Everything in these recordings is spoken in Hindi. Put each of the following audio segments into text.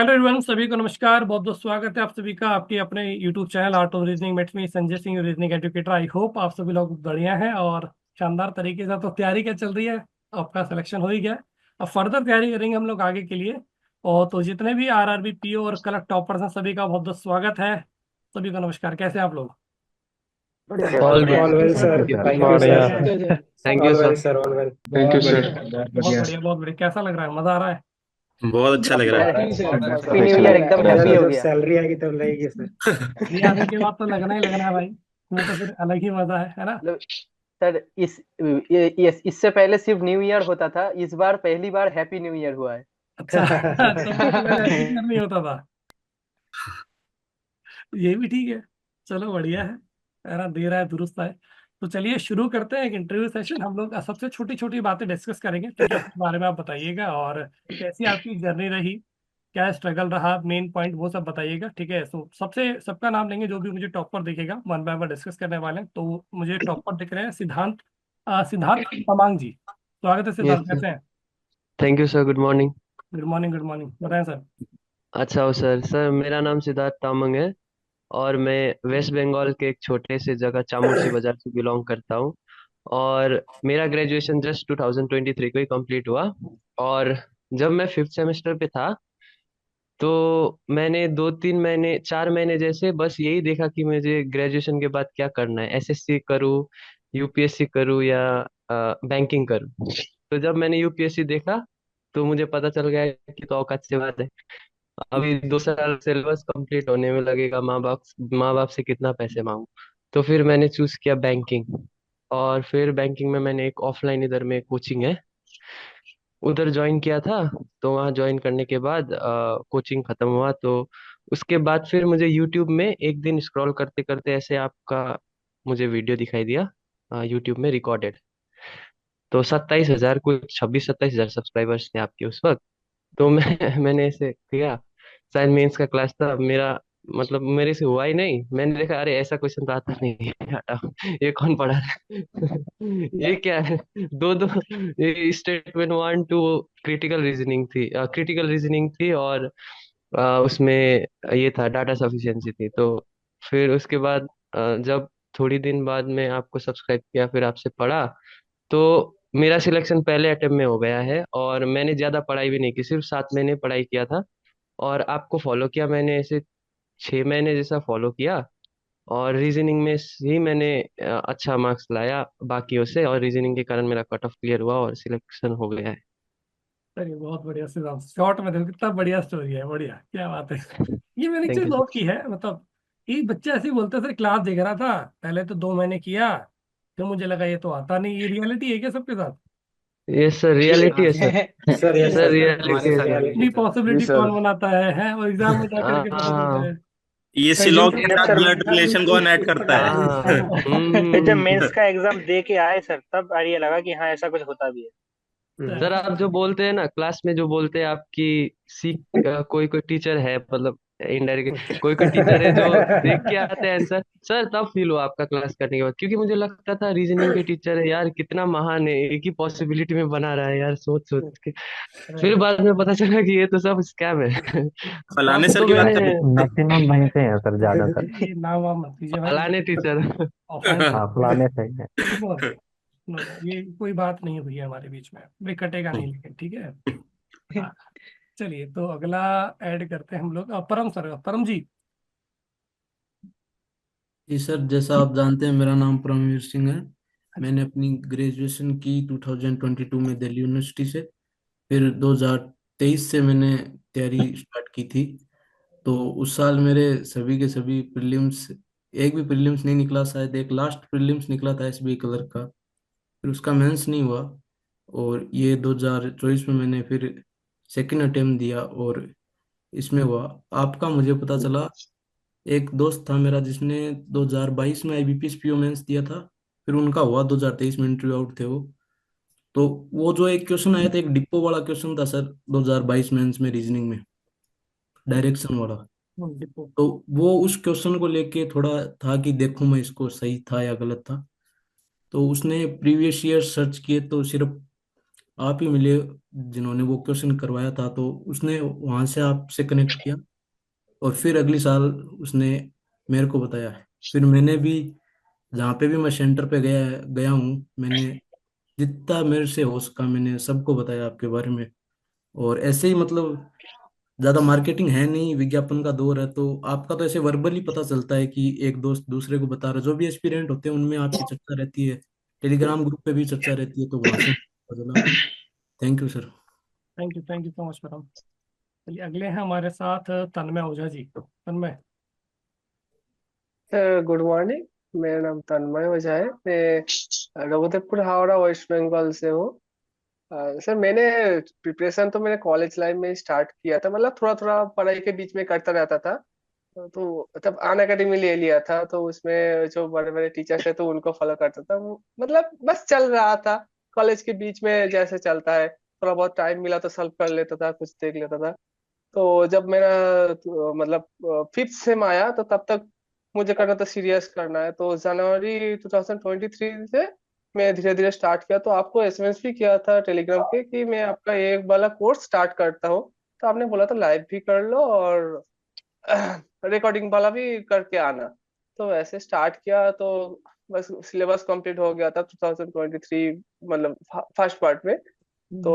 हेलो एवरीवन, सभी को नमस्कार। बहुत बहुत स्वागत है आप सभी का आपके अपने YouTube channel art of reasoning मेट में Sanjay Singh reasoning educator. I hope आप सभी लोग बढ़िया हैं और शानदार तरीके से। तो तैयारी क्या चल रही है? आपका सिलेक्शन हो ही गया। अब फर्दर तैयारी करेंगे हम लोग आगे के लिए। और तो जितने भी आरआरबी पीओ और कलेक्ट टॉपर्स हैं सभी का बहुत बहुत स्वागत है। सभी को नमस्कार। कैसे हैं आप लोग? बढ़िया सर सर, ऑल बढ़िया। All good well sir. Sir, thank you thank you बढ़िया सर। बढ़िया। है। Thank you all well sir. Sir, all well. Thank you बहुत सर। बढ़िया, बहुत बहुत बढ़िया। बढ़िया, बहुत बढ़िया। कैसा लग रहा है? मजा आ रहा है? बहुत अच्छा लग रहा है। बहुत हैप्पी न्यू अच्छा ईयर, लग एकदम रहा हैप्पी अरे हो जब गया। सैलरी आएगी तब लगेगी सर। ये आने के बाद तो लगना ही लगना है भाई। इसमें तो फिर अलग ही मजा है ना? मतलब सर, इससे पहले सिर्फ न्यू ईयर होता था, इस बार पहली बार हैप्पी न्यू ईयर हुआ है। अच्छा। तो उससे पहले हैप्पी ईयर नहीं होता था? ये भी ठीक है। चलो बढ़िया है ना? दे रहा है, दुरुस्त है। तो चलिए शुरू करते हैं एक इंटरव्यू सेशन। हम लोग सबसे छोटी छोटी बातें डिस्कस करेंगे, ठीक है? उसके बारे में आप बताइएगा और कैसी आपकी जर्नी रही, क्या स्ट्रगल रहा, मेन पॉइंट वो सब बताइएगा, ठीक है? तो सबसे सबका नाम लेंगे, जो भी मुझे टॉपर दिखेगा वन बाय वन डिस्कस करने वाले हैं। तो मुझे टॉपर दिख रहे हैं सिद्धांत, सिद्धार्थ तमांग जी। स्वागत है यस सिद्धांत, सर। कैसे हैं? Thank you sir. Good morning. Good morning, good morning. बताएं सर। अच्छा हो सर। सर मेरा नाम सिद्धार्थ तामंग है और मैं वेस्ट बंगाल के एक छोटे से जगह चामुंडशी बाजार से बिलोंग करता हूँ। और मेरा ग्रेजुएशन जस्ट 2023 को ही कंप्लीट हुआ। और जब मैं फिफ्थ सेमेस्टर पे था तो मैंने 2-3 महीने 4 महीने जैसे बस यही देखा कि मुझे ग्रेजुएशन के बाद क्या करना है, एसएससी करूँ, यूपीएससी करूँ या बैंकिंग करूँ। तो जब मैंने यूपीएससी देखा तो मुझे पता चल गया कि तो औकात से बात है। अभी 2 साल सिलेबस कंप्लीट होने में लगेगा, माँ बाप से कितना पैसे मांगू। तो फिर मैंने चूज किया बैंकिंग। और फिर बैंकिंग में मैंने एक ऑफलाइन इधर में कोचिंग है, उधर ज्वाइन किया था। तो वहाँ ज्वाइन करने के बाद कोचिंग खत्म हुआ तो उसके बाद फिर मुझे यूट्यूब में एक दिन स्क्रॉल करते करते ऐसे आपका मुझे वीडियो दिखाई दिया यूट्यूब में रिकॉर्डेड। तो 27,000 कुछ 26-27,000 सब्सक्राइबर्स थे आपके उस वक्त। तो मैंने ऐसे किया। शायद मेंस का क्लास था मेरा, मतलब मेरे से हुआ ही नहीं। मैंने देखा अरे ऐसा क्वेश्चन तो आता नहीं है, हटाओ, ये कौन पढ़ा रहा है ये क्या है। दो दो स्टेटमेंट 1 2 क्रिटिकल रीजनिंग थी और उसमें ये था डाटा सफिशिएंसी थी। तो फिर उसके बाद जब थोड़ी दिन बाद में आपको सब्सक्राइब किया फिर आपसे पढ़ा तो मेरा सिलेक्शन पहले अटेम्प्ट में हो गया है। और मैंने ज्यादा पढ़ाई भी नहीं की, सिर्फ 7 महीने पढ़ाई किया था। और आपको फॉलो किया मैंने ऐसे 6 महीने जैसा फॉलो किया। और रीजनिंग में ही मैंने अच्छा मार्क्स लाया बाकियों से, और रीजनिंग के कारण मेरा कट ऑफ क्लियर हुआ और सिलेक्शन हो गया है। अरे बहुत बढ़िया सिद्धांत, शॉर्ट में देखो कितना बढ़िया स्टोरी है। बढ़िया, क्या बात है। ये मैंने एक थैंक चीज यू नोट सर। की है, मतलब ये बच्चे ऐसे ही बोलते हैं, सर क्लास देख रहा था, पहले तो 2 महीने किया, फिर मुझे लगा ये तो आता नहीं। ये रियलिटी है क्या सबके साथ? ये सर रियलिटी है sir. Sir yes sir sir, reality हमारे है साथ सर। इतनी रियलिटी सर। जी पॉसिबिलिटी सर। कौन बनाता है और एग्जाम में जा करके पता चलता हाँ है। ये कई लोग सिलोन के साथ ब्लड रिलेशन कौन ऐड करता है? हाँ। फिर जब मेंस का एग्जाम दे के आए सर, तब आइडिया लगा कि हाँ ऐसा कुछ होता भी है। सर आप जो बोलते हैं ना क्लास में, जो बोलते हैं आपकी कोई कोई टीचर है, मतलब इनडायरेक्ट कोई कोई टीचर है जो देख के आते हैं आंसर, सर तब फील हुआ आपका क्लास करने के बाद। क्योंकि मुझे लगता था रीजनिंग के टीचर है यार, कितना महान है, एक ही पॉसिबिलिटी में बना रहा है यार, सोच सोच के। फिर बाद में पता चला कि ये तो सब स्कैम है फलाने तब सर तो की बात मैंने कर रहे मैक्सिमम वहीं से है सर, ज्यादातर। ये नाम वाम मत कीजिए भाई। फलाने टीचर ऑफेंस हो। हाँ, फलाने से ही है। नो नो नो, ये कोई बात नहीं है भैया हमारे बीच में, वे कटेगा नहीं लेकिन, ठीक है? हाँ। चलिए तो अगला ऐड करते हैं हम लोग, परम सर, परम जी। जी सर, जैसा आप जानते हैं मेरा नाम परमवीर सिंह है। मैंने अपनी ग्रेजुएशन की 2022 में दिल्ली यूनिवर्सिटी से। फिर 2023 से मैंने तैयारी स्टार्ट की थी। तो उस साल मेरे सभी के सभी प्रीलिम्स, एक भी प्रीलिम्स नहीं निकला, शायद एक लास्ट प्रीलिम्स निकला था एसबीआई कलर का। फिर उसका मेंस नहीं हुआ। और ये 2024 में मैंने फिर सेकंड अटेम्प्ट दिया और इसमें हुआ। आपका मुझे पता चला, एक दोस्त था मेरा जिसने 2022 में आईबीपीएस पीओ मेंस दिया था। फिर उनका हुआ 2023 में, इंटरव्यू आउट थे वो। तो वो जो एक क्वेश्चन आया था, एक डिपो वाला क्वेश्चन था सर 2022 मेंस में, रीजनिंग में, डायरेक्शन वाला। डिपो। तो वो उस क्वेश्चन को लेके थोड़ा था कि देखूं मैं इसको सही था या गलत था। तो उसने प्रीवियस ईयर सर्च किए तो सिर्फ आप ही मिले जिन्होंने वो क्वेश्चन करवाया था, तो उसने वहां से आपसे कनेक्ट किया और फिर अगली साल उसने मेरे को बताया। फिर मैंने भी जहाँ पे भी मैं सेंटर पे गया गया हूँ, मैंने जितना मेरे से हो सका मैंने सबको बताया आपके बारे में। और ऐसे ही मतलब ज्यादा मार्केटिंग है नहीं, विज्ञापन का दौर है, तो आपका तो ऐसे वर्बली पता चलता है कि एक दोस्त दूसरे को बता रहा है। जो भी एस्पिरेंट होते हैं उनमें आपकी चर्चा रहती है, टेलीग्राम ग्रुप पे भी चर्चा रहती है, तो वहां से पता चला। Thank you sir. Thank you so much परम। चलिए अगले हैं हमारे साथ तन्मय ओझा जी। तन्मय। Good morning. मेरा नाम तन्मय ओझा है। मैं रघुदेवपुर हावड़ा वेस्ट बंगाल से हूँ। सर मैंने प्रिपरेशन तो मैंने कॉलेज लाइफ में स्टार्ट किया था, मतलब थोड़ा थोड़ा पढ़ाई के बीच में करता रहता था। तो तब अन अकेडमी ले लिया था, तो उसमें जो बड़े बड़े टीचर्स है तो उनको फॉलो करता था। मतलब बस चल रहा था। कॉलेज के बीच में जैसे चलता है, थोड़ा बहुत टाइम मिला तो सॉल्व कर लेता था, कुछ देख लेता था। तो जब मेरा मतलब फिफ्थ सेम आया तो तब तक मुझे करना था, सीरियस करना है। तो जनवरी 2023 से मैं धीरे धीरे स्टार्ट किया। तो आपको एसएमएस भी किया था टेलीग्राम पे कि मैं आपका एक वाला कोर्स स्टार्ट करता हूँ। तो आपने बोला था लाइव भी कर लो और रिकॉर्डिंग वाला भी करके आना। तो ऐसे स्टार्ट किया तो बस सिलेबस कंप्लीट हो गया था 2023, मतलब फर्स्ट पार्ट में। तो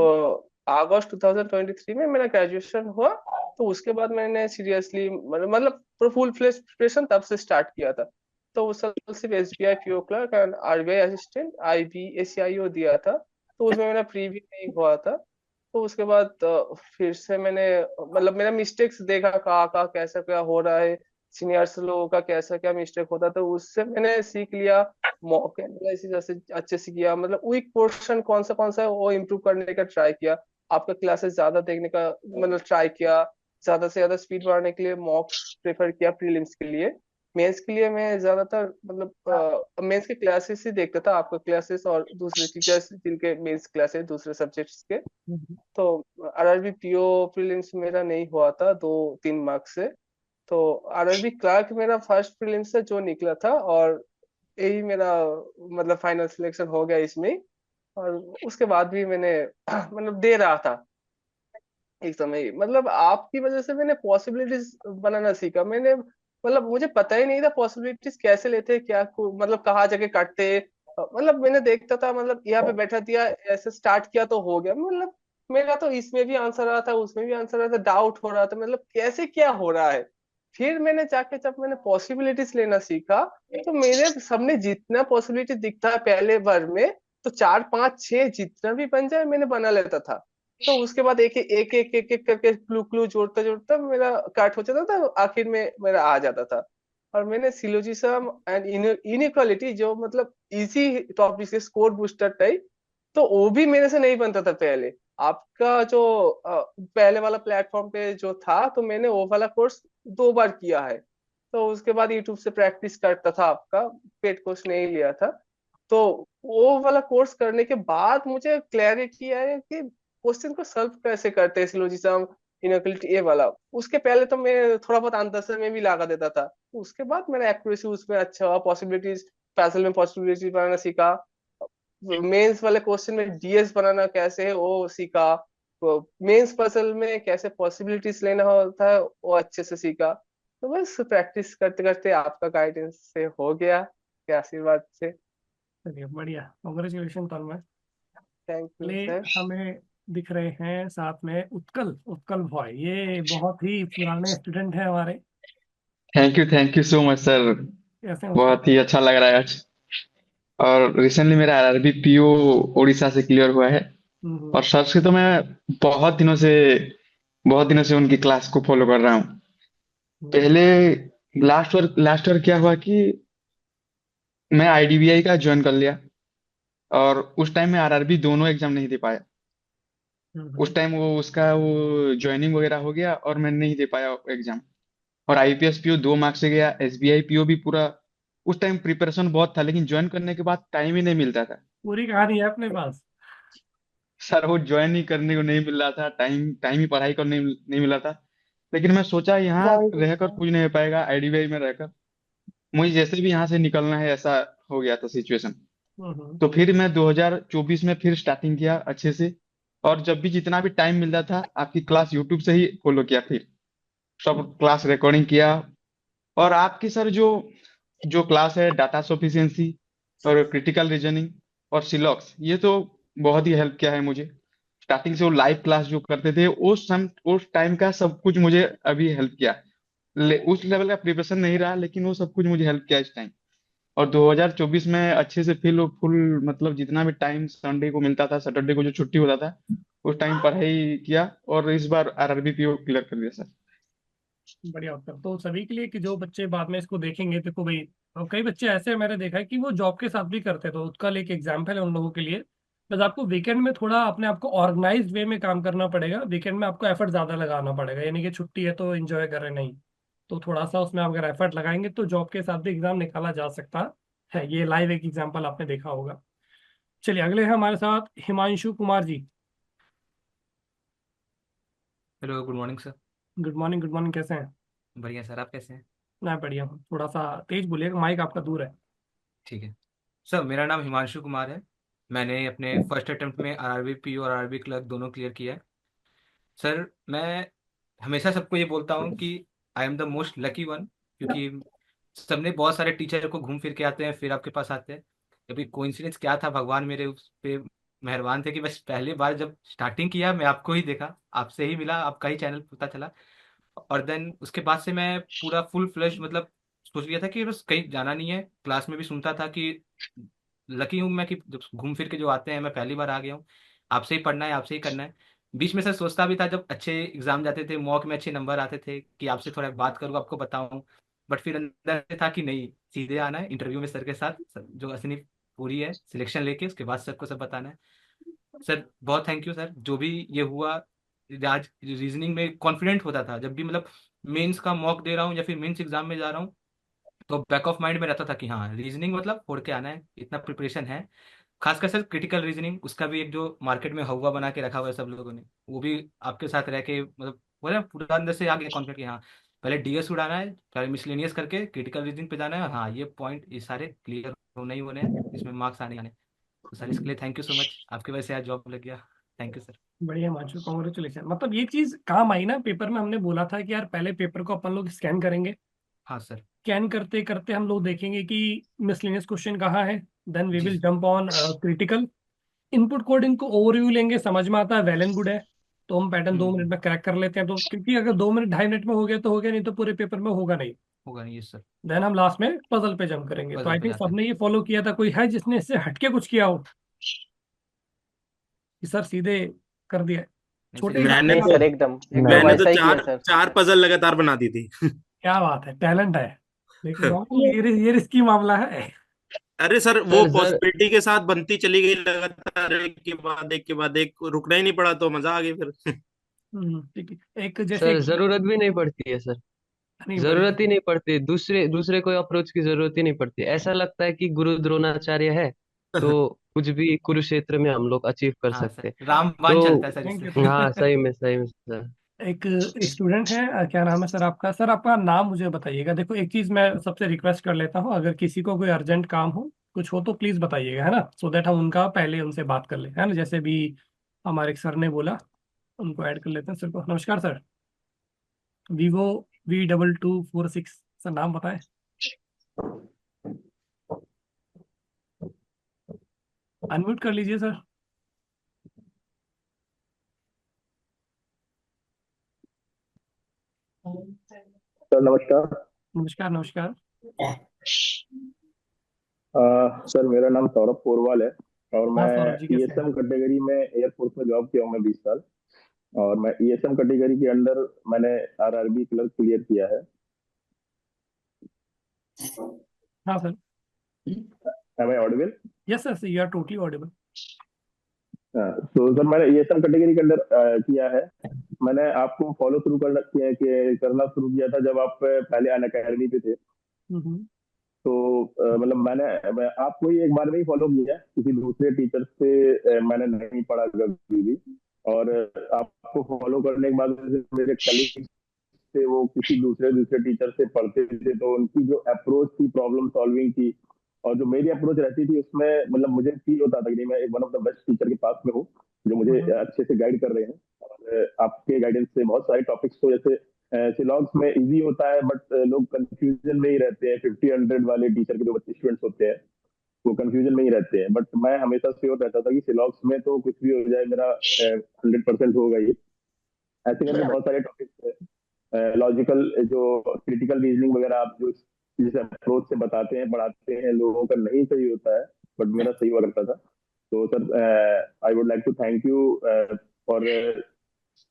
अगस्त 2023 में मेरा ग्रेजुएशन हुआ। तो उसके बाद मैंने सीरियसली मतलब फुल फ्लेज प्रिपरेशन तब से स्टार्ट किया था। तो उस साल सिर्फ SBI PO clerk and RBI assistant आईबीएससीआईओ दिया था। तो उसमें मेरा प्री भी नहीं हुआ था। तो उसके बाद फिर से मैंने मतलब मेरा मिस्टेक्स देखा, कहाँ कहाँ कैसा क्या हो रहा है, सीनियर्स लोगों का कैसा क्या मिस्टेक होता, तो उससे मैंने सीख लिया। मॉक एनालिसिस अच्छे से किया, मतलब वीक पोर्शन कौन सा है वो इम्प्रूव करने का ट्राई किया। आपका क्लासेस ज्यादा देखने का मतलब ट्राई किया। ज्यादा से ज्यादा स्पीड बढ़ाने के लिए मॉक्स प्रेफर किया प्रीलिम्स के लिए। मेंस के लिए मैं ज्यादातर मतलब मेंस के क्लासेस ही देखता था, आपका क्लासेस और दूसरे टीचर्स जिनके मेंस क्लासेस दूसरे सब्जेक्ट्स के। तो आरआरबी पीओ प्रीलिम्स मेरा नहीं हुआ था 2-3 मार्क्स से। तो आरआरबी क्लार्क मेरा फर्स्ट प्रीलिम्स से जो निकला था, और यही मेरा मतलब फाइनल सिलेक्शन हो गया इसमें। और उसके बाद भी मैंने मतलब दे रहा था एक समय। मतलब आपकी वजह से मैंने पॉसिबिलिटीज बनाना सीखा। मैंने मतलब मुझे पता ही नहीं था पॉसिबिलिटीज कैसे लेते, क्या मतलब कहाँ जगह काटते। मतलब मैंने देखता था, मतलब यहाँ पे बैठा दिया, ऐसे स्टार्ट किया तो हो गया। मतलब मेरा तो इसमें भी आंसर आ रहा था, उसमें भी आंसर आ रहा था, डाउट हो रहा था मतलब कैसे क्या हो रहा है। फिर मैंने जाके जब मैंने पॉसिबिलिटीज लेना सीखा, तो मेरे सामने जितना पॉसिबिलिटी दिखता है पहले बार में, तो 4 5 6 जितना भी बन जाए मैंने बना लेता था। तो उसके बाद एक एक करके क्लू क्लू जोड़ता जोड़ता मेरा काट हो जाता था, आखिर में मेरा आ जाता था। और मैंने सिलोजिज्म एंड इनइक्वालिटी जो मतलब इजी टॉपिक है, स्कोर बूस्टर टाइप, तो वो भी मेरे से नहीं बनता था पहले। आपका जो पहले वाला प्लेटफॉर्म पे जो था, तो मैंने वो वाला कोर्स 2 बार किया है। तो उसके बाद यूट्यूब से प्रैक्टिस करता था, आपका पेड कोर्स नहीं लिया था। तो वो वाला कोर्स करने के बाद मुझे क्लैरिटी आया कि क्वेश्चन को सॉल्व कैसे करते हैं, सिलोजिज्म इनइक्वालिटी ये वाला। उसके पहले तो मैं थोड़ा बहुत आंसर में भी लगा देता था। उसके बाद मेरा एक्यूरेसी उसमें अच्छा हुआ, पॉसिबिलिटीज पैसल में पॉसिबिलिटीज बनाना सीखा। मेंस वाले क्वेश्चन में डीएस बनाना कैसे है वो सीखा। तो मेंस पजल में कैसे पॉसिबिलिटीज लेना होता है वो अच्छे से सीखा। तो बस प्रैक्टिस करते करते आपका गाइडेंस से हो गया, के आशीर्वाद से। चलिए बढ़िया, कॉन्ग्रेचुलेशन तन्मय। थैंक यू ले सर। हमें दिख रहे हैं साथ में उत्कल उत्कल भॉय। ये बहुत ही पुराने स्टूडेंट हैं हमारे। Thank you so much sir. कैसे हैं उत्कल? बहुत ही अच्छा लग रहा है आज। और रिसेंटली मेरा आरआरबी पीओ उड़ीसा से क्लियर हुआ है। हम्म। और सर से तो मैं बहुत दिनों से बहुत दिनों से उनकी क्लास को फॉलो कर रहा हूँ। हम्म। पहले लास्ट ईयर क्या हुआ कि मैं आईडीबीआई का ज्वाइन कर लिया। और उस टाइम में आरआरबी दोनों एग्जाम नहीं दे पाया। हम्म। उस टाइम वो ज्वाइनिंग वगैरह हो गया और मैं नहीं दे पाया एग्जाम। और आईपीएस पीओ 2 मार्क्स से गया, एसबीआई पीओ भी पूरा। उस टाइम प्रिपरेशन बहुत था, लेकिन ज्वाइन करने के बाद टाइम ही नहीं मिलता था। पूरी कहानी है अपने पास। सर वो ज्वाइन ही करने को नहीं मिल रहा था, टाइम टाइम ही पढ़ाई करने नहीं मिल रहा था। लेकिन मैं सोचा यहाँ रहकर कुछ नहीं हो पाएगा, आईडीबीआई में रहकर मुझे जैसे भी यहाँ से निकलना है, ऐसा हो गया था सिचुएशन। हम्म। तो फिर मैं 2024 में फिर स्टार्टिंग किया अच्छे से। और जब भी जितना भी टाइम मिलता था आपकी क्लास यूट्यूब से ही फॉलो किया, फिर सब क्लास रिकॉर्डिंग किया। और आपकी सर जो जो क्लास है डाटा सफिशिएंसी और क्रिटिकल रीजनिंग और सिलॉक्स, ये तो बहुत ही हेल्प किया है मुझे। स्टार्टिंग से वो लाइव क्लास जो करते थे उस टाइम का सब कुछ मुझे अभी हेल्प किया। उस लेवल का प्रिपरेशन नहीं रहा, लेकिन वो सब कुछ मुझे हेल्प किया इस टाइम। और 2024 में अच्छे से फुल फुल मतलब जितना भी टाइम संडे को मिलता था, सैटरडे को जो छुट्टी होता था, उस टाइम पढ़ाई किया और इस बार आरआरबी पीओ क्लियर कर दिया सर। बढ़िया उत्तर। तो सभी के लिए कि जो बच्चे बाद में इसको देखेंगे, देखो भाई, और कई बच्चे ऐसे मैंने देखा है कि वो जॉब के साथ भी करते हैं, तो उसका एक एग्जाम्पल है उन लोगों के लिए। बस आपको वीकेंड में थोड़ा अपने आप को ऑर्गेनाइज्ड वे में काम करना पड़ेगा। वीकेंड में आपको एफर्ट ज्यादा लगाना पड़ेगा, यानी कि छुट्टी है तो एंजॉय कर रहे नहीं। तो थोड़ा सा उसमें आप अगर एफर्ट लगाएंगे तो जॉब के साथ भी एग्जाम निकाला जा सकता है। ये लाइव एक एग्जाम्पल आपने देखा होगा। चलिए अगले हैं हमारे साथ Himanshu Kumar ji. Hello, good morning sir. Good morning, good morning. कैसे हैं? बढ़िया सर, आप कैसे हैं? मैं बढ़िया हूँ। थोड़ा सा तेज बोलिएगा, माइक आपका दूर है। ठीक है सर, मेरा नाम हिमांशु कुमार है। मैंने अपने फर्स्ट अटेम्प्ट में आरआरबी पीओ और आरआरबी क्लर्क दोनों क्लियर किया है। सर, मैं हमेशा सबको ये बोलता हूँ कि I am the most lucky one, क्योंकि सबने बहुत सारे टीचर को घूम फिर के आते हैं, फिर आपके पास आते हैं। अभी कोइंसिडेंस क्या था, भगवान मेरे उस पे मेहरबान थे कि बस पहली बार जब स्टार्टिंग किया मैं आपको ही देखा, आपसे ही मिला, आपका ही चैनल पता चला। और देन उसके बाद से मैं पूरा फुल फ्लेश मतलब सोच लिया था कि बस कहीं जाना नहीं है। क्लास में भी सुनता था कि लकी हूँ मैं कि जब घूम फिर के जो आते हैं, मैं पहली बार आ गया हूँ। आपसे ही पढ़ना है, आपसे ही करना है। बीच में सर सोचता भी था जब अच्छे एग्जाम जाते थे, मॉक में अच्छे नंबर आते थे, कि आपसे थोड़ा बात करूँ, आपको बताऊँ। बट फिर अंदर से था कि नहीं, सीधे आना है इंटरव्यू में सर के साथ, जो असली पूरी है सिलेक्शन लेके उसके बाद सबको सब बताना है। सर बहुत थैंक यू सर, जो भी ये हुआ। आज रीजनिंग में कॉन्फिडेंट होता था जब भी मतलब मेंस का मॉक दे रहा हूँ या फिर मेंस एग्जाम में जा रहा हूँ, तो बैक ऑफ माइंड में रहता था कि हाँ, रीजनिंग मतलब फोड़ के आना है, इतना प्रिपरेशन है। खासकर सर क्रिटिकल रीजनिंग, उसका भी एक जो मार्केट में हवा बना के रखा हुआ है सब लोगों ने, वो भी आपके साथ रह के मतलब बोले पूरा अंदर से आ गया कॉन्फिडेंट कि हाँ, पहले डीएस उड़ाना है, पहले मिसलेनियस करके क्रिटिकल रीजनिंग पे जाना है, और हाँ ये पॉइंट ये सारे क्लियर होने ही होने हैं, इसमें मार्क्स आने ही आने हैं। तो सर इसके लिए थैंक यू सो मच, आपकी वजह से आज जॉब लग गया। Thank you sir. बढ़िया हिमांशु, कॉन्ग्रेचुलेशन। मतलब ये चीज काम आई ना पेपर में। हमने बोला था कि यार पहले पेपर को अपन लोग स्कैन करेंगे। हाँ सर। स्कैन करते करते हम लोग देखेंगे कि मिसलेनियस क्वेश्चन कहाँ है। देन वी जी will sir. Jump on critical. Input code इनको ओवरव्यू लेंगे, समझ में आता है, वेल एंड गुड है। तो हम पैटर्न 2 मिनट हम्म। में क्रैक कर लेते हैं। तो क्योंकि अगर 2 मिनट 2.5 मिनट में हो गया तो हो गया, नहीं तो पूरे पेपर में होगा नहीं। होगा नहीं, ये सर। देन हम लास्ट में पजल पे जंप करेंगे। तो पजल आई पे थिंक जाते हैं। सबने ये फॉलो किया था। कोई है जिसने इससे हटके कुछ किया हो कि सर सीधे कर दिया है? नहीं सर, छोटे ये मैंने नहीं एग्जाम तो सर, में। एकदम एकदम मैंने नहीं। तो वैसा ही किया चार सर। चार पजल लगातार बना दी थी। क्या बात है, टैलेंट है। लेकिन नॉर्मल ये रिस्की मामला है। अरे सर, वो सर सर पॉसिबिलिटी के साथ बनती चली गई लगातार, एक के बाद एक, रुकना ही नहीं पड़ा, तो मजा आ गई फिर। ठीक है। एक जैसे सर जरूरत भी नहीं पड़ती है सर। नहीं बढ़िया। जरूरत ही नहीं पड़ती, दूसरे दूसरे कोई अप्रोच की जरूरत ही नहीं पड़ती। ऐसा लगता है कि गुरु द्रोणाचार्य है तो कुछ भी कुरुक्षेत्र में हम लोग अचीव कर हाँ सर, सकते हैं। रामबाण चलता तो है सर थैंक इससे। यू, थैंक हाँ, यू। सही में सर। एक स्टूडेंट है, क्या नाम है सर आपका? सर आपका नाम मुझे बताइएगा। देखो एक चीज मैं सबसे रिक्वेस्ट कर लेता हूँ, अगर किसी को कोई अर्जेंट काम हो कुछ हो तो प्लीज बताइएगा, है ना, सो दैट हम उनका पहले उनसे बात कर ले, है ना। जैसे भी हमारे एक सर ने बोला, उनको ऐड कर लेते हैं सर को। नमस्कार सर। Vivo V2246। सर नाम बताएं। अनम्यूट कर लीजिए सर। सर नमस्कार। नमस्कार, नमस्कार। सर मेरा नाम सौरभ पोरवाल है और हाँ मैं सौरभ जी, कैसे हैं? ईएसएम कैटेगरी में एयरफोर्स में जॉब किया हूँ मैं 20 साल। और मैं ईएसएम कैटेगरी के अंडर मैंने आरआरबी क्लर्क क्लियर किया है। हाँ sir. Am I audible? Yes sir, you are totally audible. तो सर मैंने ईएसएम कैटेगरी के अंडर किया है। मैंने आपको फॉलो शुरू करना शुरू किया था जब आप पहले अन अकेडमी पे थे। हम्म। तो मतलब मैं आपको ही एक बार में ही फॉलो किया, किसी दूसरे टीचर से मैंने नहीं पढ़ा कभी भी। और आपको फॉलो करने के बाद मेरे कलीग थे, वो किसी दूसरे दूसरे टीचर से पढ़ते थे, तो उनकी जो अप्रोच थी प्रॉब्लम सॉल्विंग की, और जो मेरी अप्रोच रहती थी उसमें मतलब मुझे फील होता था कि नहीं, मैं एक one of the best teacher के पास में हूँ जो मुझे अच्छे से गाइड कर रहे हैं। और आपके गाइडेंस से बहुत सारे टॉपिक्स तो जैसे सिलॉग्स में इजी होता है, बट लोग कंफ्यूजन में ही रहते हैं। 50-100 वाले टीचर के जो बच्चे स्टूडेंट्स होते हैं वो कंफ्यूजन में ही रहते हैं, बट मैं हमेशा श्योर रहता था कि सिलॉग्स में तो कुछ भी हो जाए मेरा 100% होगा ही। ऐसे करके बहुत सारे टॉपिक्स है, लॉजिकल जो क्रिटिकल रीजनिंग वगैरह आप जो जिस अप्रोच से बताते हैं पढ़ाते हैं, लोगों का नहीं सही होता है, बट मेरा सही हुआ करता था। तो sir, I would like to thank you for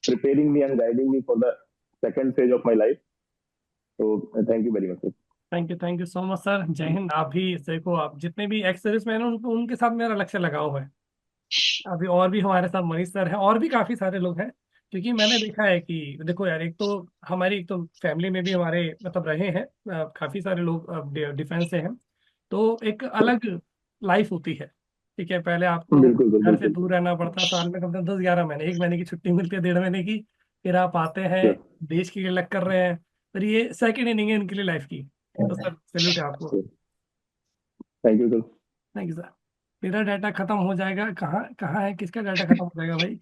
preparing me and guiding me for the second phase of my life. So thank you very much, sir. Thank you so much sir. जय हिंद। आप भी देखो, आप जितने भी एक्स सर्विस मैन हैं उनके साथ मेरा अलग से लगाव है। अभी और भी हमारे साथ मनीष सर हैं और भी काफी सारे लोग हैं। क्योंकि मैंने देखा है कि देखो यार, एक तो फैमिली में भी हमारे मतलब रहे हैं काफी सारे लोग डिफेंस से हैं। तो एक अलग लाइफ होती है। ठीक है, पहले आपको बिल्कुल सर, घर से बिल्कुल दूर रहना पड़ता है, साल में कम से कम 10-11 महीने, 1 महीने की छुट्टी मिलती है, 1.5 महीने की। फिर आप आते हैं, सर। देश के लिए अलग कर रहे हैं। फिर ये सेकंड इनिंग है इनके लिए लाइफ की। तो सर सैल्यूट है आपको। Thank you sir. Thank you sir. मेरा डाटा खत्म हो जाएगा, कहाँ कहाँ है, किसका डाटा खत्म हो जाएगा भाई?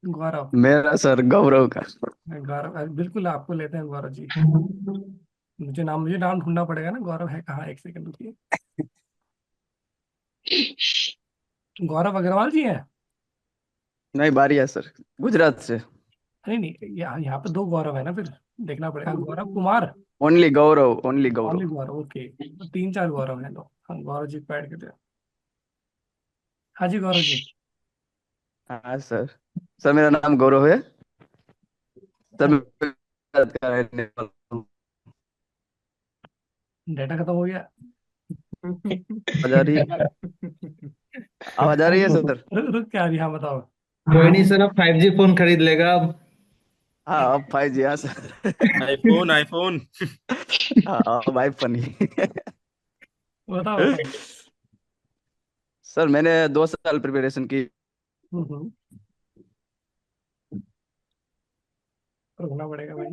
गौरव। मेरा सर गौरव का। गौरव बिल्कुल, आपको लेते हैं गौरव जी। मुझे नाम ढूंढना पड़ेगा ना, गौरव है कहाँ, एक सेकंड रुकिए। गौरव अग्रवाल जी हैं? नहीं, बारिया सर, गुजरात से। नहीं नहीं, यहाँ पे 2 गौरव है ना, फिर देखना पड़ेगा। गौरव कुमार। ओनली गौरव, ओनली ओनली गौरव। गौरव, ओके। तो 3-4 गौरव हैं, तो हाँ, गौरव जी को ऐड कर दिया। हाँ जी गौरव जी। हाँ सर। सर मेरा नाम गौरव है। सर हाँ मैं जी। गुजरात का रहने वाला हूँ। डाटा खत्म हो गया। आवाज आ रही है? आवाज आ रही है सर? रुक क्या आ रही, हाँ बताओ। कोई नहीं सर, अब 5G फोन खरीद लेगा अब। हाँ, अब 5G, हाँ सर। IPhone iPhone. हाँ, अब iPhone ही। बताओ बताओ। सर मैंने 2 साल प्रिपरेशन की। हम्म। रुकना पड़ेगा भाई।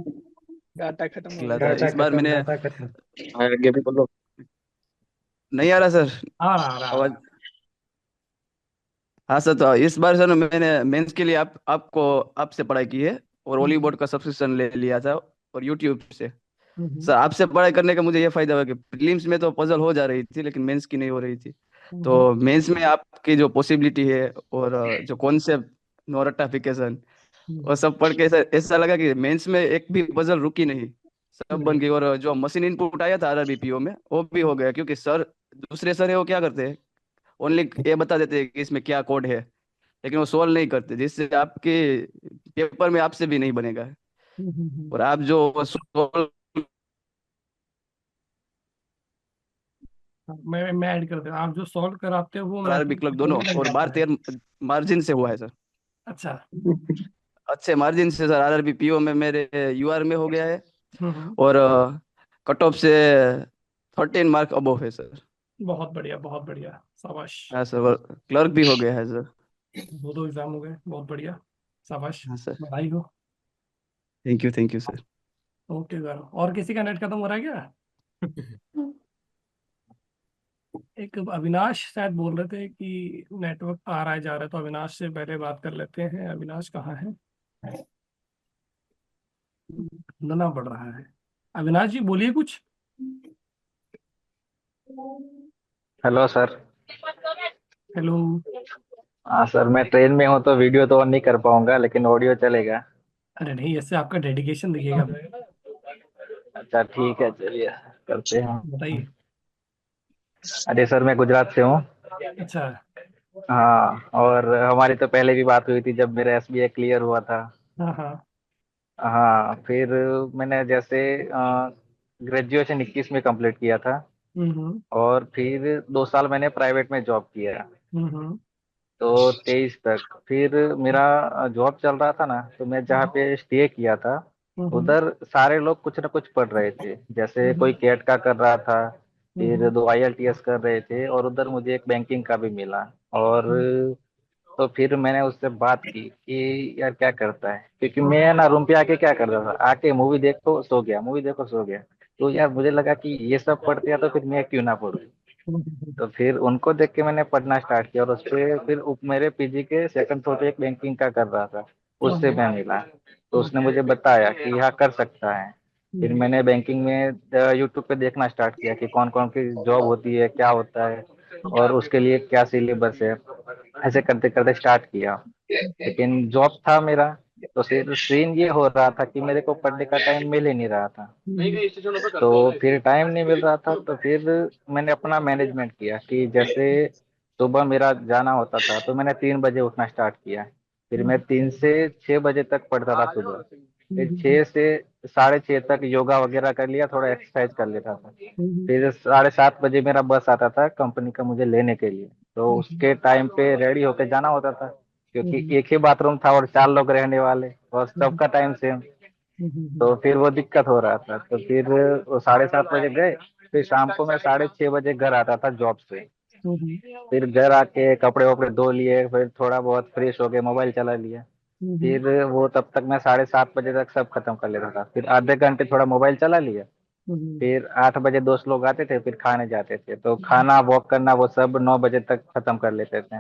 डाटा खत्म हो निकला गया। था डाटा इस बार खत्म, मैंने। डाटा खत्म। आगे भी बोलो। नहीं आ रहा सर आ आवाज? रहा। हाँ सर, तो इस बार सर मैंने मेंस के लिए आपको आपसे पढ़ाई की है, और ओली हम्म। बोर्ड का सब्सक्रिप्शन ले लिया था, और यूट्यूब से। हम्म। सर आपसे पढ़ाई करने का मुझे ये फायदा हुआ कि प्रीलिम्स में तो पजल हो जा रही थी, लेकिन मेंस की नहीं हो रही थी। हम्म। तो मेंस में आपकी जो पॉसिबिलिटी है, और जो कॉन्सेप्ट, नो रट्टाफिकेशन, और हम्म। सब पढ़ के ऐसा ऐसा लगा कि मेंस में एक भी पजल रुकी नहीं, सब बन नहीं। गई। और जो मशीन इनपुट आया था आरआरबीपीओ में, वो भी हो गया, क्योंकि सर, दूसरे सर है वो क्या करते हैं, ओनली ये बता देते हैं कि इसमें क्या कोड है, लेकिन वो सोल्व नहीं करते, जिससे आपके पेपर में आपसे भी नहीं बनेगा। हम्म। और आप जो सोल्व हाँ, मैं ऐड कर दूँ, आप जो सॉल्व कराते हो वो और आरबी क्लर्क मुझे दोनों, लग और जाता है। 12-13 मार्जिन से हुआ है सर। अच्छा। अच्छे मार्जिन से सर, आरआरबी पीओ में मेरे यूआर में हो गया है। हम्म। और कट ऑफ से 13 मार्क अबव है सर। बहुत बढ़िया, बहुत बढ़िया, शाबाश। हाँ सर, और क्लर्क भी हो गया है सर। 2 एग्जाम हो गए, बहुत बढ़िया, शाबाश। हाँ सर। बधाई हो। Thank you sir. ओके गौरव, और किसी का नेट खत्म हो रहा है क्या? एक अविनाश शायद बोल रहे थे कि नेटवर्क आ रहा है जा रहा है, तो अविनाश से पहले बात कर लेते हैं। अविनाश कहाँ है? ढूंढना पड़ रहा है। अविनाश जी बोलिए कुछ। Hello sir. हेलो। हाँ सर, मैं ट्रेन में हूँ तो वीडियो तो ऑन नहीं कर पाऊंगा, लेकिन ऑडियो चलेगा। अरे नहीं, ऐसे आपका डेडिकेशन दिखेगा। अच्छा ठीक है, चलिए करते हैं। बताइए। अरे सर, मैं गुजरात से हूँ। अच्छा। हाँ, और हमारी तो पहले भी बात हुई थी जब मेरा एसबीआई क्लियर हुआ था। हाँ हाँ। हाँ, फिर मैंने जैसे ग्रेजुएशन 21 में कंप्लीट किया था, हम्म। और फिर 2 साल मैंने प्राइवेट में जॉब किया। हम्म। तो 23 तक फिर मेरा जॉब चल रहा था ना, तो मैं जहाँ पे स्टे किया था, हम्म। उधर सारे लोग कुछ ना कुछ पढ़ रहे थे। जैसे कोई हम्म। कैट का कर रहा था, फिर हम्म। 2 IELTS कर रहे थे, और उधर मुझे एक बैंकिंग का भी मिला। और तो फिर मैंने उससे बात की कि यार क्या करता है, क्योंकि मैं ना रूम पे आके क्या कर रहा था, आके मूवी देखो सो गया, मूवी देखो सो गया। तो यार मुझे लगा कि ये सब पढ़ते हैं तो फिर मैं क्यों ना पढूं। तो फिर उनको देख के मैंने पढ़ना स्टार्ट किया और उस पे फिर मेरे पीजी के सेकंड फ्लोर पे एक बैंकिंग का कर रहा था, उससे मैं मिला। तो उसने मुझे बताया कि यहाँ कर सकता है। फिर मैंने बैंकिंग में यूट्यूब पे देखना स्टार्ट किया कि कौन कौन की जॉब होती है, क्या होता है और उसके लिए क्या सिलेबस है। ऐसे करते करते स्टार्ट किया, लेकिन जॉब था मेरा। तो फिर सीन ये हो रहा था कि मेरे को पढ़ने का टाइम मिल ही नहीं रहा था। तो फिर टाइम नहीं मिल रहा था तो फिर मैंने अपना मैनेजमेंट किया कि जैसे सुबह मेरा जाना होता था तो मैंने 3 बजे उठना स्टार्ट किया। फिर मैं 3 से 6 बजे तक पढ़ता था सुबह। फिर 6 से 6:30 तक योगा वगैरह कर लिया, थोड़ा एक्सरसाइज कर लेता था। फिर 7:30 बजे मेरा बस आता था कंपनी का मुझे लेने के लिए। तो उसके टाइम पे रेडी होके जाना होता था, क्योंकि एक ही बाथरूम था और 4 लोग रहने वाले और सबका टाइम सेम। तो फिर वो दिक्कत हो रहा था। तो फिर वो 7:30 बजे गए। फिर शाम को मैं 6:30 बजे घर आता था जॉब से। फिर घर आके कपड़े वपड़े धो लिए, फिर थोड़ा बहुत फ्रेश हो गए, मोबाइल चला लिया। फिर वो तब तक मैं 7:30 बजे तक सब खत्म कर लेता था। फिर आधे घंटे थोड़ा मोबाइल चला लिया। फिर 8 बजे दोस्त लोग आते थे, फिर खाने जाते थे। तो खाना वॉक करना वो सब 9 बजे तक खत्म कर लेते थे।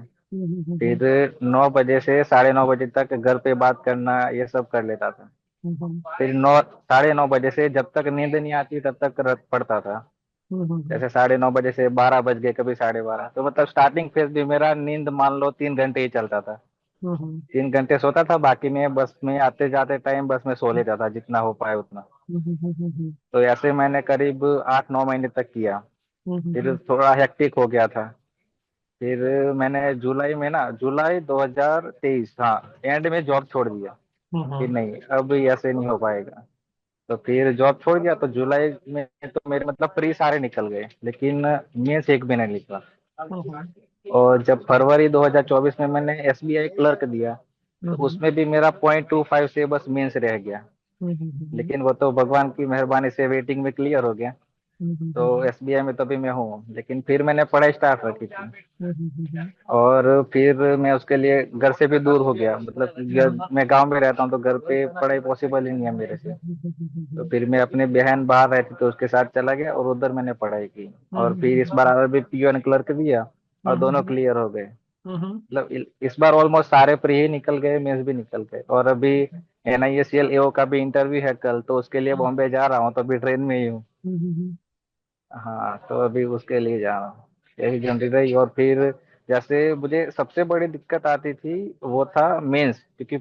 फिर 9 बजे से 9:30 बजे तक घर पे बात करना ये सब कर लेता था। फिर 9, 9:30 बजे से जब तक नींद नहीं आती तब तक पढ़ता था। जैसे 9:30 बजे से 12 बज गए, कभी 12:30। तो मतलब स्टार्टिंग फेज भी मेरा नींद मान लो 3 घंटे ही चलता था। 3 घंटे सोता था, बाकी मैं बस में आते जाते टाइम बस में सो लेता था जितना हो पाए उतना। तो ऐसे मैंने करीब 8-9 महीने तक किया। फिर थोड़ा हेक्टिक हो गया था। फिर मैंने जुलाई में ना, जुलाई 2023, हाँ एंड में जॉब छोड़ दिया कि नहीं अब ऐसे नहीं हो पाएगा। तो फिर जॉब छोड़ दिया तो जुलाई में तो मेरे मतलब प्री सारे निकल गए, लेकिन मेंस एक भी नहीं निकला। और जब फरवरी 2024 में मैंने एसबीआई क्लर्क दिया तो उसमें भी मेरा 0.25 से बस मेंस रह गया। लेकिन वो तो भगवान की मेहरबानी से वेटिंग में क्लियर हो गया। तो एसबीआई में तो भी मैं हूँ, लेकिन फिर मैंने पढ़ाई स्टार्ट रखी थी। और फिर मैं उसके लिए घर से भी दूर हो गया, मतलब मैं गांव में रहता हूँ तो घर पे पढ़ाई पॉसिबल ही नहीं है मेरे से। तो फिर मैं अपने बहन बाहर रहती तो उसके साथ चला गया और उधर मैंने पढ़ाई की। और फिर इस बार आरआरबी पीओ एंड क्लर्क दिया और दोनों क्लियर हो गए। मतलब इस बार ऑलमोस्ट सारे प्री ही निकल गए, मेंस भी निकल गए। और अभी एनआईएसएल एओ का भी इंटरव्यू है कल, तो उसके लिए बॉम्बे जा रहा हूँ, तो अभी ट्रेन में ही हूँ। हाँ तो अभी उसके लिए जा रहा हूँ, यही जल्दी रही। और फिर जैसे मुझे सबसे बड़ी दिक्कत आती थी वो था मेंस, क्योंकि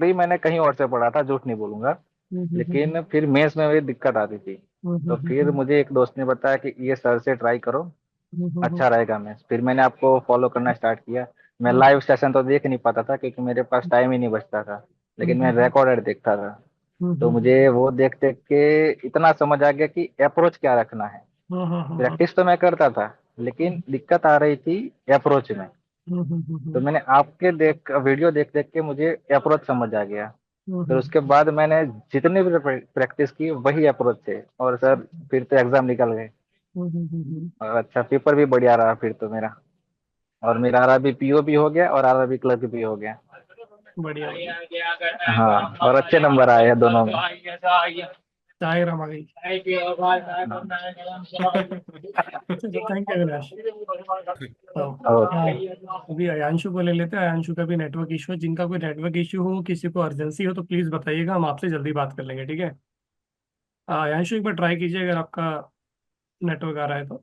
प्री मैंने कहीं और से पढ़ा था, झूठ नहीं बोलूंगा। लेकिन फिर मेंस में मेरी दिक्कत आती थी। तो फिर मुझे एक दोस्त ने बताया कि ये सर से ट्राई करो, अच्छा रहेगा मेंस। फिर मैंने आपको फॉलो करना स्टार्ट किया। मैं लाइव सेशन तो देख नहीं पाता था क्योंकि मेरे पास टाइम ही नहीं बचता था, लेकिन मैं रिकॉर्डेड देखता था। तो मुझे वो देख देख के इतना समझ आ गया कि अप्रोच क्या रखना है। प्रैक्टिस तो मैं करता था, लेकिन दिक्कत आ रही थी अप्रोच में। तो मैंने आपके वीडियो देख देख के मुझे अप्रोच समझ आ गया। फिर उसके बाद मैंने जितनी भी प्रैक्टिस की वही अप्रोच थे, और सर फिर तो एग्जाम निकल गए। और अच्छा पेपर भी बढ़िया रहा फिर तो मेरा। और मेरा आरआरबी पीओ भी हो गया और आरआरबी क्लर्क भी हो गया। बढ़िया बढ़िया। हाँ और अच्छे नंबर आए हैं दोनों में। चाय रमा गई। चलो थैंक यू अविनाश। तो अभी अयांशु को ले लेते हैं। अयांशु का भी नेटवर्क इशू है। जिनका कोई नेटवर्क इशू हो, किसी को अर्जेंसी हो, तो प्लीज बताइएगा, हम आपसे जल्दी बात कर लेंगे, ठीक है। अयांशु एक बार ट्राई कीजिए अगर आपका नेटवर्क आ रहा है तो। Sir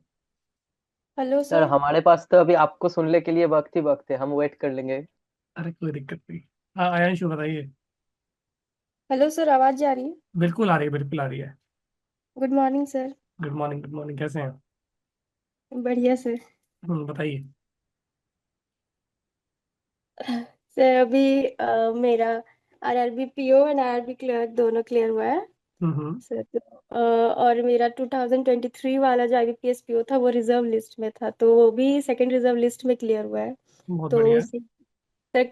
hello sir. हमारे पास तो अभी आपको सुनने के लिए वक्त ही वक्त है, हम वेट कर लेंगे। अरे कोई दिक्कत नहीं। हाँ अयांशु बताइए। हेलो सर, आवाज जा रही है? बिल्कुल आ रही है, बिल्कुल आ रही है। Good morning sir. Good morning, good morning, कैसे हैं? बढ़िया सर। बताइए। सर अभी मेरा RRB PO and RRB clerk दोनों क्लियर हुआ है सर। तो और मेरा 2023 वाला जो आईबीपीएस पीओ था वो रिजर्व लिस्ट में था, तो वो भी सेकंड रिजर्व लिस्ट में क्लियर हुआ है। बहुत तो बढ़िया। उसी सर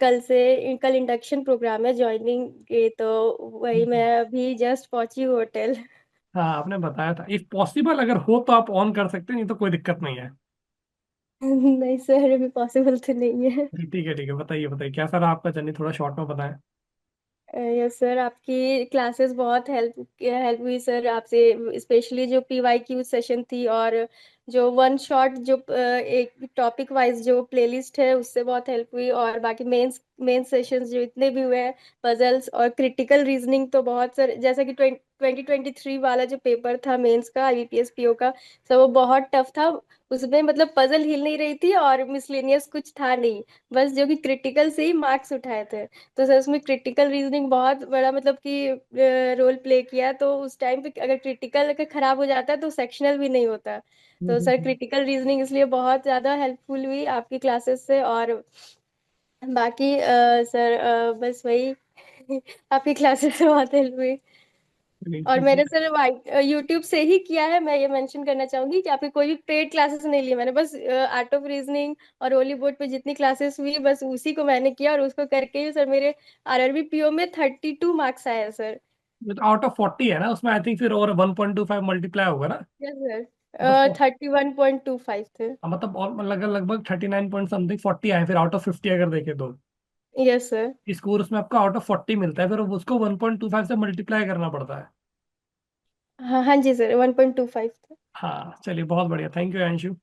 कल इंडक्शन प्रोग्राम है ज्वाइनिंग के, तो वही मैं अभी जस्ट पहुंची हूँ होटल। हाँ आपने बताया था, इफ पॉसिबल अगर हो तो आप ऑन कर सकते हैं, नहीं तो कोई दिक्कत नहीं है। नहीं सर, अभी पॉसिबल तो नहीं है। जी ठीक है ठीक है, बताइए बताइए कैसा रहा आपका जर्नी, थोड़ा शॉर्ट में बताएं। यस सर, आपकी क्लासेस बहुत हेल्प हुई सर आपसे, स्पेशली जो PYQ सेशन थी, और जो वन शॉट जो एक टॉपिक वाइज जो प्लेलिस्ट है उससे बहुत हेल्प हुई, और बाकी मेन सेशंस जो इतने भी हुए हैं, पजल्स और क्रिटिकल रीजनिंग तो बहुत सर, जैसा कि 2023 वाला जो पेपर था मेंस का IBPS PO का सर, वो बहुत टफ था। उसमें मतलब पजल हिल नहीं रही थी और मिसलेनियस कुछ था नहीं, बस जो कि क्रिटिकल से ही मार्क्स उठाए थे। तो सर उसमें क्रिटिकल रीजनिंग बहुत बड़ा मतलब कि रोल प्ले किया, तो उस टाइम पे अगर क्रिटिकल अगर खराब हो जाता तो सेक्शनल भी नहीं होता। तो सर क्रिटिकल रीजनिंग इसलिए बहुत ज़्यादा हेल्पफुल हुई आपकी क्लासेस से, और बाकी सर बस वही आपकी क्लासेस से बहुत हेल्प हुई। और मैंने सर यूट्यूब से ही किया है, मैं ये मेंशन करना चाहूंगी कि आपकी कोई भी पेड क्लासेस नहीं ली मैंने, बस आर्ट ऑफ रीजनिंग और होली बोर्ड पे जितनी क्लासेस हुई बस उसी को मैंने किया, और उसको करके ही सर मेरे RRB PO में 32 मार्क्स आए हैं सर। आउट ऑफ 40 है ना उसमें, आई थिंक फिर और 1.25 मल्टीप्लाई होगा ना। यस सर, मतलब 31.25 थे। मतलब लगभग लगभग 39 पॉइंट समथिंग 40 आए फिर आउट ऑफ 50 अगर देखे तो। Yes sir. इस कोर्स में आपका आउट ऑफ 40 मिलता है, फिर उसको 1.25 से मल्टीप्लाई करना पड़ता है। हाँ हाँ जी सर, 1.25 थे। हाँ चलिए, बहुत बढ़िया, thank you Anshu.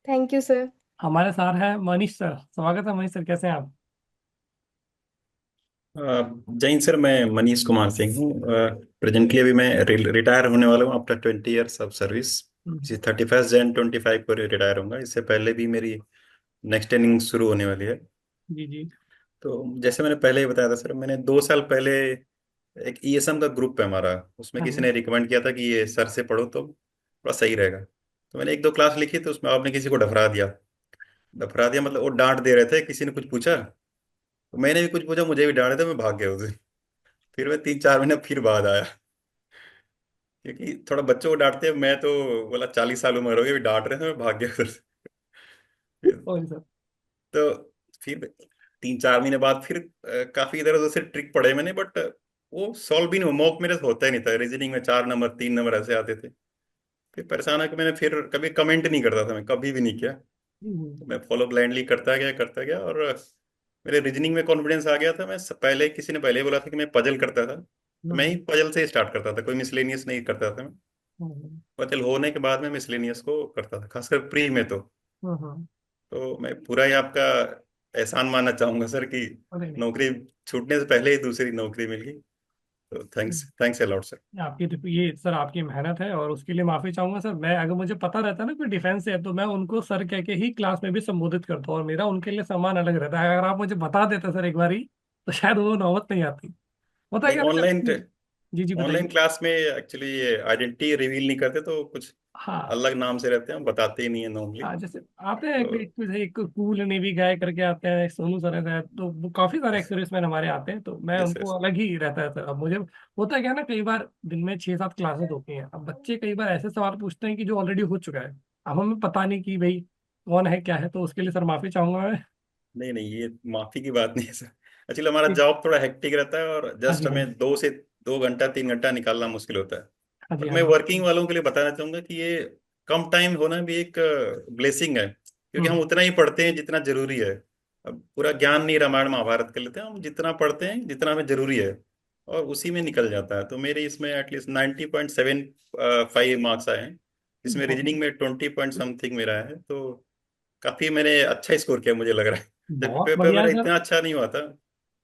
Thank you sir. हमारे साथ हैं मनीष सर, स्वागत है मनीष सर, कैसे हैं आप? जय हिंद सर, मैं मनीष कुमार सिंह हूँ। प्रेजेंटली अभी मैं रिटायर होने वाला हूँ आफ्टर 20 ईयर्स ऑफ सर्विस। इसी 31 जन 25 को रिटायर होऊंगा। इससे पहले भी मेरी नेक्स्ट इनिंग शुरू होने वाली है। जी जी। तो जैसे मैंने पहले ही बताया था सर, मैंने 2 साल पहले एक ESM का ग्रुप है हमारा, उसमें किसी ने रिकमेंड किया था कि ये सर से पढ़ो तो थोड़ा सही रहेगा। तो मैंने 1-2 क्लास लिखी, तो उसमें आपने किसी को डफरा दिया। डफरा दिया मतलब वो डांट दे रहे थे, किसी ने कुछ पूछा तो मैंने भी कुछ पूछा, मुझे भी डांट दिया, मैं भाग गया उसे। फिर मैं 3-4 महीने फिर बाद आया, क्योंकि थोड़ा बच्चों को डांटते हैं। मैं तो बोला 40 साल उम्र हो गई, अभी डांट रहे थे, मैं भाग गया उधर से। फिर- सॉरी सर। तो फिर 3-4 महीने बाद फिर काफी इधर उधर से ट्रिक पढ़े मैंने, बट वो सॉल्व भी नहीं हुआ। मॉक मेरे से होता ही नहीं था, रीजनिंग में 4 नंबर 3 नंबर ऐसे आते थे। फिर परेशान होकर मैंने फिर कभी कमेंट नहीं करता था, मैं कभी भी नहीं किया। तो मैं फॉलो ब्लाइंडली करता गया, और मेरे रीजनिंग में कॉन्फिडेंस आ गया था। पहले किसी ने पहले बोला था कि मैं पजल करता था, तो मैं ही पजल से स्टार्ट करता था, कोई मिसलेनियस नहीं करता था मैं। पजल होने के बाद में मिसलेनियस को करता था, खासकर प्री में तो मैं पूरा ही आपका एहसान मानना चाहूंगा सर कि अरे नहीं, नौकरी छूटने से पहले ही दूसरी नौकरी मिल गई। तो थैंक्स थैंक्स अलॉट सर। आपकी तो ये सर आपकी मेहनत है और उसके लिए माफी चाहूंगा सर। मैं अगर मुझे पता रहता ना कोई डिफेंस है तो मैं उनको सर कह के ही क्लास में भी संबोधित करता हूँ, और मेरा उनके लिए सम्मान अलग रहता है। अगर आप मुझे बता देते सर एक बार ही तो शायद वो नौबत नहीं आती। होता है नहीं, क्या ना ऑनलाइन सर। जी जी ऑनलाइन बताइए। क्लास में एक्चुअली आइडेंटिटी रिवील नहीं करते, तो कुछ हाँ अलग नाम से रहते हैं, बताते ही नहीं है नॉर्मली। हाँ, जैसे आते हैं तो एक कूल नेवी गाय करके आते हैं, एक सोनू सर है, तो वो काफी सारे एक्सर्विसमैन हमारे आते हैं, तो मैं यस उनको यस। अलग ही रहता है सर। अब मुझे होता है क्या ना, कई बार दिन में 6-7 क्लासेस होती हैं, अब बच्चे कई बार ऐसे सवाल पूछते हैं कि जो ऑलरेडी हो चुका है, अब हमें पता नहीं कि भाई कौन है क्या है, तो उसके लिए सर माफी चाहूंगा मैं। नहीं नहीं, ये माफी की बात नहीं है सर। एक्चुअली हमारा ठीक। जॉब थोड़ा हेक्टिक रहता है, और हाँ जस्ट जी हाँ जी। हमें 2 से 2 घंटा 3 घंटा निकालना मुश्किल होता है। हाँ जी बट हाँ मैं जी। वर्किंग वालों के लिए बताना चाहूंगा कि ये कम टाइम होना भी एक ब्लेसिंग है, क्योंकि हम हम्म उतना ही पढ़ते हैं जितना जरूरी है। अब पूरा ज्ञान नहीं रामायण महाभारत कर लेते हैं हम, जितना पढ़ते हैं जितना हमें जरूरी है, और उसी में निकल जाता है। तो मेरे इसमें एटलीस्ट 90.75 मार्क्स आए हैं, जिसमें बहुत रीजनिंग में 20 पॉइंट समथिंग मेरा है। तो काफी मैंने अच्छा स्कोर किया मुझे लग रहा है, जबकि बहुत पेपर बढ़िया मेरा है सर इतना अच्छा नहीं हुआ था।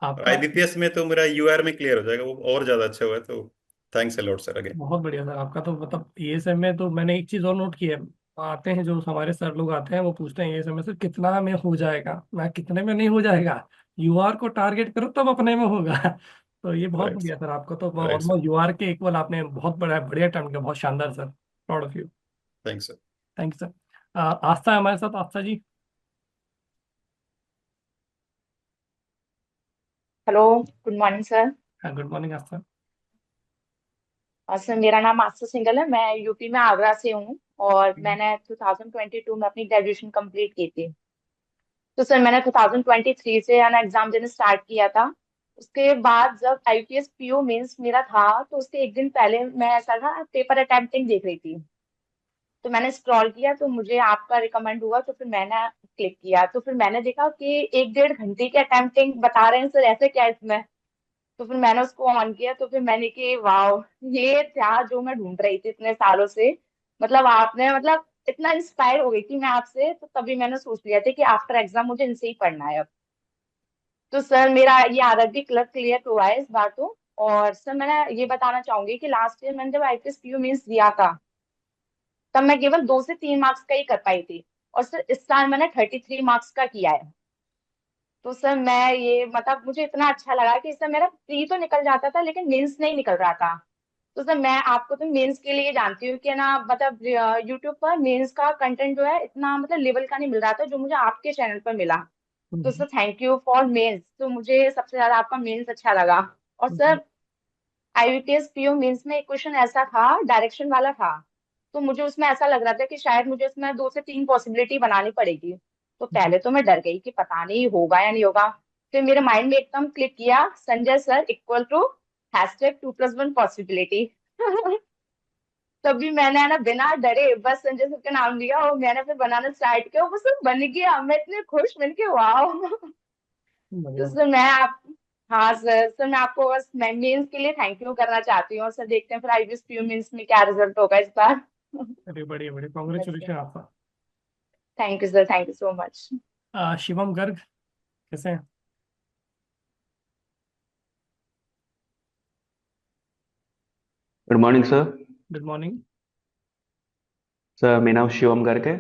और आपका। IBPS में तो मेरा UR में क्लियर हो जाएगा, वो और ज्यादा अच्छा हुआ है। तो थैंक्स अलॉट सर अगेन। बहुत बढ़िया सर आपका, तो मतलब ये सब में तो मैंने एक चीज और नोट की है। आते हैं जो हमारे सर लोग आते हैं वो पूछते हैं ये समय सर कितना में हो जाएगा, मैं कितने में नहीं हो जाएगा, UR को टारगेट करो तब अपने में होगा। तो ये बहुत राइट बढ़िया सर। सर, आपको तो राइट सर। ऑलमोस्ट UR के इक्वल आपने बहुत बड़ा बढ़िया टाइम किया, बहुत शानदार sir, proud of you. Thanks sir. Thank you sir. Aastha है हमारे साथ, Aastha ji. Hello, good morning sir. हाँ गुड मॉर्निंग आस्था। सर मेरा नाम आस्था सिंगल है, मैं यूपी में आगरा से हूँ, और मैंने 2022 में अपनी ग्रेजुएशन कंप्लीट की थी। तो सर मैंने 2023 से है ना एग्जाम देना स्टार्ट किया था। उसके बाद जब IPS PO मेंस मेरा था, तो उसके एक दिन पहले मैं ऐसा था पेपर अटेम्प्टिंग देख रही थी, तो मैंने स्क्रॉल किया तो मुझे आपका रिकमेंड हुआ, तो फिर मैंने क्लिक किया, तो फिर मैंने देखा कि 1-1.5 घंटे के अटेम्प्टिंग बता रहे हैं सर, ऐसे क्या है इसमें। तो फिर मैंने उसको ऑन किया, तो फिर मैंने कि वाह, ये था जो मैं ढूंढ रही थी इतने सालों से। मतलब आपने, मतलब इतना इंस्पायर हो गई थी मैं आपसे, तो तभी मैंने सोच लिया था कि आफ्टर एग्जाम मुझे इनसे ही पढ़ना है अब। तो सर मेरा ये आरआरबी क्लर्क क्लियर हुआ है इस बार तो। और सर मैं ये बताना चाहूंगी कि लास्ट ईयर मैंने जब आईपीएस पीयू मेंस दिया था, तब मैं केवल 2 से 3 मार्क्स का ही कर पाई थी। और सर इस साल मैंने 33 मार्क्स का किया है। तो सर मैं ये, मतलब मुझे इतना अच्छा लगा कि इससे मेरा प्री तो निकल जाता था लेकिन मेंस नहीं निकल रहा था। तो सर मैं आपको तो मेंस के लिए जानती हूँ कि ना, मतलब यूट्यूब पर मेंस का कंटेंट जो है इतना मतलब लेवल का नहीं मिल रहा था जो मुझे आपके चैनल पर मिला। तो sir thank you for mains, तो मुझे सबसे ज्यादा आपका मेंस अच्छा लगा। और सर आईबीपीएस पीओ मेंस में एक क्वेश्चन ऐसा था, डायरेक्शन वाला था। तो मुझे उसमें ऐसा लग रहा था कि शायद मुझे उसमें 2 से 3 पॉसिबिलिटी बनानी पड़ेगी। तो पहले तो मैं डर गई कि पता नहीं होगा या नहीं होगा। फिर मेरे माइंड में एकदम क्लिक किया, Sanjay sir equal to #2+1 possibility. तभी मैंने है ना बिना डरे बस संजय सर का नाम लिया और मैंने फिर बनाना स्टार्ट किया, वो सब बन गया। मैं इतने खुश, मैंने कहा वाह। तो बढ़िया। सर मैं आप, हाँ सर, मैं आपको बस मैं मेंस के लिए थैंक यू करना चाहती हूँ। और सर देखते हैं फिर आईबीएस पीयू मेंस में क्या रिजल्ट होगा इस बार। अरे बढ़िया बढ़िया, बस कॉन्ग्रेचुलेशन आपका। Thank you sir, thank you so much. Shivam Garg कैसे हैं? Good morning sir. Good morning. Sir मेरा नाम शिवम गर्ग है।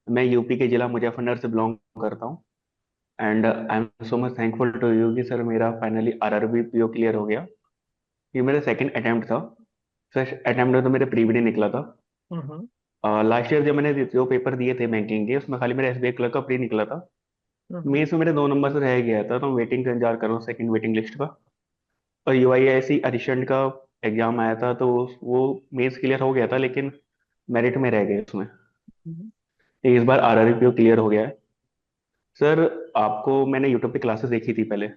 मैं यूपी के जिला मुजफ्फरनगर से बिलोंग करता हूँ। And I am so much thankful to you कि सर मेरा फाइनली आरआरबी पीओ क्लियर हो गया। ये मेरा सेकंड अटेम्प्ट था। फर्स्ट अटेम्प्ट में तो मेरे प्री भी नहीं निकला था। हम्म लास्ट ईयर जब मैंने जो पेपर दिए थे बैंकिंग के, उसमें खाली मेरा एसबीआई क्लर्क का प्री निकला था। हम्म मेंस में मेरे 2 नंबर से रह गया था, तो वेटिंग का इंतजार कर रहा हूँ सेकंड वेटिंग लिस्ट का। और यूआईएससी एडिशन का एग्जाम आया था, तो वो मेंस क्लियर हो गया था, लेकिन मेरिट में रह गए उसमें। हम्म इस बार आरआरबी पीओ क्लियर हो गया है। सर आपको मैंने यूट्यूब पे क्लासेस देखी थी पहले।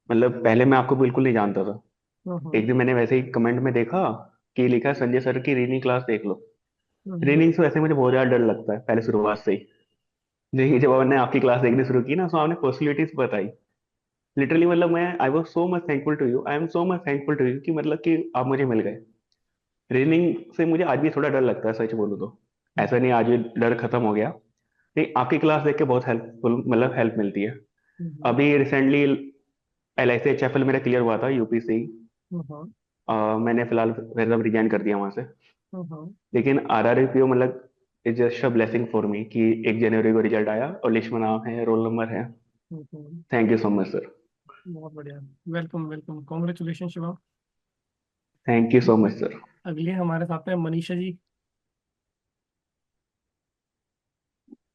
मतलब पहले मैं आपको बिल्कुल नहीं जानता था। एक हम्म दिन मैंने वैसे ही कमेंट में देखा कि लिखा है संजय सर की रीडिंग क्लास देख लो। हम्म रीडिंग से वैसे मुझे बहुत ज्यादा डर लगता है पहले शुरुआत से ही। लेकिन जब मैंने आपकी क्लास देखनी शुरू की ना, तो आपने पॉसिबिलिटीज बताई। लिटरली मतलब मैं I was so much thankful to you, I am so much thankful to you कि मतलब कि आप मुझे मिल गए। रीडिंग से मुझे आज भी थोड़ा डर लगता है, सच बोलूँ तो। ऐसा नहीं आज भी डर खत्म हो गया। नहीं, आपकी क्लास देख के बहुत हेल्पफुल, मतलब हेल्प मिलती है। हम्म अभी रिसेंटली LIC HFL मेरा क्लियर हुआ था यूपी से ही। हम्म मैंने फिलहाल फिर अब रिजाइन कर दिया वहां से। हम्म लेकिन RRPO मतलब is just a blessing for me कि 1 जनवरी को रिजल्ट आया और लिस्ट में नाम है, रोल नंबर है। हम्म। Thank you so much sir. बहुत बढ़िया। Welcome welcome, congratulation Shivam. Thank you so much sir. अगली हमारे साथ में Manisha ji.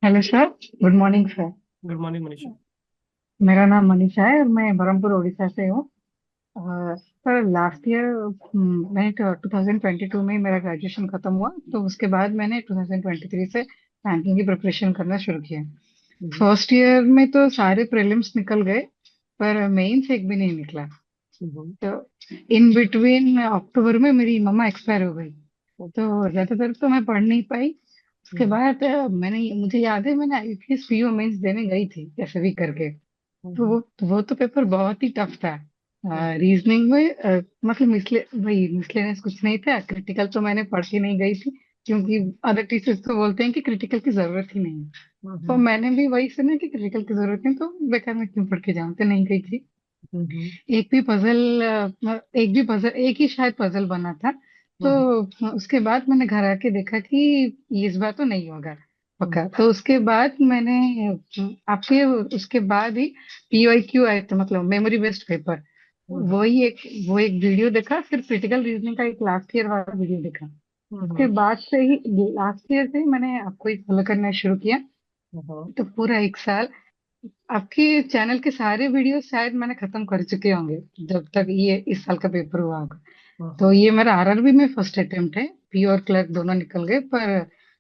Hello sir, good morning sir. Good morning Manisha. मेरा नाम मनीषा है और मैं बरहमपुर उड़ीसा से हूँ। सर लास्ट ईयर मैंने 2022 में ही मेरा ग्रेजुएशन खत्म हुआ, तो उसके बाद मैंने 2023 से बैंकिंग की प्रिपरेशन करना शुरू किया। फर्स्ट ईयर में तो सारे प्रीलिम्स निकल गए, पर मेंस एक भी नहीं निकला। तो इन बिटवीन अक्टूबर में मेरी मम्मा एक्सपायर हो गई, तो ज्यादातर तो मैं पढ़ नहीं पाई। उसके बाद मुझे याद है मैंने आईपीएस पीओ मेंस देने गई थी कैसे भी करके। तो वो तो पेपर बहुत ही टफ था। रीजनिंग में मतलब वही मिसलेनियस कुछ नहीं था। क्रिटिकल तो मैंने पढ़ के नहीं गई थी, क्योंकि अदर टीचर्स तो बोलते हैं कि क्रिटिकल की जरूरत ही नहीं है। तो मैंने भी वही सुना कि क्रिटिकल की जरूरत नहीं, तो बेकार में क्यों पढ़ के जाऊं, तो नहीं गई थी। एक ही शायद पजल बना था। तो उसके बाद मैंने घर आके देखा कि ये इस बार तो नहीं होगा पक्का। तो उसके बाद मैंने आपके उसके बाद ही PYQ आए थे, मतलब मेमोरी बेस्ड पेपर। वही एक वो एक वीडियो देखा, फिर क्रिटिकल रीजनिंग का एक लास्ट ईयर वाला वीडियो देखा। उसके बाद से ही लास्ट ईयर से ही मैंने आपको ही फॉलो करना शुरू किया। तो पूरा 1 साल आपके चैनल के सारे वीडियो शायद मैंने खत्म कर चुके होंगे जब तक ये इस साल का पेपर हुआ होगा। तो ये मेरा आरआरबी में फर्स्ट अटेम्प्ट है। पी और क्लर्क दोनों निकल गए, पर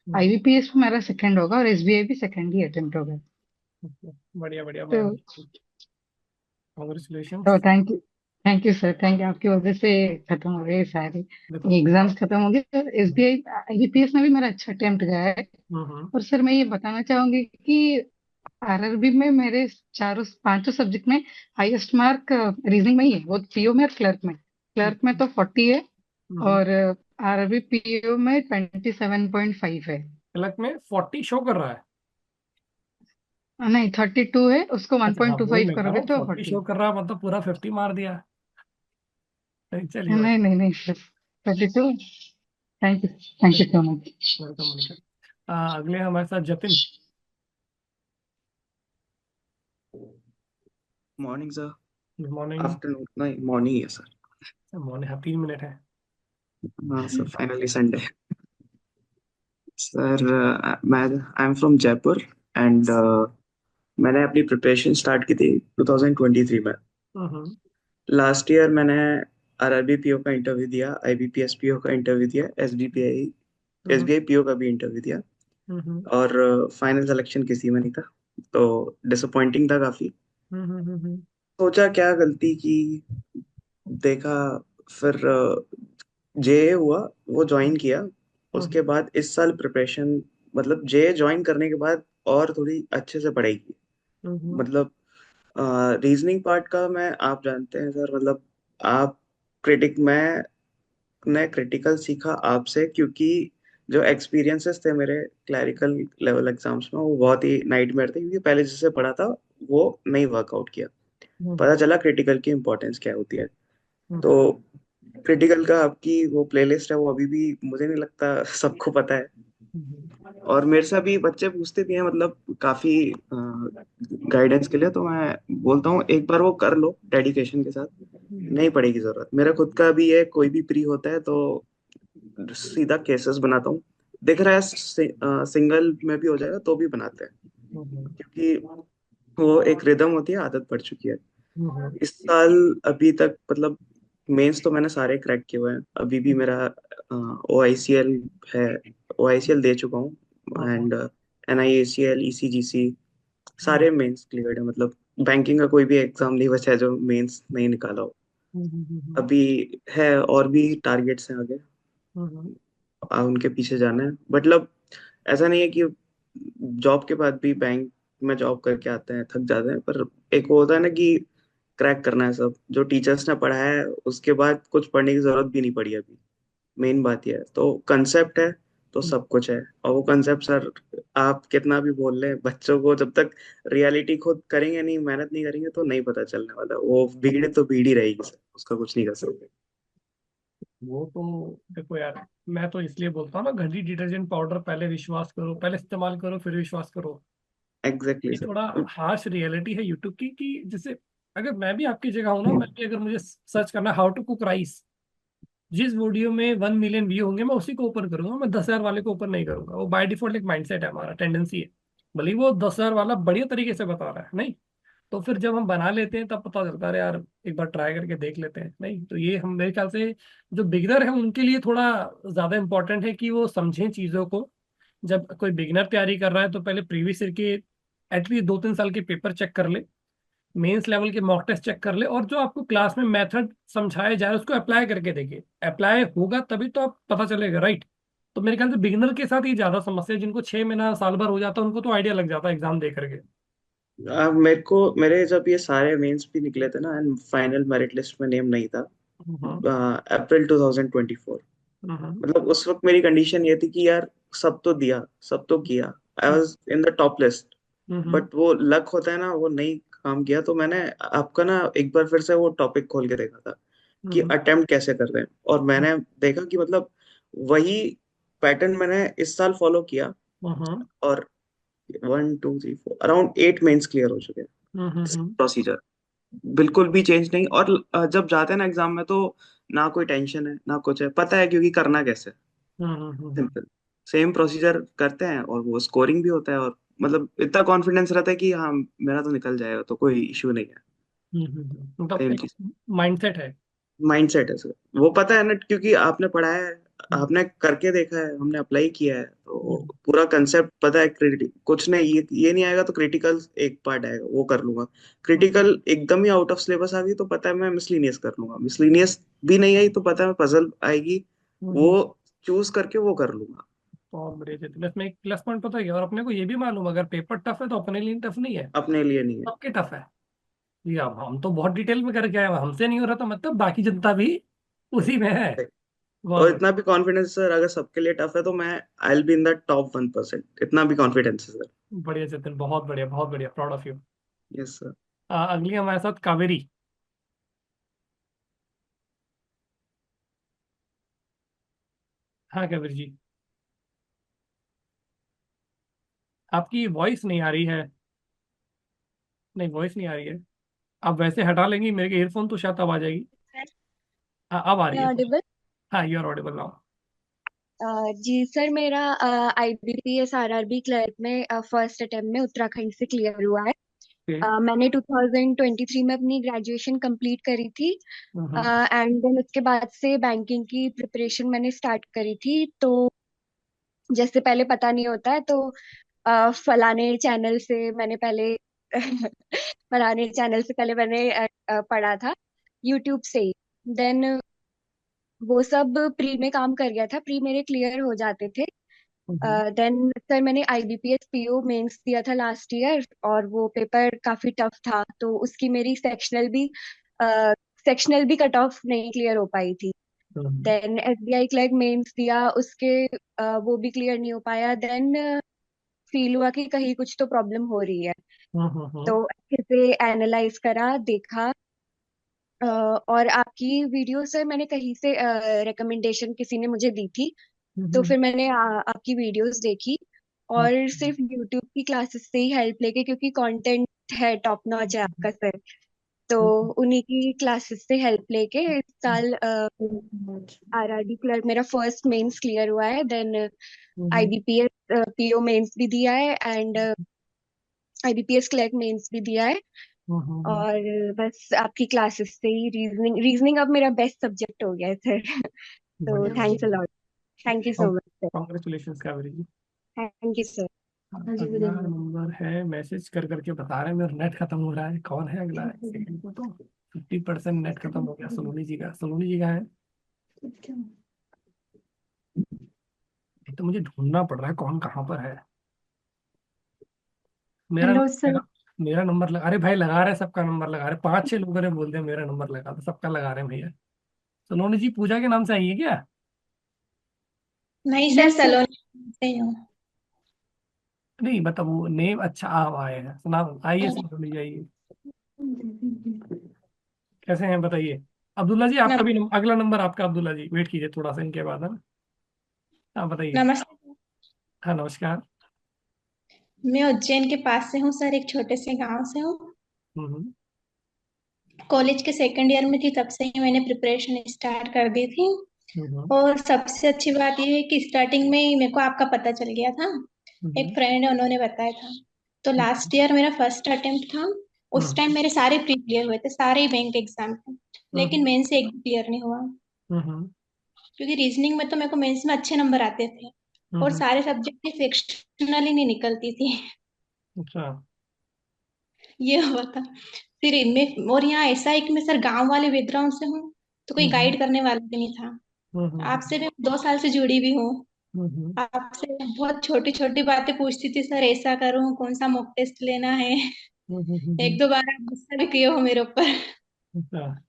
आईबीपीएस में मेरा सेकंड होगा और एसबीआई भी सेकंड ही अटेम्प्ट होगा। बढ़िया बढ़िया तो बढ़िया। कॉन्ग्रेचुलेशन। तो thank you sir, thank you. आपकी वजह से खत्म हो गए सारे एग्जाम्स, खत्म हो गए। एसबीआई आईबीपीएस में भी मेरा अच्छा अटेम्प्ट गया है। और सर मैं ये बताना चाहूंगी कि आरआरबी में मेरे चारों पांचों सब्जेक्ट में हाईएस्ट मार्क रीजनिंग में ही है, वो पीओ में और क्लर्क में तो 40 है, और आरआरबी पीओ में 27.5 है। क्लर्क में 40 शो कर रहा है? नहीं, 32 है, उसको अच्छा हाँ, वही 1.25 मैं कह रहा करोगे हूँ, तो 40 40। शो कर रहा है मतलब पूरा 50 मार दिया। नहीं, चलिए नहीं नहीं नहीं, 32। Thank you, thank you so much. Welcome Manisha. अगले हमारे साथ Jatin. Morning sir. Good morning. Afternoon नहीं, मॉर्निंग ही है सर। मॉर्निंग, हाँ 3 मिनट है। हाँ सर, फाइनली संडे। सर मैं I am from Jaipur and मैंने अपनी प्रिपरेशन स्टार्ट की थी 2023 में। हम्म लास्ट ईयर मैंने आरआरबी पीओ का इंटरव्यू दिया, आईबीपीएस पीओ का इंटरव्यू दिया, एसबीपीआई हम्म एसबीआई पीओ का भी इंटरव्यू दिया, हम्म और फाइनल सिलेक्शन किसी में नहीं था, तो डिसअपॉइंटिंग था काफी। हम्म सोचा क्या गलती की, देखा, फिर जे हुआ, वो ज्वाइन किया। उसके बाद इस साल प्रिपरेशन, मतलब जे ज्वाइन करने के बाद और थोड़ी अच्छे से पढ़ाई की। हम्म मतलब रीजनिंग पार्ट का मैं, आप जानते हैं सर, मतलब आप क्रिटिक मैंने क्रिटिकल सीखा आपसे, क्योंकि जो एक्सपीरियंसेस थे मेरे क्लैरिकल लेवल एग्जाम्स में वो बहुत ही नाइटमेयर थे, क्योंकि पहले जिससे पढ़ा था वो नहीं वर्कआउट किया। पता चला क्रिटिकल की इम्पोर्टेंस क्या होती है। तो क्रिटिकल का आपकी वो प्लेलिस्ट है, वो अभी भी मुझे नहीं लगता सबको पता है, और मेरे से अभी बच्चे पूछते भी हैं, मतलब काफी गाइडेंस के लिए। तो मैं बोलता हूँ एक बार वो कर लो डेडिकेशन के साथ, नहीं पड़ेगी जरूरत। मेरा खुद का भी है, कोई भी प्री होता है तो सीधा केसेस बनाता हूँ, दिख रहा है सिंगल में भी हो जाएगा तो भी बनाते हैं, क्योंकि वो एक रिदम होती है, आदत पड़ चुकी है। इस साल अभी तक मतलब मेंस तो मैंने सारे क्रैक किए हुए हैं, अभी भी मेरा ओ आई सी एल है, ओ आई सी एल दे चुका हूँ, and N I A C L, E C G C, सारे मेंस क्लियर है। मतलब बैंकिंग का कोई भी एग्जाम नहीं बचा है जो मेंस नहीं निकाला हो। अभी है और भी टारगेट्स हैं आगे, उनके पीछे जाना है। मतलब ऐसा नहीं है कि जॉब के बाद भी बैंक में जॉब करके आते हैं थक जाते हैं, पर एक वो होता है ना कि क्रैक करना है सब जो टीचर्स ने पढ़ाया है, उसके बाद कुछ पढ़ने की जरूरत भी नहीं पड़ी अभी। मेन बात यह है, तो कंसेप्ट है तो सब कुछ है। और वो कंसेप्ट सर, आप कितना भी बोल लें, बच्चों को जब तक रियलिटी खुद करेंगे नहीं, मेहनत नहीं करेंगे तो नहीं पता चलने वाला। वो भीड़ तो भीड़ ही रहेगी सर, उसका कुछ नहीं कर सकते। वो तो देखो यार, मैं तो इसलिए बोलता हूँ ना, घड़ी डिटर्जेंट पाउडर पहले विश्वास करो, पहले इस्तेमाल करो फिर विश्वास करो। एग्जैक्टली ये थोड़ा सर। हार्श रियलिटी है यूट्यूब की, कि जैसे अगर मैं भी आपकी जगह हूँ ना, मैं भी अगर मुझे सर्च करना हाउ टू कुक राइस, जिस वीडियो में 1 मिलियन व्यू होंगे मैं उसी को ओपन करूंगा, मैं 10,000 वाले को ओपन नहीं करूंगा। वो बाय डिफॉल्ट एक माइंडसेट है, हमारा टेंडेंसी है। भले ही वो 10,000 वाला बढ़िया तरीके से बता रहा है, नहीं तो फिर जब हम बना लेते हैं तब पता चलता है अरे यार एक बार ट्राई करके देख लेते हैं। नहीं तो ये हम, मेरे ख्याल से जो बिगिनर है उनके लिए थोड़ा ज्यादा इंपॉर्टेंट है कि वो समझें चीजों को। जब कोई बिगिनर तैयारी कर रहा है तो पहले प्रीवियस ईयर के एटलीस्ट 2-3 साल के पेपर चेक कर ले, मेंस लेवल के मॉक टेस्ट चेक कर ले, और जो आपको क्लास में मेथड समझाया जा रहा है उसको अप्लाई करके देखिए। अप्लाई होगा तभी तो आप पता चलेगा, राइट। तो मेरे ख्याल से बिगिनर के साथ ही ज्यादा समस्या है, जिनको 6 महीना साल भर हो जाता है उनको तो आइडिया लग जाता है एग्जाम दे करके। मेरे जब ये सारे मेंस भी निकले थे ना, एंड फाइनल मेरिट लिस्ट में नेम नहीं था, अप्रैल 2024, हम्म मतलब उस वक्त मेरी कंडीशन ये थी कि यार सब तो दिया, सब तो किया, I was in the top list, hmm but वो लक होता है ना, वो नहीं काम किया। तो मैंने आपका ना एक बार फिर से वो टॉपिक खोल के देखा था कि हम्म अटेम्प्ट कैसे कर रहे हैं, और मैंने देखा कि मतलब वही पैटर्न मैंने इस साल फॉलो किया, हम्म और 1 2 3 4 अराउंड 8 मेंस क्लियर हो चुके हैं। हम्म प्रोसीजर बिल्कुल भी चेंज नहीं, और जब जाते हैं ना एग्जाम में तो ना कोई टेंशन है ना कुछ है, पता है क्योंकि करना कैसे, हम्म सिंपल सेम प्रोसीजर करते हैं, और वो स्कोरिंग भी होता है, और मतलब इतना कॉन्फिडेंस रहता है कि हाँ मेरा तो निकल जाएगा, तो कोई इशू नहीं है। मतलब सेम एक चीज, माइंडसेट है। माइंडसेट है सर, वो पता है ना, क्योंकि आपने पढ़ा है, आपने करके देखा है, हमने अप्लाई किया है, तो पूरा कंसेप्ट पता है। कुछ नहीं, ये नहीं आएगा तो क्रिटिकल एक पार्ट आएगा वो कर लूंगा। क्रिटिकल एकदम ही आउट ऑफ सिलेबस आ गई तो पता है मैं मिसलिनियस कर लूंगा, मिसलिनियस भी नहीं आई तो पता है पजल आएगी, वो चूज करके वो कर लूंगा। बहुत बढ़िया चेतन। इसमें एक प्लस पॉइंट पता है क्या, और अपने को ये भी मालूम अगर पेपर टफ है तो अपने लिए टफ नहीं है, अपने लिए नहीं है। सबके टफ है। ये अब हम तो बहुत डिटेल में करके आए हैं, हमसे नहीं हो रहा तो मतलब बाकी जनता भी उसी में है। बहुत और बढ़िया। इतना भी कॉन्फिडेंस सर, अगर सबके लिए टफ है तो मैं I will be in the top 1%, इतना भी कॉन्फिडेंस है सर। बढ़िया चेतन, बहुत बढ़िया, बहुत बढ़िया, proud of you. Yes sir. अगली हमारे साथ कावेरी। हाँ कावेरी जी, आपकी वॉइस नहीं आ रही है। नहीं, वॉइस नहीं आ रही है। आप वैसे हटा लेंगी मेरे ईयरफोन तो शायद अब आ जाएगी। हाँ अब आ रही है। ऑडिबल। हाँ, यू आर ऑडिबल नाउ। जी सर, मेरा IBPS RRB क्लर्क में फर्स्ट अटेम्प्ट में उत्तराखंड से क्लियर हुआ है। मैंने 2023 में अपनी ग्रेजुएशन कंप्लीट करी थी एंड देन उसके बाद से बैंकिंग की प्रिपरेशन मैंने स्टार्ट करी थी। तो जैसे पहले पता नहीं होता है तो फलाने चैनल से मैंने पहले फलाने चैनल से पहले मैंने पढ़ा था यूट्यूब से ही। देन वो सब प्री में काम कर गया था, प्री मेरे क्लियर हो जाते थे। देन सर मैंने IBPS PO मेंस दिया था लास्ट ईयर और वो पेपर काफी टफ था, तो उसकी मेरी सेक्शनल भी कट ऑफ नहीं क्लियर हो पाई थी। देन SBI क्लर्क मेंस दिया, उसके वो भी क्लियर नहीं हो पाया। देन फील हुआ कि कहीं कुछ तो प्रॉब्लम हो रही है, तो अच्छे से एनालाइज करा, देखा। और आपकी वीडियो सर मैंने कहीं से रिकमेंडेशन किसी ने मुझे दी थी, तो फिर मैंने आपकी वीडियोस देखी और सिर्फ यूट्यूब की क्लासेस से ही हेल्प लेके, क्योंकि कंटेंट है टॉप नॉच है आपका सर, तो उन्हीं की क्लासेस से हेल्प लेके इस साल RRB क्लर्क मेरा फर्स्ट मेंस क्लियर हुआ है। देन IBPS PO मेंस भी दिया है एंड IBPS क्लर्क मेंस भी दिया है। और बस आपकी क्लासेस से ही रीजनिंग अब मेरा बेस्ट सब्जेक्ट हो गया है सर। तो बढ़िया थैंक्स अ बढ़िया। Lot, thank you so much sir. Congratulation Kaveri ji. Thank you sir. अगला नंबर है, मैसेज कर करके बता रहे हैं मेरा नेट खत्म हो रहा है। कौन है अगला? सेकंड को तो 50% नेट खत्म हो गया। सलोनी जी का, सलोनी जी का है। ये तो मुझे ढूंढना पड़ रहा है कौन कहाँ पर है। मेरा हेलो सर। मेरा मेरा नंबर लगा, अरे भाई लगा रहे हैं, सबका नंबर लगा रहे हैं। 5-6 लोगों ने बोल दिया मेरा नंबर लगा, तो सबका लगा रहे हैं भैया। सलोनी जी पूजा के नाम से आई है क्या? नहीं सर, सलोनी से हूँ। नहीं मतलब वो नेम अच्छा आए हैं, सुना। आइए सलोनी जी आइए। कैसे हैं बताइए। अब्दुल्ला जी आपका भी अगला नंबर आपका। अब्दुल्ला जी वेट कीजिए थोड़ा सा इनके बाद, है ना? हाँ बताइए। नमस्ते। हाँ नमस्कार। मैं उज्जैन के पास से हूँ सर, एक छोटे से गांव से हूँ। हम्म कॉलेज के सेकंड ईयर में थी तब से ही मैंने प्रिपरेशन स्टार्ट कर दी थी। हम्म और सबसे अच्छी बात ये है कि स्टार्टिंग में ही मेरे को आपका पता चल गया था, एक हम्म फ्रेंड है उन्होंने बताया था। तो लास्ट ईयर मेरा फर्स्ट अटेम्प्ट था, उस टाइम मेरे सारे प्री क्लियर हुए थे, सारे ही बैंक एग्जाम थे, लेकिन मेन से एक भी क्लियर नहीं हुआ। हम्म क्योंकि रीजनिंग में तो मेरे को मेंस में अच्छे नंबर आते थे और हम्म। सारे सब्जेक्ट की सेक्शनल ही नहीं निकलती थी। अच्छा। ये हुआ था। फिर मैं, और यहाँ ऐसा है कि मैं सर गांव वाले बैकग्राउंड से हूँ, तो कोई हम्म गाइड करने वाला भी नहीं था। हम्म आपसे भी 2 साल से जुड़ी भी हूँ, हम्म आपसे बहुत छोटी छोटी बातें पूछती थी, सर ऐसा करूँ, कौन सा मॉक टेस्ट लेना है। एक हम्म। दो बार आप गुस्सा भी किए हो मेरे ऊपर। अच्छा।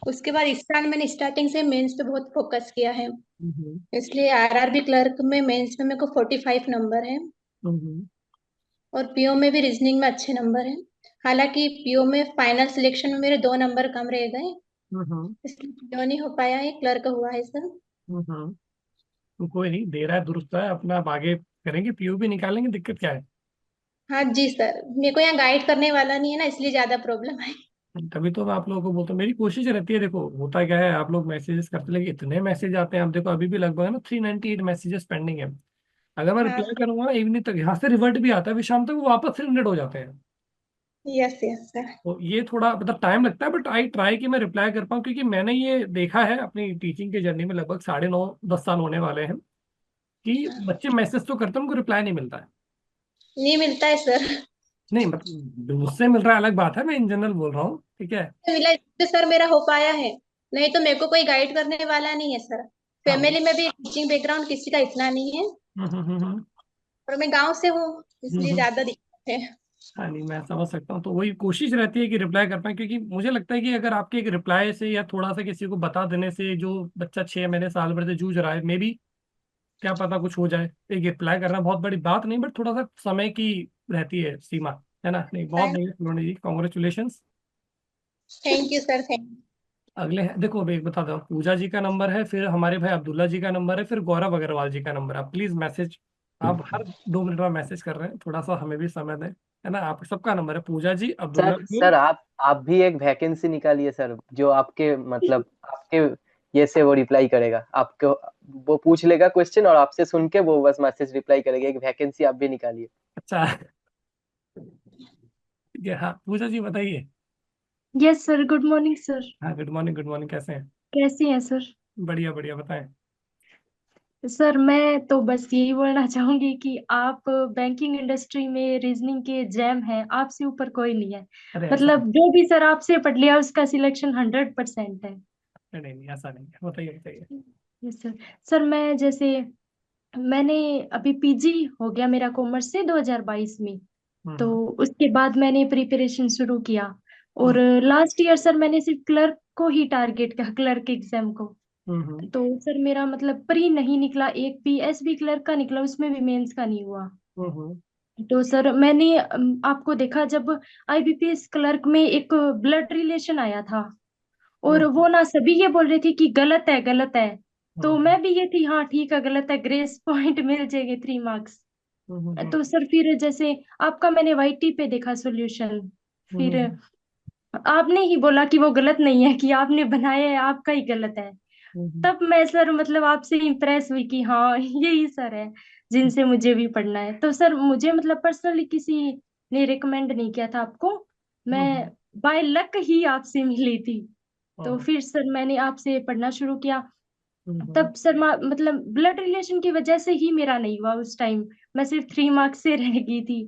उसके बाद इस साल मैंने स्टार्टिंग से मेंस पे बहुत फोकस किया है, हम्म इसलिए RRB क्लर्क में मेंस में मेरे को 45 नंबर है हम्म और PO में भी रीजनिंग में अच्छे नंबर है। हालांकि PO में फाइनल सिलेक्शन में मेरे 2 नंबर कम रह गए, हम्म इसलिए PO नहीं हो पाया है, क्लर्क हुआ है सर। तो कोई नहीं, दे रहा है दुरुस्त है अपना। अब आगे करेंगे, पीयू भी निकालेंगे, दिक्कत क्या है। हाँ जी सर, मेरे को यहाँ गाइड करने वाला नहीं है ना, इसलिए ज्यादा प्रॉब्लम है। तभी तो मैं आप लोगों को बोलता हूँ, मेरी कोशिश रहती है। देखो होता क्या है, आप लोग मैसेजेस करते, लेकिन इतने मैसेज आते हैं। अब देखो अभी भी लगभग है ना 398 मैसेजेस पेंडिंग है। अगर मैं हाँ रिप्लाई करूंगा ना इवनिंग तक, यहाँ से रिवर्ट भी आता है, फिर शाम तक वो वापस 300 हो जाते हैं। Yes yes sir. तो ये थोड़ा मतलब टाइम लगता है, बट आई ट्राई कि मैं रिप्लाई कर पाऊँ, क्योंकि मैंने ये देखा है अपनी टीचिंग के जर्नी में, लगभग 9.5-10 साल होने वाले हैं, कि बच्चे मैसेज तो करते हैं, उनको रिप्लाई नहीं मिलता है। नहीं मिलता है सर। नहीं मतलब मुझसे मिल रहा है अलग बात है, मैं इन जनरल बोल रहा हूँ, ठीक है। मिला इससे सर मेरा हो पाया है, नहीं तो मेरे को कोई गाइड करने वाला नहीं है सर। फैमिली में भी टीचिंग बैकग्राउंड किसी का इतना नहीं है, और मैं गांव से हूँ इसलिए ज्यादा दिक्कत है। हाँ नहीं, मैं समझ सकता हूँ। तो वही कोशिश रहती है कि रिप्लाई कर पाए, क्योंकि मुझे लगता है कि अगर आपके एक रिप्लाई से या थोड़ा सा किसी को बता देने से, जो बच्चा 6 महीने साल भर से जूझ रहा है, मे बी क्या पता कुछ हो जाए। एक रिप्लाई करना बहुत बड़ी बात नहीं, बट थोड़ा सा समय की रहती है सीमा, है ना। नहीं, बहुत नहीं Saloni ji, congratulation. Thank you sir, thank you. अगले हैं, देखो अभी एक बता दो, पूजा जी का नंबर है, फिर हमारे भाई अब्दुल्ला जी का नंबर है, फिर गौरव अग्रवाल जी का नंबर है। आप प्लीज मैसेज, आप हर 2 मिनट में मैसेज कर रहे हैं, थोड़ा सा हमें भी समय दें, है ना। आप सबका नंबर है, पूजा जी, अब्दुल्ला सर जी। सर आप भी एक वैकेंसी निकालिए सर, जो आपके मतलब आपके ये से वो रिप्लाई करेगा आपको। वो पूछ लेगा क्वेश्चन और आपसे सुन के वो बस मैसेज रिप्लाई करेगा। एक वैकेंसी आप भी निकालिए। अच्छा, ठीक है। हाँ पूजा जी बताइए। Yes sir, good morning sir. हाँ गुड मॉर्निंग, गुड मॉर्निंग, कैसे हैं? कैसी हैं सर? बढ़िया बढ़िया, बताएं। सर मैं तो बस यही बोलना चाहूंगी कि आप बैंकिंग इंडस्ट्री में रीजनिंग के जैम हैं, आपसे ऊपर कोई नहीं है। अरे ऐसा मतलब जो भी सर आपसे पढ़ लिया उसका सिलेक्शन 100% है। नहीं नहीं, ऐसा नहीं है, बताइए बताइए। Yes sir. सर मैं जैसे मैंने अभी पीजी हो गया मेरा कॉमर्स से 2022 में। तो हम्म उसके बाद मैंने प्रिपरेशन शुरू किया, और हम्म लास्ट ईयर सर मैंने सिर्फ क्लर्क को ही टारगेट किया, क्लर्क एग्जाम को। हम्म तो सर मेरा मतलब प्री नहीं निकला, एक पीएसबी क्लर्क का निकला, उसमें भी मेंस का नहीं हुआ। हम्म तो सर मैंने आपको देखा जब आईबीपीएस क्लर्क में एक ब्लड रिलेशन आया था, और हम्म वो ना सभी ये बोल रहे थे कि गलत है गलत है। तो हम्म मैं भी ये थी, हाँ ठीक है गलत है, ग्रेस पॉइंट मिल जाएंगे 3 मार्क्स। हम्म तो सर फिर जैसे आपका मैंने वाईटी पे देखा सॉल्यूशन, फिर हम्म आपने ही बोला कि वो गलत नहीं है, कि आपने बनाया है, आपका ही गलत है। हम्म तब मैं सर मतलब आपसे इम्प्रेस हुई कि हाँ यही सर है जिनसे मुझे भी पढ़ना है। तो सर मुझे मतलब पर्सनली किसी ने रिकमेंड नहीं किया था आपको, मैं बाय लक ही आपसे मिली थी। तो फिर सर मैंने आपसे पढ़ना शुरू किया। तब सर मतलब ब्लड रिलेशन की वजह से ही मेरा नहीं हुआ उस टाइम, मैं सिर्फ 3 मार्क्स से रह गई थी।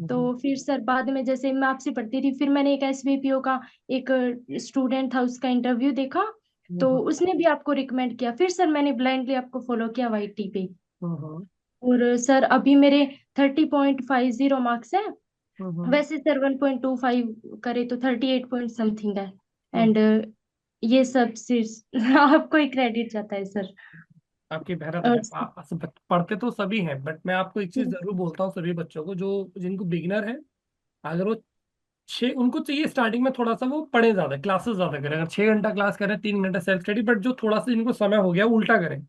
तो फिर सर बाद में जैसे मैं आपसे पढ़ती थी, फिर मैंने एक एसवीपीओ का एक स्टूडेंट था, उसका इंटरव्यू देखा, तो उसने भी आपको रिकमेंड किया। फिर सर मैंने ब्लाइंडली आपको फॉलो किया वाईटी पे। और सर अभी मेरे 30.50 मार्क्स है। वैसे सर 1.25 करे तो 38 पॉइंट समथिंग है। एंड ये सब सिर्फ आपको ही क्रेडिट जाता है सर। आपकी मेहनत है। और देखो आप पढ़ते तो सभी हैं, बट मैं आपको एक चीज जरूर बोलता हूँ सभी बच्चों को, जो जिनको बिगिनर है, अगर वो छः, उनको चाहिए स्टार्टिंग में थोड़ा सा वो पढ़े ज्यादा, क्लासेस ज्यादा करें। अगर 6 घंटा क्लास करें, 3 घंटा सेल्फ स्टडी, बट जो थोड़ा सा जिनको समय हो गया वो उल्टा करें,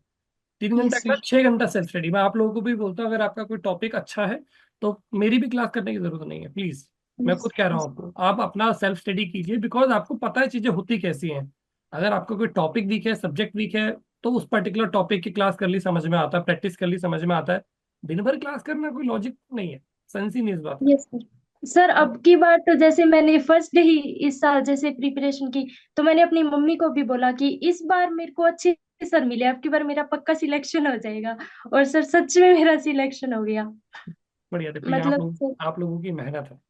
3 घंटा यस क्लास, सर। 6 घंटा सेल्फ स्टडी। मैं आप लोगों को भी बोलता हूँ, अगर आपका कोई टॉपिक अच्छा है तो मेरी भी क्लास करने की जरूरत नहीं है, प्लीज। मैं यस खुद कह रहा हूँ यस आपको, आप अपना सेल्फ स्टडी कीजिए, बिकॉज आपको पता है चीजें होती कैसी हैं। अगर आपको कोई टॉपिक वीक है, सब्जेक्ट वीक है, तो उस पर्टिकुलर टॉपिक की क्लास कर ली, समझ में आता है, प्रैक्टिस कर ली, समझ में आता है। दिन भर क्लास करना कोई लॉजिक नहीं है, सेंस ही नहीं इस बात का। Yes sir. सर अब की बार तो जैसे मैंने फर्स्ट डे ही इस साल जैसे प्रिपरेशन की, तो मैंने अपनी मम्मी को भी बोला कि इस बार मेरे को अच्छे सर मिले, अब की बार मेरा पक्का सिलेक्शन हो जाएगा। और सर सच में मेरा सिलेक्शन हो गया। बढ़िया, देखो ये मतलब सर, आप लोगों की मेहनत है।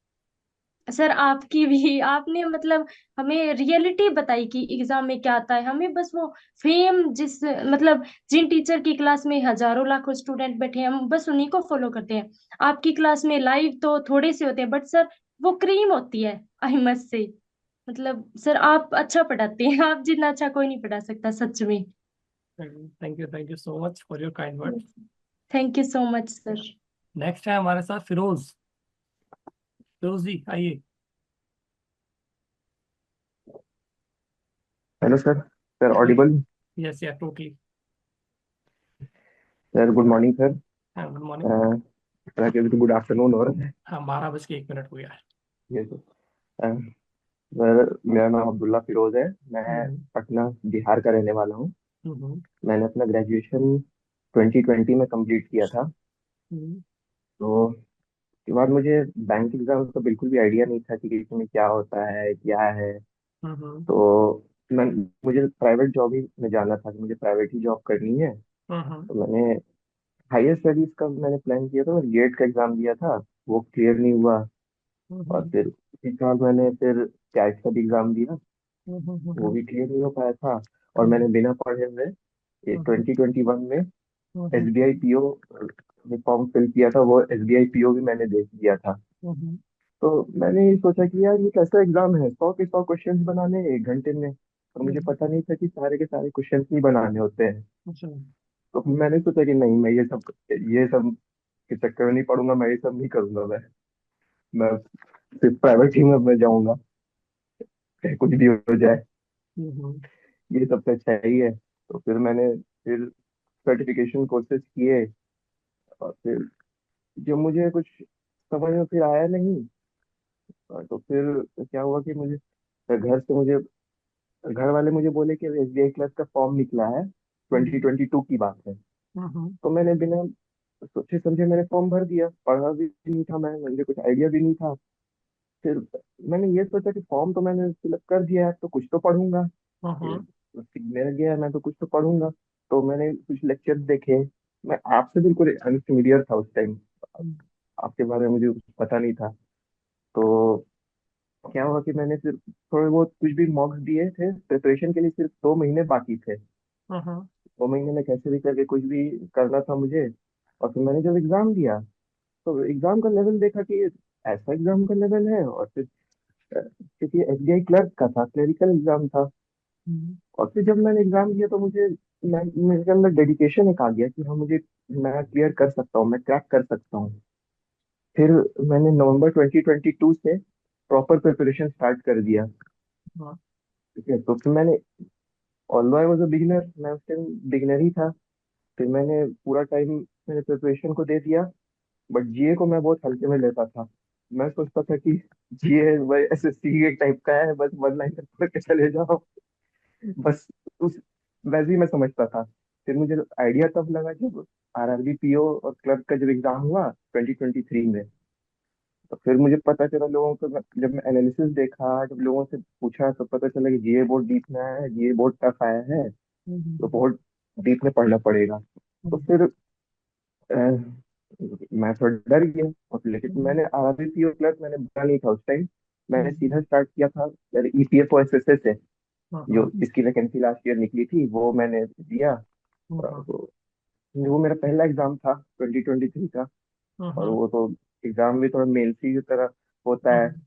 सर आपकी भी, आपने मतलब हमें रियलिटी बताई कि एग्जाम में क्या आता है। हमें बस वो फेम, जिस मतलब जिन टीचर की क्लास में हजारों लाखों स्टूडेंट बैठे हैं, हम बस उन्हीं को फॉलो करते हैं। आपकी क्लास में लाइव तो थोड़े से होते हैं, बट सर वो क्रीम होती है, आई मस्ट से। मतलब सर आप अच्छा पढ़ाते हैं, आप जितना अच्छा कोई नहीं पढ़ा सकता सच में। Thank you so much for your kind words. Thank you so much sir. Next है हमारे साथ फिरोज। फिरोज जी आइए। Hello sir. Sir audible? Yes yeah totally. Sir good morning sir. हाँ good morning. Sir good afternoon और हाँ 12:01 हो गया है। Yes sir. सर मेरा नाम अब्दुल्ला फिरोज है। मैं हम्म पटना बिहार का रहने वाला हूँ। हम्म मैंने अपना ग्रेजुएशन 2020 में कंप्लीट किया था। हम्म तो उसके बाद मुझे बैंक एग्जाम का बिल्कुल भी आइडिया नहीं था कि इसमें क्या होता है क्या है। हम्म तो मैं मुझे प्राइवेट जॉब ही में जाना था कि मुझे प्राइवेट ही जॉब करनी है। हम्म तो मैंने हायर स्टडीज का मैंने प्लान किया था। मैंने गेट का एग्जाम दिया था, वो क्लियर नहीं हुआ। और हम्म फिर इस साल मैंने फिर कैट का भी एग्जाम दिया, वो हम्म भी क्लियर नहीं हो पाया था। और मैंने बिना पढ़े हुए ये हम्म 2021 में हम्म एसबीआई पीओ फॉर्म फिल किया था, वो एसबीआई पीओ भी मैंने दे दिया था। हम्म तो मैंने ये सोचा कि यार ये कैसा एग्जाम है, 100 के 100 क्वेश्चन बनाने हैं 1 घंटे में, और मुझे हम्म, पता नहीं था कि सारे के सारे क्वेश्चन ही बनाने होते हैं। अच्छा। तो मैंने सोचा कि नहीं, मैं ये सब के चक्कर में नहीं पड़ूंगा, मैं ये सब नहीं करूंगा। मैं सिर्फ प्राइवेट ही में जाऊंगा, चाहे कुछ भी हो जाए, हम्म ये सबसे अच्छा ही है। तो फिर सर्टिफिकेशन कोर्सेज किए, और फिर जब मुझे कुछ समझ में फिर आया नहीं, तो फिर क्या हुआ कि मुझे घर वाले मुझे बोले कि एसबीआई क्लर्क का फॉर्म निकला है, हम्म 2022 की बात है। हम्म तो मैंने बिना सोचे समझे मैंने फॉर्म भर दिया, पढ़ा भी नहीं था, मुझे कुछ आइडिया भी नहीं था। फिर मैंने ये सोचा कि फॉर्म तो मैंने फिलअप कर दिया है, तो कुछ तो पढ़ूंगा। फिर हम्म मेरा गया, मैं तो कुछ तो पढ़ूंगा। तो मैंने कुछ लेक्चर्स देखे। मैं आपसे बिल्कुल अनफेमिलियर था उस टाइम, आपके बारे में मुझे कुछ पता नहीं था। तो क्या हुआ कि मैंने फिर थोड़े बहुत कुछ भी मॉक्स दिए थे प्रिपरेशन के लिए, सिर्फ 2 महीने बाकी थे। हम्म 2 महीने में कैसे भी करके कुछ भी करना था मुझे। और फिर मैंने जब एग्जाम दिया, तो एग्जाम का लेवल देखा कि ये ऐसा एग्जाम का लेवल है। और फिर क्योंकि एसबीआई क्लर्क का था, क्लरिकल एग्जाम था। हम्म और फिर जब मैंने एग्जाम दिया तो मेरे अंदर डेडिकेशन एक आ गया कि हाँ, मैं क्लियर कर सकता हूँ, मैं क्रैक कर सकता हूँ। फिर मैंने नवंबर 2022 से प्रॉपर प्रिपरेशन स्टार्ट कर दिया। हाँ, ठीक है, तो फिर मैंने, although I was a beginner, मैं उस टाइम बिगिनर ही था। फिर मैंने पूरा टाइम मैंने प्रिपरेशन को दे दिया। बट जीए को मैं बहुत हल्के में लेता था। मैं सोचता था कि जीए वही एसएससी के टाइप का है, बस वन लाइनर पढ़ के चले जाओ, बस उस वैसे ही मैं समझता था। फिर मुझे आइडिया तब लगा जब आरआरबी पीओ और क्लर्क का जब एग्जाम हुआ 2023 में। तो फिर मुझे पता चला, लोगों को जब मैं एनालिसिस देखा, जब लोगों से पूछा, तो पता चला कि जीए बहुत डीप में आया है, जीए बहुत टफ आया है, तो हम्म बहुत डीप में पढ़ना पड़ेगा। तो हम्म फिर अ, मैं थोड़ा डर गया। और लेकिन हम्म मैंने आरआरबी पीओ क्लर्क मैंने बना नहीं था उस टाइम। मैंने हम्म सीधा स्टार्ट किया था ईपीएफओ एसएसए से, जो हम्म इसकी वैकेंसी लास्ट ईयर निकली थी, वो मैंने दिया। हम्म वो मेरा पहला एग्जाम था 2023 का। और हम्म वो तो एग्जाम भी थोड़ा मेंस की तरह होता है, हम्म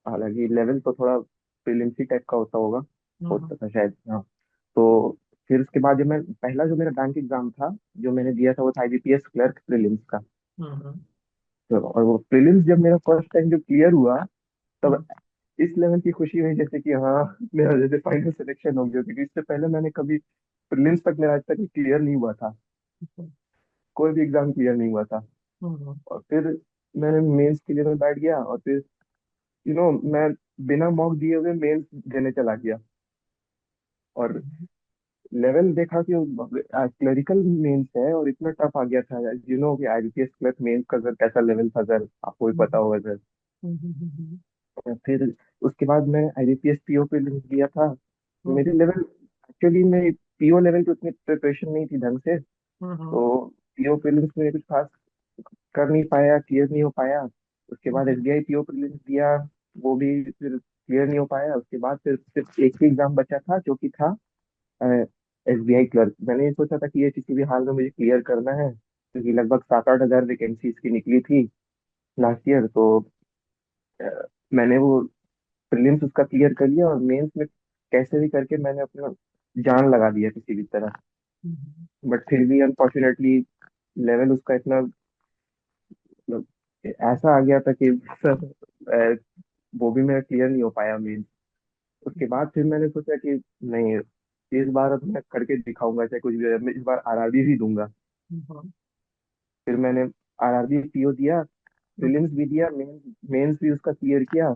हालांकि लेवल तो थोड़ा प्रीलिम्स टाइप का होता होगा, हम्म होता था शायद, हाँ। तो फिर उसके बाद जो मेरा बैंक एग्जाम था, जो मैंने दिया था, वो था आईबीपीएस क्लर्क प्रीलिम्स का। हम्म तो और वो प्रीलिम्स जब मेरा फर्स्ट टाइम जब क्लियर हुआ, तब हम्म इस लेवल की खुशी हुई जैसे कि हाँ, मेरा जैसे फाइनल सिलेक्शन हो गया, क्योंकि इससे पहले मैंने कभी प्रीलिम्स तक मेरा आज तक क्लियर नहीं हुआ था, कोई भी एग्जाम क्लियर नहीं हुआ था। हम्म और फिर मैंने मेंस के लिए मैं बैठ गया, और फिर मैं बिना मॉक दिए हुए मेंस देने चला गया। और लेवल देखा कि क्लरिकल मेंस है, और इतना टफ आ गया था। कि आईबीपीएस क्लर्क मेंस का सर कैसा लेवल था सर, आपको भी पता होगा सर। हम्म फिर उसके बाद मैं आईबीपीएस पीओ पे लिख दिया था। मेरे लेवल, एक्चुअली में पीओ लेवल की उतनी प्रिपरेशन नहीं थी ढंग से। हम्म तो पीओ प्रीलिम्स में कुछ खास कर नहीं पाया, क्लियर नहीं हो पाया। उसके बाद एसबीआई पीओ प्रीलिम्स दिया, वो भी फिर क्लियर नहीं हो पाया। उसके बाद फिर सिर्फ एक ही एग्जाम बचा था, जो कि था एसबीआई क्लर्क। मैंने ये सोचा था कि ये किसी भी हाल में मुझे क्लियर करना है, क्योंकि लगभग 7-8 हजार वैकेंसी इसकी निकली थी लास्ट ईयर। तो मैंने वो प्रीलिम्स उसका क्लियर कर लिया, और मेंस में कैसे भी करके मैंने अपना जान लगा दिया किसी भी तरह। बट फिर भी अनफॉर्चुनेटली लेवल उसका इतना, मतलब, ऐसा आ गया था कि सर, वो भी मेरा क्लियर नहीं हो पाया मेंस। उसके बाद फिर मैंने सोचा कि नहीं, इस बार अब मैं करके दिखाऊंगा, चाहे कुछ भी हो जाए, मैं इस बार आरआरबी भी दूंगा। फिर मैंने आरआरबी पीओ दिया, प्रीलिम्स भी दिया, मेंस भी उसका क्लियर किया,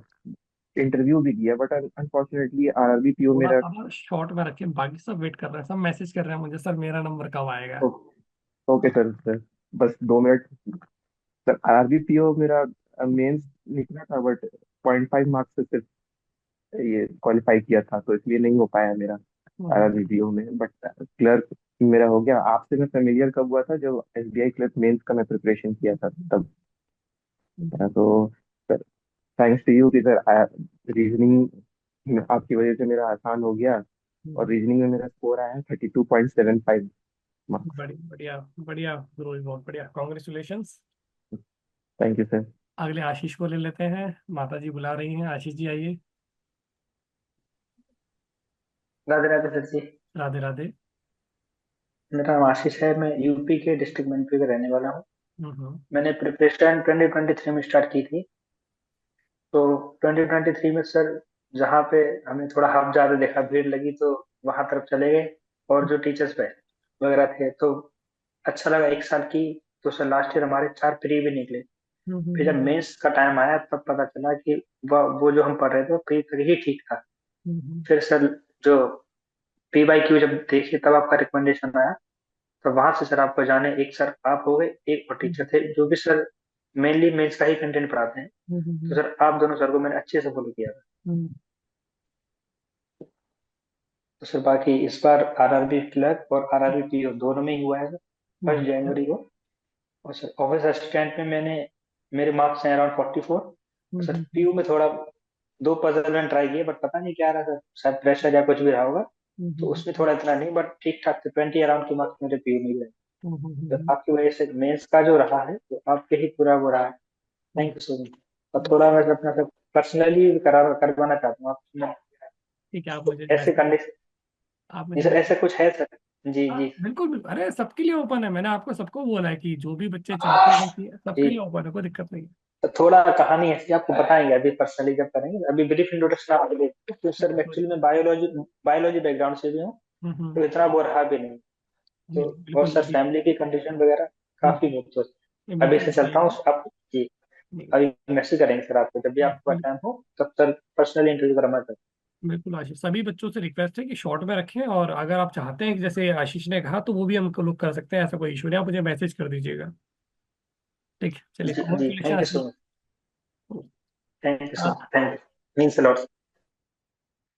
इंटरव्यू भी दिया। बट अनफॉर्चुनेटली आरआरबी पीओ थोड़ा मेरा, सा ना शॉर्ट में रखें, बाकी सब वेट कर रहे हैं, सब मैसेज कर रहे हैं मुझे, सर मेरा नंबर कब आएगा। ओके सर, बस 2 मिनट। सर आरआरबी पीओ मेरा मेंस निकला था, बट 0.5 मार्क्स से सिर्फ ये क्वालिफाई किया था, तो इसलिए नहीं हो पाया मेरा हम्म आरआरबी पीओ में। बट क्लर्क मेरा हो गया। आपसे मैं फेमिलियर कब हुआ था, जब एसबीआई क्लर्क मेंस का मैं प्रिपरेशन किया था तब। तो थैंक्स टू यू कि सर रीजनिंग आपकी वजह से मेरा आसान हो गया। और रीजनिंग में मेरा स्कोर आया है 32.75 मार्क्स। बढ़िया बढ़िया बढ़िया गुरु, बहुत बढ़िया, कॉन्ग्रेचुलेशंस। Thank you sir. अगले आशीष को ले लेते हैं, माता जी बुला रही हैं, आशीष जी आइए। राधे राधे सर जी। राधे राधे। मेरा नाम आशीष है, मैं यूपी के डिस्ट्रिक्ट मैनपुरी का रहने वाला हूँ। हम्म मैंने प्रिपरेशन 2023 में स्टार्ट की थी। तो 2023 में सर जहाँ पे हमें थोड़ा हाफ ज्यादा देखा, भीड़ लगी, तो वहां तरफ चले गए। और जो टीचर्स पे वगैरह थे तो अच्छा लगा। एक साल की तो सर लास्ट ईयर हमारे 4 प्री भी निकले। फिर जब मेंस का टाइम आया तब पता चला कि वो जो हम पढ़ रहे थे वो प्री तक ही ठीक था। फिर सर जो पी बाई क्यू जब देखिए तब आपका रिकमेंडेशन आया। तो वहां से सर आपको जाने, एक सर आप हो गए, एक और टीचर थे जो भी सर मेनली मेंस का ही कंटेंट पढ़ाते हैं। तो सर आप दोनों सर को मैंने अच्छे से फॉलो किया था। तो सर बाकी इस बार आरआरबी क्लर्क और आरआरबी पीओ दोनों में ही हुआ है सर, 1 जनवरी को। और सर ऑफिस असिस्टेंट में मेरे मार्क्स हैं अराउंड 44। और सर पीयू में थोड़ा 2 पजल मैंने ट्राई किए बट पता नहीं क्या रहा सर, शायद प्रेशर या कुछ भी रहा होगा। तो उसमें थोड़ा इतना नहीं, बट ठीक ठाक थे, 20 अराउंड के मार्क्स मेरे पीयू में गए। तो आपकी वजह से मेंस का जो रहा है तो आपके ही पूरा वो रहा है। Thank you so much. और थोड़ा मैं अपना सब पर्सनली करवाना चाहता हूँ आप। ठीक है, आप मुझे ऐसे कंडीशन आप जी मुझे सर, ऐसा कुछ है सर? जी हाँ, जी बिल्कुल बिल्कुल, अरे सबके लिए ओपन है, मैंने आपको सबको बोला है कि जो भी बच्चे चाहते हैं कि सबके जी। लिए ओपन है, कोई दिक्कत नहीं है। तो थोड़ा कहानी ऐसी आपको बताएंगे अभी पर्सनली जब करेंगे। अभी ब्रीफ इंट्रोडक्शन आप देते। तो सर एक्चुअली मैं बायोलॉजी बैकग्राउंड से भी हूँ, तो इतना वो रहा भी नहीं। तो और बिल्कुल सर अभी फैमिली की कंडीशन वगैरह काफी बहुत तो अभी बिल्कुल से चलता हूँ आप जी। अभी मैसेज करेंगे सर आपको जब भी आपका बिल्कुल टाइम हो, तब सर पर्सनली इंटरव्यू करना चाहता बिल्कुल आशीष, सभी बच्चों से रिक्वेस्ट है कि शॉर्ट में रखें, और अगर आप चाहते हैं कि जैसे आशीष ने कहा तो वो भी हम लोग कर सकते हैं, ऐसा कोई इशू नहीं, आप मुझे मैसेज कर दीजिएगा। ठीक है, चलिए, हूँ। जी congratulation thank you Ashish. So much. Thank you so हाँ, much. Thank you, means a lot.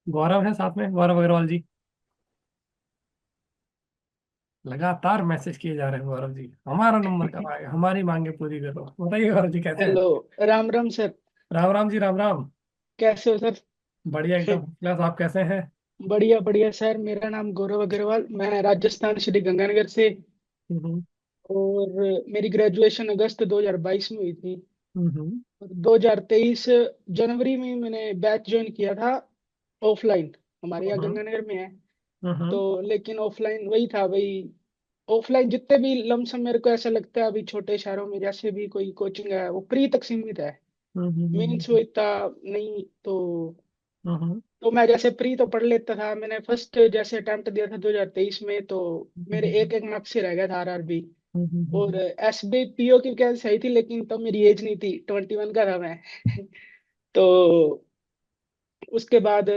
Gaurav है साथ में, गौरव अग्रवाल जी, लगातार मैसेज किए जा रहे हैं गौरव जी, हमारा नंबर कब आएगा, हमारी मांगे पूरी करो। बताइए गौरव जी कैसे हैं? हेलो। राम राम सर। राम राम जी, राम राम। कैसे हो सर? बढ़िया एकदम क्लास, आप कैसे हैं? बढ़िया बढ़िया सर। मेरा नाम गौरव अग्रवाल, मैं राजस्थान श्री गंगानगर से। हम्म और मेरी ग्रेजुएशन अगस्त 2022 में हुई थी। हम्म 2023 जनवरी में मैंने बैच ज्वाइन किया था ऑफलाइन। हमारे यहाँ हम्म गंगानगर में है। हम्म तो लेकिन ऑफलाइन वही था भाई। ऑफलाइन जितने भी लमसम मेरे को ऐसा लगता है अभी छोटे शहरों में जैसे भी कोई कोचिंग है वो प्री तक सीमित है। मीन्स वो इतना नहीं। तो मैं जैसे प्री तो पढ़ लेता था। मैंने फर्स्ट जैसे अटेम्प्ट दिया था 2023 में, तो मेरे एक एक मार्क्स से रह गया था आरआरबी। और एसबी पीओ की क्या सही थी, लेकिन तब मेरी एज नहीं थी, 21 का था मैं। तो उसके बाद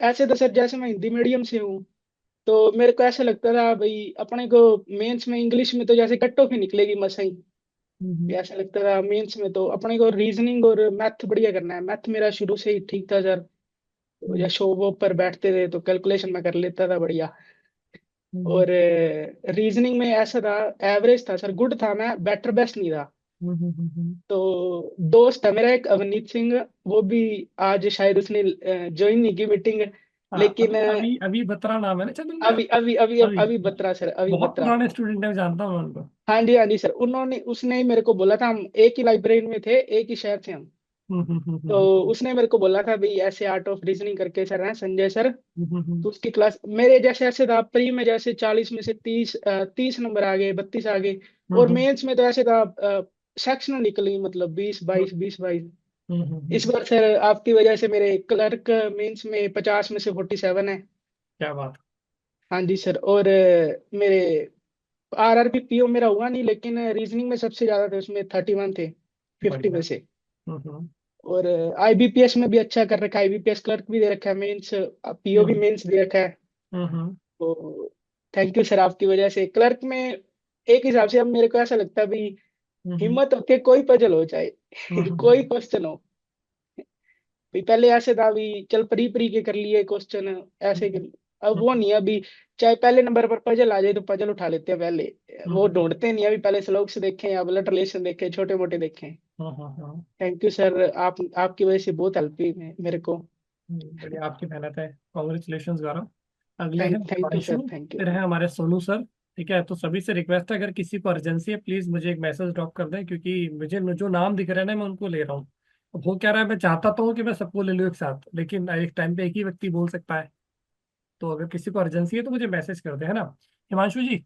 ऐसे तो सर जैसे मैं हिंदी मीडियम से हूँ, तो मेरे को ऐसा लगता था भाई अपने को मेंस में इंग्लिश में तो जैसे कट ऑफ ही निकलेगी मसाई। ऐसा लगता था मेंस में तो अपने को रीजनिंग और मैथ बढ़िया करना है। मैथ मेरा शुरू से ही ठीक था सर। तो या शो वो पर बैठते थे तो कैलकुलेशन में कर लेता था बढ़िया। और रीजनिंग में ऐसा था, एवरेज था सर, गुड था मैं, बेटर बेस्ट नहीं था। तो दोस्त है मेरा एक अवनीत सिंह, वो भी आज शायद उसने ज्वाइन नहीं की मीटिंग, हाँ, लेकिन अभी अभी अभी बत्रा नाम है ना चंदन का? अभी अभी अभी अभी अभी बत्रा सर, अभी बहुत बत्रा। पुराने स्टूडेंट है, मैं जानता हूँ उनको। हाँ जी सर, उन्होंने उसने ही मेरे को बोला था, हम एक ही लाइब्रेरी में थे, एक ही शहर थे हम। तो उसने मेरे को बोला था भाई ऐसे आर्ट ऑफ रीजनिंग करके सर हैं संजय सर। तो उसकी क्लास मेरे जैसे ऐसे था, प्री में जैसे 40 में से 30 नंबर आ गए, 32 आ गए। और मेंस में तो ऐसे था सेक्शनल निकली, मतलब 20 22 इस बार सर आपकी वजह से मेरे क्लर्क मेंस में 50 में से 47 है। क्या बात। हाँ जी सर। और मेरे आरआरबी पीओ मेरा हुआ नहीं, लेकिन रीजनिंग में सबसे ज्यादा थे, उसमें 31 थे 50 बढ़िया। में से। और आईबीपीएस में भी अच्छा कर रखा है, आईबीपीएस क्लर्क भी दे रखा है, मेंस पीओ भी मेंस दे रखा है। तो थैंक यू सर, आपकी वजह से क्लर्क में एक हिसाब से अब मेरे को ऐसा लगता है भाई हिम्मत होके कोई पजल हो चाहे कोई क्वेश्चन हो। भाई पहले ऐसे था भी चल प्री प्री के कर लिए क्वेश्चन ऐसे के, अब वो नहीं है अभी। चाहे पहले नंबर पर पजल आ जाए तो पजल उठा लेते हैं पहले, वो ढूंढते नहीं अभी, पहले श्लोक्स देखें या ब्लड रिलेशन देखें, छोटे मोटे देखें। थैंक यू सर, आपकी वजह से बहुत हेल्प हुई मेरे को। बढ़िया, आपकी मेहनत है, कॉन्ग्रेचुलेशन गौरव। अगले हैं thank you Himanshu, sir, thank you. फिर है हमारे सोनू सर। ठीक है, तो सभी से रिक्वेस्ट है, अगर किसी को अर्जेंसी है प्लीज मुझे एक मैसेज ड्रॉप कर दें, क्योंकि मुझे जो नाम दिख रहे हैं ना मैं उनको ले रहा हूँ। अब हो क्या रहा है, मैं चाहता तो हूँ कि मैं सबको ले लूँ एक साथ, लेकिन एक टाइम पे एक ही व्यक्ति बोल सकता है। तो अगर किसी को अर्जेंसी है तो मुझे मैसेज कर दे, है ना हिमांशु जी।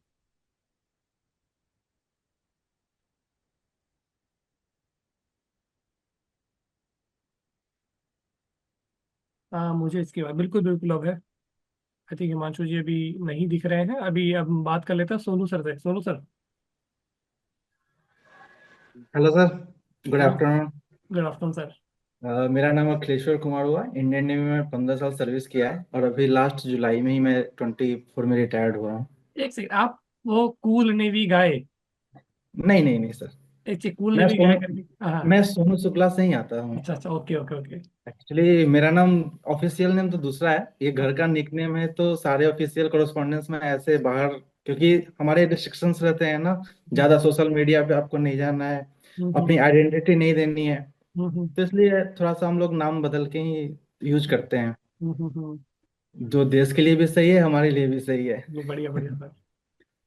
हाँ, मुझे इसके बाद बिल्कुल बिल्कुल अब है। आई थिंक हिमांशु जी अभी नहीं दिख रहे हैं अभी। अब हम बात कर लेते हैं सोनू सर से। Sonu sir. Hello sir, good hello. Afternoon. Good afternoon sir. मेरा नाम अखिलेश्वर कुमार हुआ। इंडियन नेवी में 15 साल सर्विस किया है और अभी लास्ट जुलाई में ही मैं 24 में रिटायर्ड हुआ हूँ। एक सेकंड, आप वो कूल नेवी गाय, नहीं नहीं नहीं सर, एक सेकंड, कूल मैं नेवी गाय सोनू करके। हाँ। मैं सोनू शुक्ला से ही आता हूँ। अच्छा अच्छा, ओके ओके ओके। एक्चुअली मेरा नाम ऑफिशियल नेम तो दूसरा है, ये घर का निक नेम है, तो सारे ऑफिशियल कॉरेस्पॉन्डेंस में ऐसे बाहर, क्योंकि हमारे रिस्ट्रिक्शंस रहते हैं ना, ज्यादा सोशल मीडिया पे आपको नहीं जाना है, अपनी आइडेंटिटी नहीं देनी है, तो इसलिए थोड़ा सा हम लोग नाम बदल के ही यूज करते हैं, जो देश के लिए भी सही है, हमारे लिए भी सही है। बढ़िया बढ़िया सर।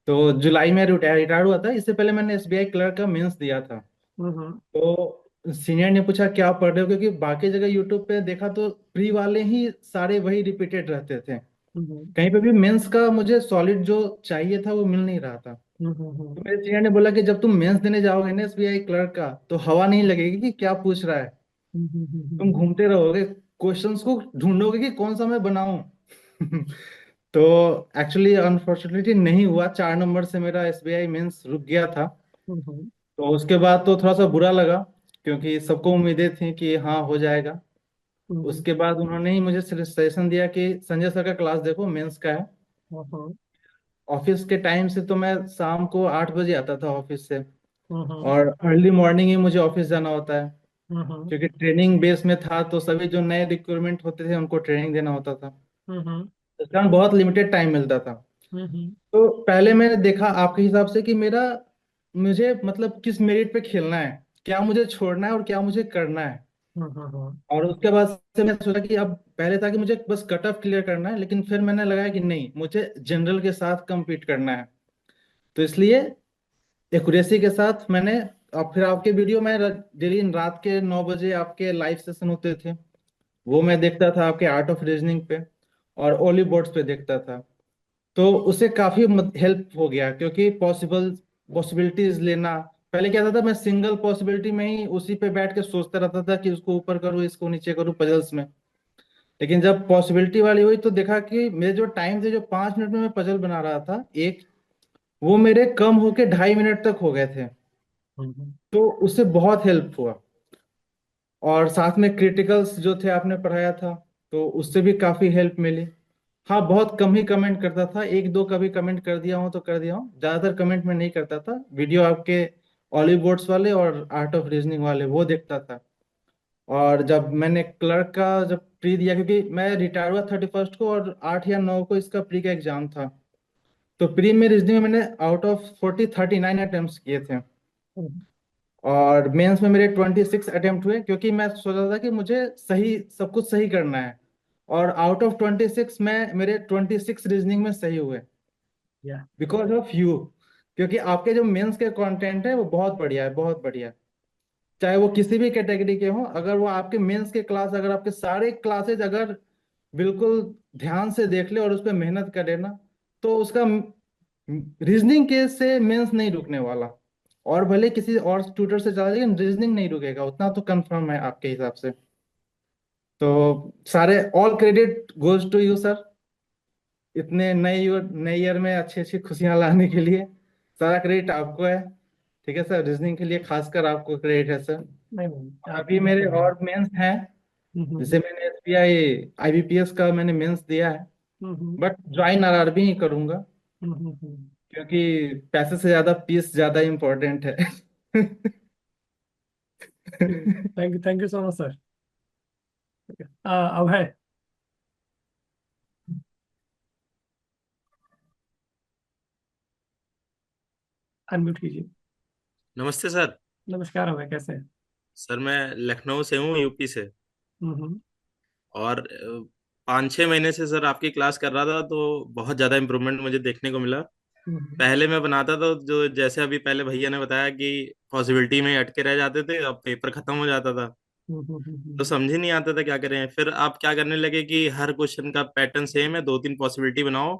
तो जुलाई में रिटायर्ड हुआ था। इससे पहले मैंने एसबीआई क्लर्क का मेंस दिया था। तो सीनियर ने पूछा क्या पढ़ रहे हो, क्योंकि बाकी जगह यूट्यूब पे देखा तो प्री वाले ही सारे वही रिपीटेड रहते थे, कहीं पे भी मेंस का मुझे सॉलिड जो चाहिए था वो मिल नहीं रहा था। तो मेरे सीनियर ने बोला कि जब तुम मेंस देने जाओगे ना एसबीआई क्लर्क का, तो हवा नहीं लगेगी कि क्या पूछ रहा है, तुम घूमते रहोगे, क्वेश्चंस को ढूंढोगे कि कौन सा मैं बनाऊं। तो एक्चुअली अनफॉर्चुनेटली नहीं हुआ, 4 नंबर से मेरा एसबीआई मेंस रुक गया था। तो उसके बाद तो थोड़ा सा बुरा लगा, क्योंकि सबको उम्मीदें थी कि हाँ हो जाएगा। उसके बाद उन्होंने ही मुझे सजेशन दिया कि संजय सर का क्लास देखो, मेंस का है। ऑफिस के टाइम से तो मैं शाम को 8 बजे आता था ऑफिस से, और अर्ली मॉर्निंग ही मुझे ऑफिस जाना होता है, क्योंकि ट्रेनिंग बेस में था, तो सभी जो नए रिक्रूटमेंट होते थे उनको ट्रेनिंग देना होता था, इस कारण बहुत लिमिटेड टाइम मिलता था। तो पहले मैंने देखा आपके हिसाब से कि मुझे मतलब किस मेरिट पे खेलना है, क्या मुझे छोड़ना है और क्या मुझे करना है। और उसके बाद से मैं सोचा कि अब पहले था कि मुझे बस कट ऑफ क्लियर करना है, लेकिन फिर मैंने लगाया कि नहीं, मुझे जनरल के साथ compete करना है। तो इसलिए एक्यूरेसी के साथ मैंने, अब फिर आपके वीडियो में डेली रात के 9 बजे आपके लाइव सेशन होते थे, वो मैं देखता था आपके आर्ट ऑफ रीजनिंग पे और ओली बोर्ड्स पे देखता था। तो उससे काफी हेल्प हो गया, क्योंकि पॉसिबिलिटीज लेना, पहले क्या था मैं सिंगल पॉसिबिलिटी में ही उसी पे बैठ के सोचता रहता था कि उसको ऊपर करूँ इसको नीचे करूँ पजल्स में। लेकिन जब पॉसिबिलिटी वाली हुई तो देखा कि मेरे जो टाइम थे, जो 5 मिनट में मैं पजल बना रहा था एक, वो मेरे कम होके 2.5 मिनट तक हो गए थे। तो उससे बहुत हेल्प हुआ। और साथ में क्रिटिकल्स जो थे आपने पढ़ाया था, तो उससे भी काफी हेल्प मिली। हाँ, बहुत कम ही कमेंट करता था, एक दो कभी कमेंट कर दिया हूँ तो कर दिया हूँ, ज्यादातर कमेंट में नहीं करता था। वीडियो आपके ऑलिव बोर्ड्स वाले और आर्ट ऑफ रीजनिंग वाले वो देखता था। और जब मैंने क्लर्क का जब प्री दिया, क्योंकि मैं रिटायर हुआ 31 को और 8 या 9 को इसका प्री का एग्जाम था, तो प्री में रीजनिंग में मैंने आउट ऑफ 39 अटेम्प्ट किए थे, और मेंस में मेरे 26 अटेम्प्ट हुए, क्योंकि मैं सोच रहा था कि मुझे सही सब कुछ सही करना है। और आउट ऑफ 26 में मेरे 26 रीजनिंग में सही हुए, बिकॉज ऑफ यू। क्योंकि आपके जो मेंस के कंटेंट है वो बहुत बढ़िया है, बहुत बढ़िया है। चाहे वो किसी भी कैटेगरी के हों, अगर वो आपके मेंस के क्लास, अगर आपके सारे क्लासेज अगर बिल्कुल ध्यान से देख ले और उस पर मेहनत करे ना, तो उसका रीजनिंग के से मेंस नहीं रुकने वाला। और भले किसी और ट्यूटर से चला, लेकिन रीजनिंग नहीं रुकेगा, उतना तो कंफर्म है आपके हिसाब से। तो सारे all credit goes to you sir, इतने नए ईयर में अच्छी अच्छी खुशियां लाने के लिए सारा क्रेडिट आपको है। ठीक है सर, रीजनिंग के लिए खासकर आपको क्रेडिट है सर। नहीं नहीं, अभी आपकी मेरे बात है। और मेंस हैं, जैसे मैंने एसबीआई आईबीपीएस का मैंने मेंस दिया है, बट ज्वाइन आरआरबी ही करूंगा, क्योंकि पैसे से ज्यादा पीस ज्यादा इम्पोर्टेंट है। Thank you so much sir. अब है अनम्यूट कीजिए। नमस्ते सर। नमस्कार, अब है कैसे हैं? सर मैं लखनऊ से हूँ, यूपी से। हम्म, और 5-6 महीने से सर आपकी क्लास कर रहा था, तो बहुत ज्यादा इम्प्रूवमेंट मुझे देखने को मिला। पहले मैं बनाता था, जो जैसे अभी पहले भैया ने बताया कि पॉसिबिलिटी में ही अटके रह जाते थे, अब पेपर खत्म हो जाता था, तो समझ ही नहीं आता था क्या करें। फिर आप क्या करने लगे कि हर क्वेश्चन का पैटर्न सेम है, 2-3 पॉसिबिलिटी बनाओ,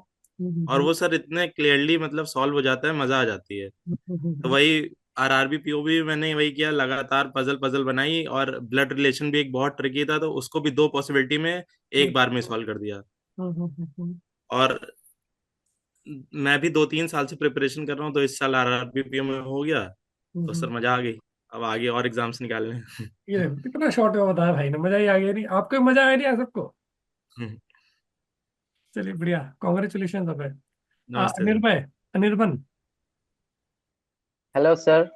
और वो सर इतने क्लियरली मतलब सॉल्व हो जाता है, मजा आ जाती है। तो वही आरआरबी पीओबी मैंने वही किया, लगातार पजल पजल बनाई, और ब्लड रिलेशन भी एक बहुत ट्रिकी था, तो उसको भी 2 पॉसिबिलिटी में एक बार में सॉल्व कर दिया। और मैं भी 2-3 साल से प्रिपरेशन कर रहा हूँ, तो इस साल आरआरबी पीओ में हो गया, तो सर मजा आ गई। अब आगे और एग्जाम्स निकालने हैं। ये कितना शॉर्ट में बताया भाई ने, मजा ही आ गया। नहीं आपको भी मजा आया, नहीं आ सबको? चलिए बढ़िया, कॉन्ग्रेचुलेशन सब है। नमस्ते sir. Anirbhay, Anirban. Hello sir.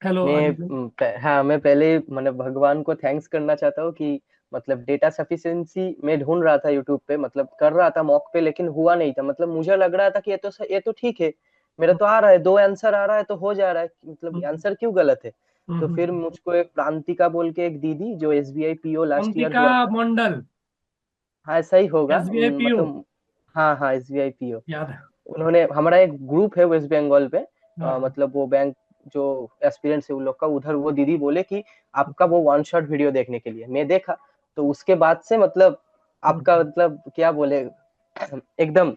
Hello Anirban. हाँ, मैं पहले मतलब भगवान को थैंक्स करना चाहता हूँ कि मतलब डेटा सफिशिएंसी में ढूंढ रहा था यूट्यूब पे, मतलब कर रहा था मॉक पे, लेकिन हुआ नहीं था। मतलब मुझे लग रहा था कि ये तो ठीक है, मेरा तो आ रहा है, 2 आंसर आ रहा है तो हो जा रहा है, मतलब आंसर क्यों गलत है। तो फिर मुझको एक प्रांतिका बोल के एक दीदी, जो SBI PO last year Antika हुआ था। मंडल। हाँ, ऐसा ही होगा, एसबीआई पीओ। मतलब हाँ हाँ, एसबीआई पीओ। याद है। उन्होंने, हमारा एक ग्रुप है वेस्ट बंगाल पे, हाँ। मतलब वो बैंक जो एस्पिरेंट्स है उन लोग का, उधर वो दीदी बोले कि आपका वो 1 शॉट वीडियो देखने के लिए। मैं देखा, तो उसके बाद से मतलब आपका मतलब क्या बोले, एकदम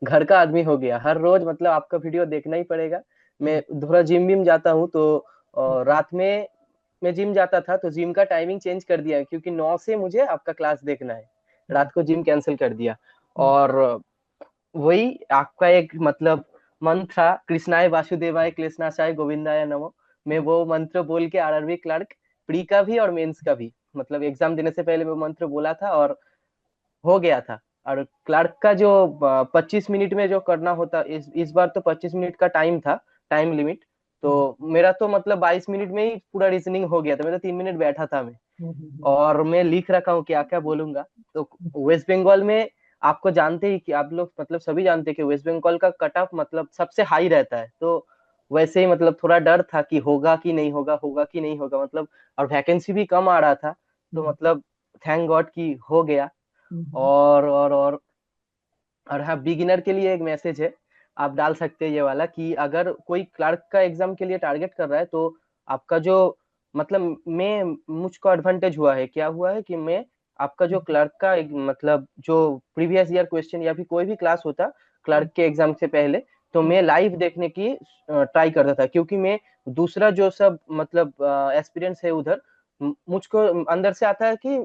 घर का आदमी हो गया। हर रोज मतलब आपका वीडियो देखना ही पड़ेगा। मैं थोड़ा जिम विम जाता हूँ, तो रात में मैं जिम जाता था, तो जिम का टाइमिंग चेंज कर दिया है, क्योंकि 9 से मुझे आपका क्लास देखना है। रात को जिम कैंसिल कर दिया। और वही आपका एक मतलब मंत्र था, कृष्णाय वासुदेवाय कृष्णाशाय गोविंदाय नमो। मैं वो मंत्र बोल के आरआरबी क्लर्क प्री का भी और मेंस का भी, मतलब एग्जाम देने से पहले वो मंत्र बोला था, और हो गया था। और क्लर्क का जो 25 मिनट में जो करना होता, इस बार तो 25 मिनट का टाइम था, टाइम लिमिट। तो मेरा तो मतलब 22 मिनट में ही पूरा रीजनिंग हो गया था। मैं तो 3 मिनट बैठा था मैं, और मैं लिख रखा हूँ क्या क्या बोलूंगा। तो वेस्ट बंगाल में आपको जानते ही कि आप लोग मतलब सभी जानते हैं कि वेस्ट बंगाल का कट ऑफ मतलब सबसे हाई रहता है। तो वैसे ही मतलब थोड़ा डर था कि होगा कि नहीं होगा, होगा कि नहीं होगा, मतलब। और वैकेंसी भी कम आ रहा था, तो मतलब थैंक गॉड कि हो गया। और हाँ, बिगिनर के लिए एक मैसेज है, आप डाल सकते हैं ये वाला, कि अगर कोई क्लर्क का एग्जाम के लिए टारगेट कर रहा है, तो आपका जो मतलब मैं मुझको एडवांटेज हुआ है, क्या हुआ है कि मैं आपका जो क्लर्क का एक मतलब जो प्रीवियस ईयर क्वेश्चन या फिर कोई भी क्लास होता क्लर्क के एग्जाम से पहले, तो मैं लाइव देखने की ट्राई करता था, क्योंकि मैं दूसरा जो सब मतलब एक्सपीरियंस है उधर, मुझको अंदर से आता है कि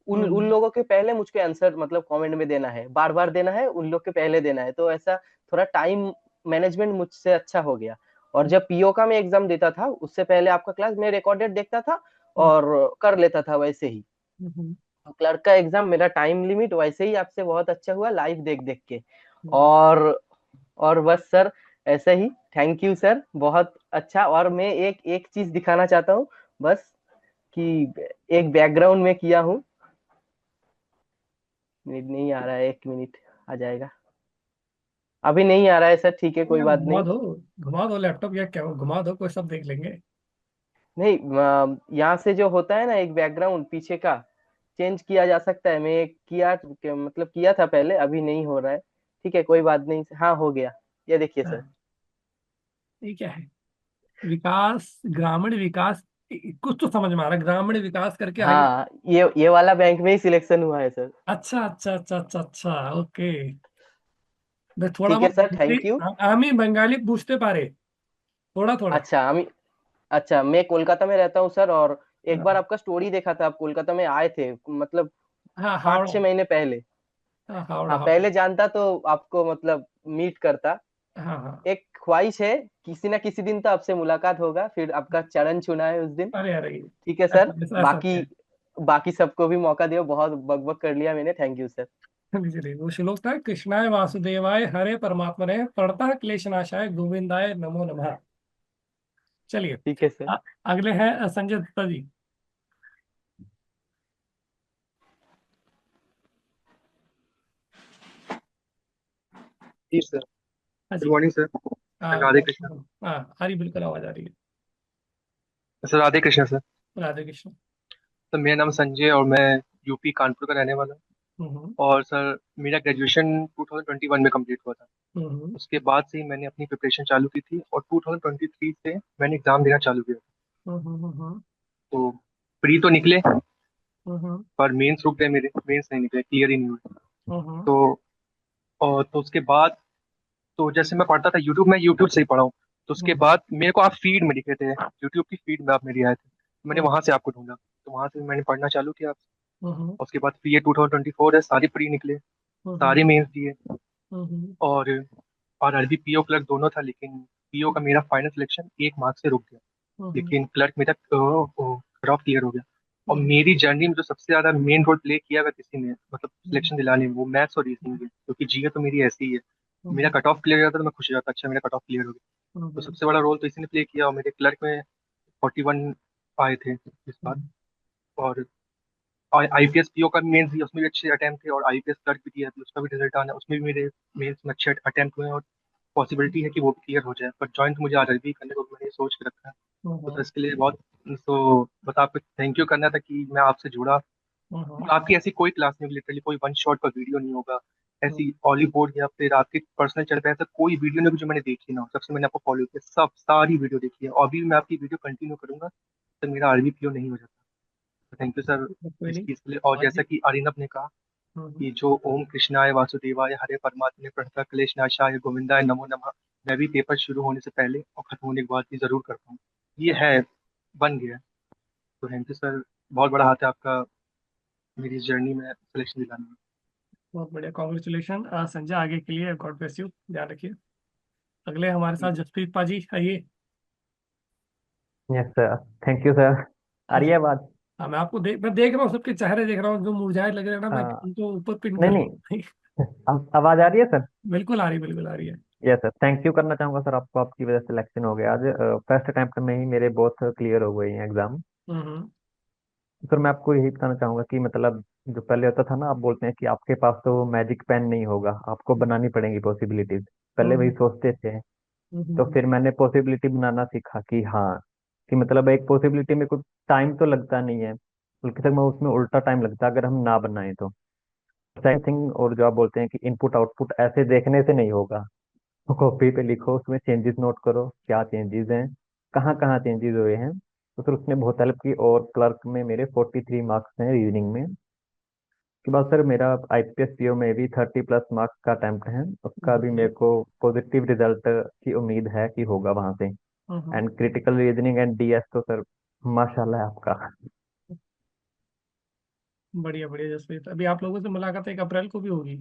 उन उन लोगों के पहले मुझको आंसर मतलब कमेंट में देना है, बार बार देना है, उन लोग के पहले देना है। तो ऐसा थोड़ा टाइम मैनेजमेंट मुझसे अच्छा हो गया। और जब पीओ का मैं एग्जाम देता था, उससे पहले आपका क्लास मैं रिकॉर्डेड देखता था और कर लेता था वैसे ही। क्लर्क का एग्जाम मेरा टाइम लिमिट वैसे ही आपसे बहुत अच्छा हुआ, लाइव देख देख के। और और बस सर, ऐसे ही थैंक यू सर, बहुत अच्छा। और मैं एक एक चीज दिखाना चाहता हूँ बस, कि एक बैकग्राउंड में किया हूँ। मिनट नहीं आ रहा है, 1 मिनट आ जाएगा। अभी नहीं आ रहा है सर, ठीक है, कोई यार बात घुमा नहीं। दो, घुमा दो लैपटॉप, या क्या घुमा दो, कोई सब देख लेंगे। नहीं, यहाँ से जो होता है ना एक बैकग्राउंड पीछे का, चेंज किया जा सकता है। मैं मतलब किया था पहले, अभी नहीं हो रहा है। ठीक है, कोई बात नहीं। हाँ, हो गया। ये देखिए सर। हाँ, ये क्या है? विकास, ग्रामीण विकास, कुछ तो समझ में आ रहा है, ग्रामीण विकास करके आगे। हाँ, ये वाला बैंक में ही सिलेक्शन हुआ है सर। अच्छा अच्छा अच्छा अच्छा अच्छा, ओके। मैं थोड़ा ठीक है सर, बहुत थैंक यू। আমি बंगाली पूछते पारे, थोड़ा थोड़ा। अच्छा, मैं कोलकाता में रहता हूँ सर, और एक बार हाँ आपका स्टोरी देखा था, आप कोलकाता में आए थे, मतलब हाँ, पाँच हावड़ा। छह महीने पहले। हाँ, हावड़ा हाँ, हावड़ा। पहले जानता तो आपको मतलब मीट करता। हाँ हाँ। एक ख्वाहिश है, किसी ना किसी दिन तो आपसे मुलाकात होगा, फिर आपका चरण छूना है उस दिन। अरे अरे, ठीक है सर। ऐसा बाकी नहीं है। बाकी सबको भी मौका दियो, बहुत बकबक कर लिया मैंने, थैंक यू सर। चलिए, वो श्लोक था, कृष्णाय वासुदेवाय हरे परमात्मने प्रणतः क्लेशनाशाय गोविंदाय नमो नमः। चलिए, ठीक है सर। अगले हैं संजय दत्ता जी। जी सर। हाँ गुड जी। Morning sir. राधे कृष्ण। हाँ, आ रही, बिल्कुल आवाज आ रही सर राधे कृष्ण सर। है। राधे कृष्ण। सर मेरा नाम संजय और मैं यूपी कानपुर का रहने वाला हूँ। और सर मेरा ग्रेजुएशन 2021 में कंप्लीट हुआ था। उसके बाद से ही मैंने अपनी प्रिपरेशन चालू की थी और 2023 से मैंने एग्जाम देना चालू किया। तो प्री तो निकले पर मेंस रुक गए, मेरे मेंस नहीं निकले, क्लियर ही नहीं हुए। तो उसके बाद तो जैसे मैं पढ़ता था यूट्यूब में, यूट्यूब से ही पढ़ा हूँ। तो उसके बाद मेरे को आप फीड में दिखे थे, यूट्यूब की फीड में आप मेरी आए थे, मैंने वहां से आपको ढूंढा, तो वहां से मैंने पढ़ना चालू किया। उसके बाद ये 2024 है, सारे प्री निकले, सारे मेंस दिए और अरबी पीओ क्लर्क दोनों था, लेकिन पीओ का मेरा फाइनल सिलेक्शन 1 मार्क से रुक गया, लेकिन क्लर्क मेरा कट ऑफ क्लियर हो गया। और मेरी जर्नी में जो सबसे ज्यादा मेन रोल प्ले किया अगर किसी ने मतलब सिलेक्शन दिलाने में, वो मैथ्स और रीजनिंग है, क्योंकि जीए तो मेरी ऐसी ही है। मेरा कट ऑफ क्लियर हो जाता तो मैं खुश हो जाता, अच्छा मेरा कट ऑफ क्लियर हो गया। तो सबसे बड़ा रोल तो इसी ने प्ले किया। और मेरे क्लर्क में 41 आए थे इस बार। और आईपीएस पीओ का मेंस दिया, उसमें भी अच्छे अटेम्प्ट थे, और आईपीएस क्लर्क भी दिया, उसका भी रिजल्ट आना, उसमें भी मेरे मेंस में अच्छे अटेम्प्ट हुए हैं और पॉसिबिलिटी है कि वो भी क्लियर हो जाए। पर ज्वाइन तो मुझे आरआरबी करने को मैंने सोच के रखा है, तो सर इसके लिए बहुत तो बस आपको थैंक यू करना था कि मैं आपसे जुड़ा। और आपकी ऐसी कोई क्लास नहीं होगी, लिटरली कोई वन शॉट का वीडियो नहीं होगा ऐसी ऑली बोर्ड या फिर आपके पर्सनल चैनल पे ऐसा कोई वीडियो नहीं होगी जो मैंने देखी ना हो। सबसे मैंने आपको फॉलो किया, सब सारी वीडियो देखी है, और अभी भी मैं आपकी वीडियो कंटिन्यू करूंगा तो मेरा आरबी पीओ नहीं हो जाता। थैंक यू सर इस चीज के लिए। और जैसा कि अरिनव ने कहा कि जो ओम कृष्णाय वासुदेवाय हरे परमात्मा प्रणता क्लेश नाशाय गोविंदाय नमो नमः, मैं भी पेपर शुरू होने से पहले और खत्म होने के बाद भी जरूर करता हूँ। ये है, बन गया। तो थैंक यू सर, बहुत बड़ा हाथ है आपका मेरी जर्नी में सिलेक्शन दिलाने में। बहुत बढ़िया, कॉन्ग्रेचुलेशन संजय, आगे के लिए गॉड ब्लेस यू, ध्यान रखिए। अगले हमारे साथ जसप्रीत पाजी, आइए। Yes sir, thank you sir. आ रही है बात? हाँ, मैं देख रहा हूँ, सबके चेहरे देख रहा हूँ, जो मुरझाए लग रहे हैं ना, मैं हाँ, उनको ऊपर पिन नहीं कर नहीं, आवाज आ रही है सर? बिल्कुल आ रही, बिल्कुल आ रही है। यस सर, थैंक यू करना चाहूंगा सर आपको, आपकी वजह से सिलेक्शन हो गया आज। फर्स्ट अटेम्प्ट में ही मेरे बोथ क्लियर हो गए हैं एग्जाम। हम्म सर मैं आपको यही बताना चाहूंगा कि मतलब जो पहले होता था ना, आप बोलते हैं कि आपके पास तो मैजिक पेन नहीं होगा, आपको बनानी पड़ेंगी पॉसिबिलिटीज, पहले वही हम्म सोचते थे। तो हम्म फिर मैंने पॉसिबिलिटी बनाना सीखा कि हाँ, कि मतलब एक पॉसिबिलिटी में कुछ टाइम तो लगता नहीं है, बल्कि तक मैं उसमें उल्टा टाइम लगता है अगर हम ना बनाए तो। सेकंड थिंग, और जो आप बोलते हैं कि इनपुट आउटपुट ऐसे देखने से नहीं होगा, तो कॉपी पे लिखो, उसमें चेंजेस नोट करो, क्या चेंजेस हैं, कहाँ कहाँ चेंजेस हुए हैं। तो फिर उसने बहुत हेल्प की, और क्लर्क में मेरे 43 मार्क्स हैं रीजनिंग में। उसके बाद सर मेरा आईपीएस पीओ में भी 30+ मार्क्स का अटेम्प्ट है, उसका भी मेरे को पॉजिटिव रिजल्ट की उम्मीद है कि होगा वहां से। हम्म। And critical reasoning and DS तो सर माशाल्लाह है आपका। बढ़िया बढ़िया जसप्रीत, अभी आप लोगों से मुलाकात 1 अप्रैल को भी होगी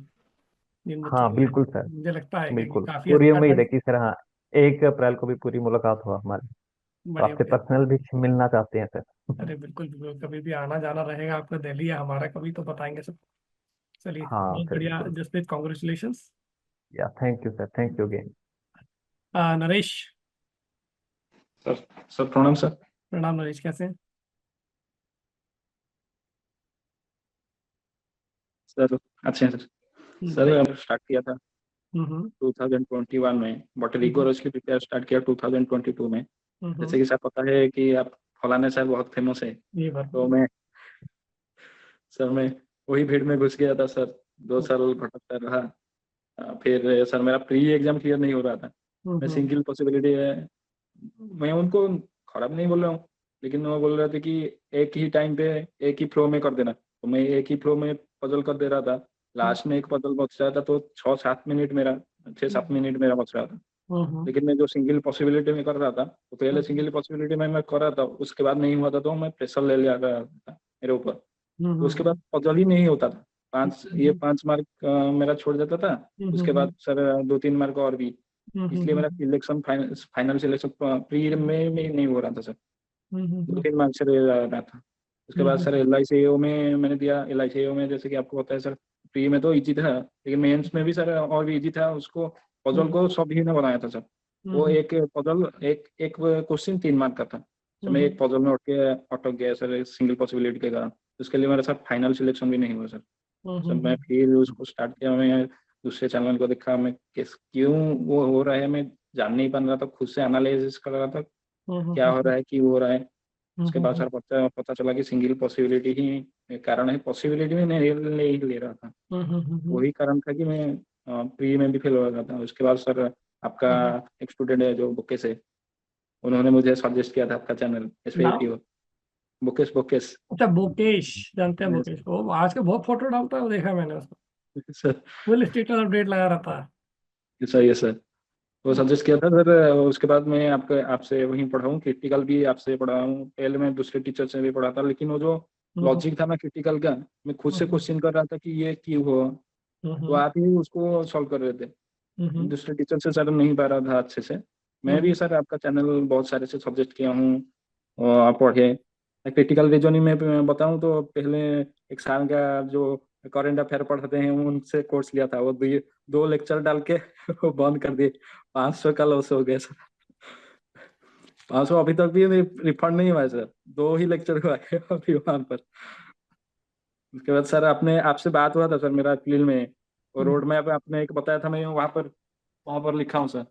जिन बच्चों हाँ की बिल्कुल सर, मुझे लगता है कि बिल्कुल काफी पूरी अच्छा उम्मीद है टाइम। कि सर हाँ, 1 अप्रैल को भी पूरी मुलाकात हो हमारी। तो बढ़िया आपसे बढ़िया। पर्सनल भी मिलना चाहते हैं सर। अरे बिल्कुल बिल्कुल, कभी भी आना जाना रहेगा आपका दिल्ली या हमारा, कभी तो बताएंगे सब। चलिए, हाँ बहुत सर बढ़िया बिल्कुल। जसप्रीत, कॉन्ग्रेचुलेशंस। या thank you sir, thank you again. Naresh. Sir sir प्रणाम सर। प्रणाम नरेश, कैसे हैं? सर अच्छे हैं सर। सर बताइए। मैंने स्टार्ट किया था हम्म 2021 में, बट हम्म रिगोरसली प्रिपेयर स्टार्ट किया 2022 में। हम्म। जैसे कि सर पता है कि आप फलाने सर बहुत फेमस है, ये बात तो मैं वही भीड़ में घुस गया था सर। 2 साल भटकता रहा। फिर सर मेरा प्री एग्जाम क्लियर नहीं हो रहा था। मैं हम्म सिंगल पॉसिबिलिटी है, मैं उनको खराब नहीं बोल रहा हूँ, लेकिन वो बोल रहे थे कि एक ही टाइम पे एक ही फ्लो में कर देना, तो मैं एक ही फ्लो में पजल कर दे रहा था। लास्ट में एक पजल बच रहा था तो 6-7 मिनट मेरा बच रहा था। हम्म लेकिन मैं जो सिंगल पॉसिबिलिटी में कर रहा था, तो पहले सिंगल पॉसिबिलिटी में मैं कर रहा था, उसके बाद नहीं हुआ था तो मैं प्रेशर ले लिया रहा था मेरे ऊपर। तो उसके बाद पजल ही नहीं होता था। 5 मार्क मेरा छोड़ जाता था। उसके बाद सर 2-3 मार्क और भी, इसलिए मेरा सिलेक्शन फाइनल सिलेक्शन प्री में नहीं हो रहा था सर। 2-3 मार्क्स से रह रहा था। उसके बाद सर LICAO में मैंने दिया। LICAO में जैसे कि आपको पता है सर, प्री में तो इजी था, लेकिन मेंस में भी सर और भी इजी था। उसको पजल को सब ही ने बनाया था सर। वो एक पजल एक एक क्वेश्चन 3 मार्क का था, तो मैं एक पजल में अटक गया सर सिंगल पॉसिबिलिटी के कारण। उसके लिए मेरा सर फाइनल सिलेक्शन भी नहीं हुआ सर। सर मैं फिर उसको स्टार्ट किया, मैं दूसरे चैनल को देखा, मैं क्यों वो हो रहा है मैं जान नहीं पा रहा था, खुद से एनालिसिस कर रहा था क्या हो रहा है, क्यों हो रहा है। उसके बाद सर पता चला कि सिंगल पॉसिबिलिटी ही कारण है, पॉसिबिलिटी में नहीं ले रहा था, वही कारण था कि मैं प्री में भी फेल हो रहा था। उसके बाद सर आपका एक स्टूडेंट है जो बुके से, उन्होंने मुझे सजेस्ट किया था आपका चैनल SBIPO। बुकेश बुकेश अच्छा बोकेश, जानते हैं बोकेश को? आज के बहुत फोटो डालता है वो, देखा मैंने उसको, सर फुल स्टेटस अपडेट लगा रहता है। सर ये सर वो सजेस्ट किया था सर। उसके बाद मैं आपसे वहीं पढ़ा हूँ, क्रिटिकल भी आपसे पढ़ा हूँ, पहले मैं दूसरे टीचर से भी पढ़ा था, लेकिन वो जो लॉजिक था ना क्रिटिकल का, मैं खुद से क्वेश्चन कर रहा था कि ये क्यों हुआ, तो आप ही उसको सॉल्व कर रहे थे। दूसरे टीचर से सर नहीं पा रहा था अच्छे से। मैं भी सर आपका चैनल बहुत सारे से सब्जेक्ट किया हूँ और आप पढ़े। क्रिटिकल रीजनिंग में मैं बताऊं तो पहले एक साल का जो करंट अफेयर पढ़ते हैं उनसे कोर्स लिया था, वो 2 लेक्चर डाल के वो बंद कर दिए। 500 का लॉस हो गया सर। 500 अभी तक भी रिफंड नहीं हुआ है सर, 2 ही लेक्चर हुआ है अभी वहां पर। उसके बाद सर आपसे बात हुआ था सर मेरा अप्रैल में, और रोड मैप आपने एक बताया था, मैं वहां पर लिखा हूँ सर,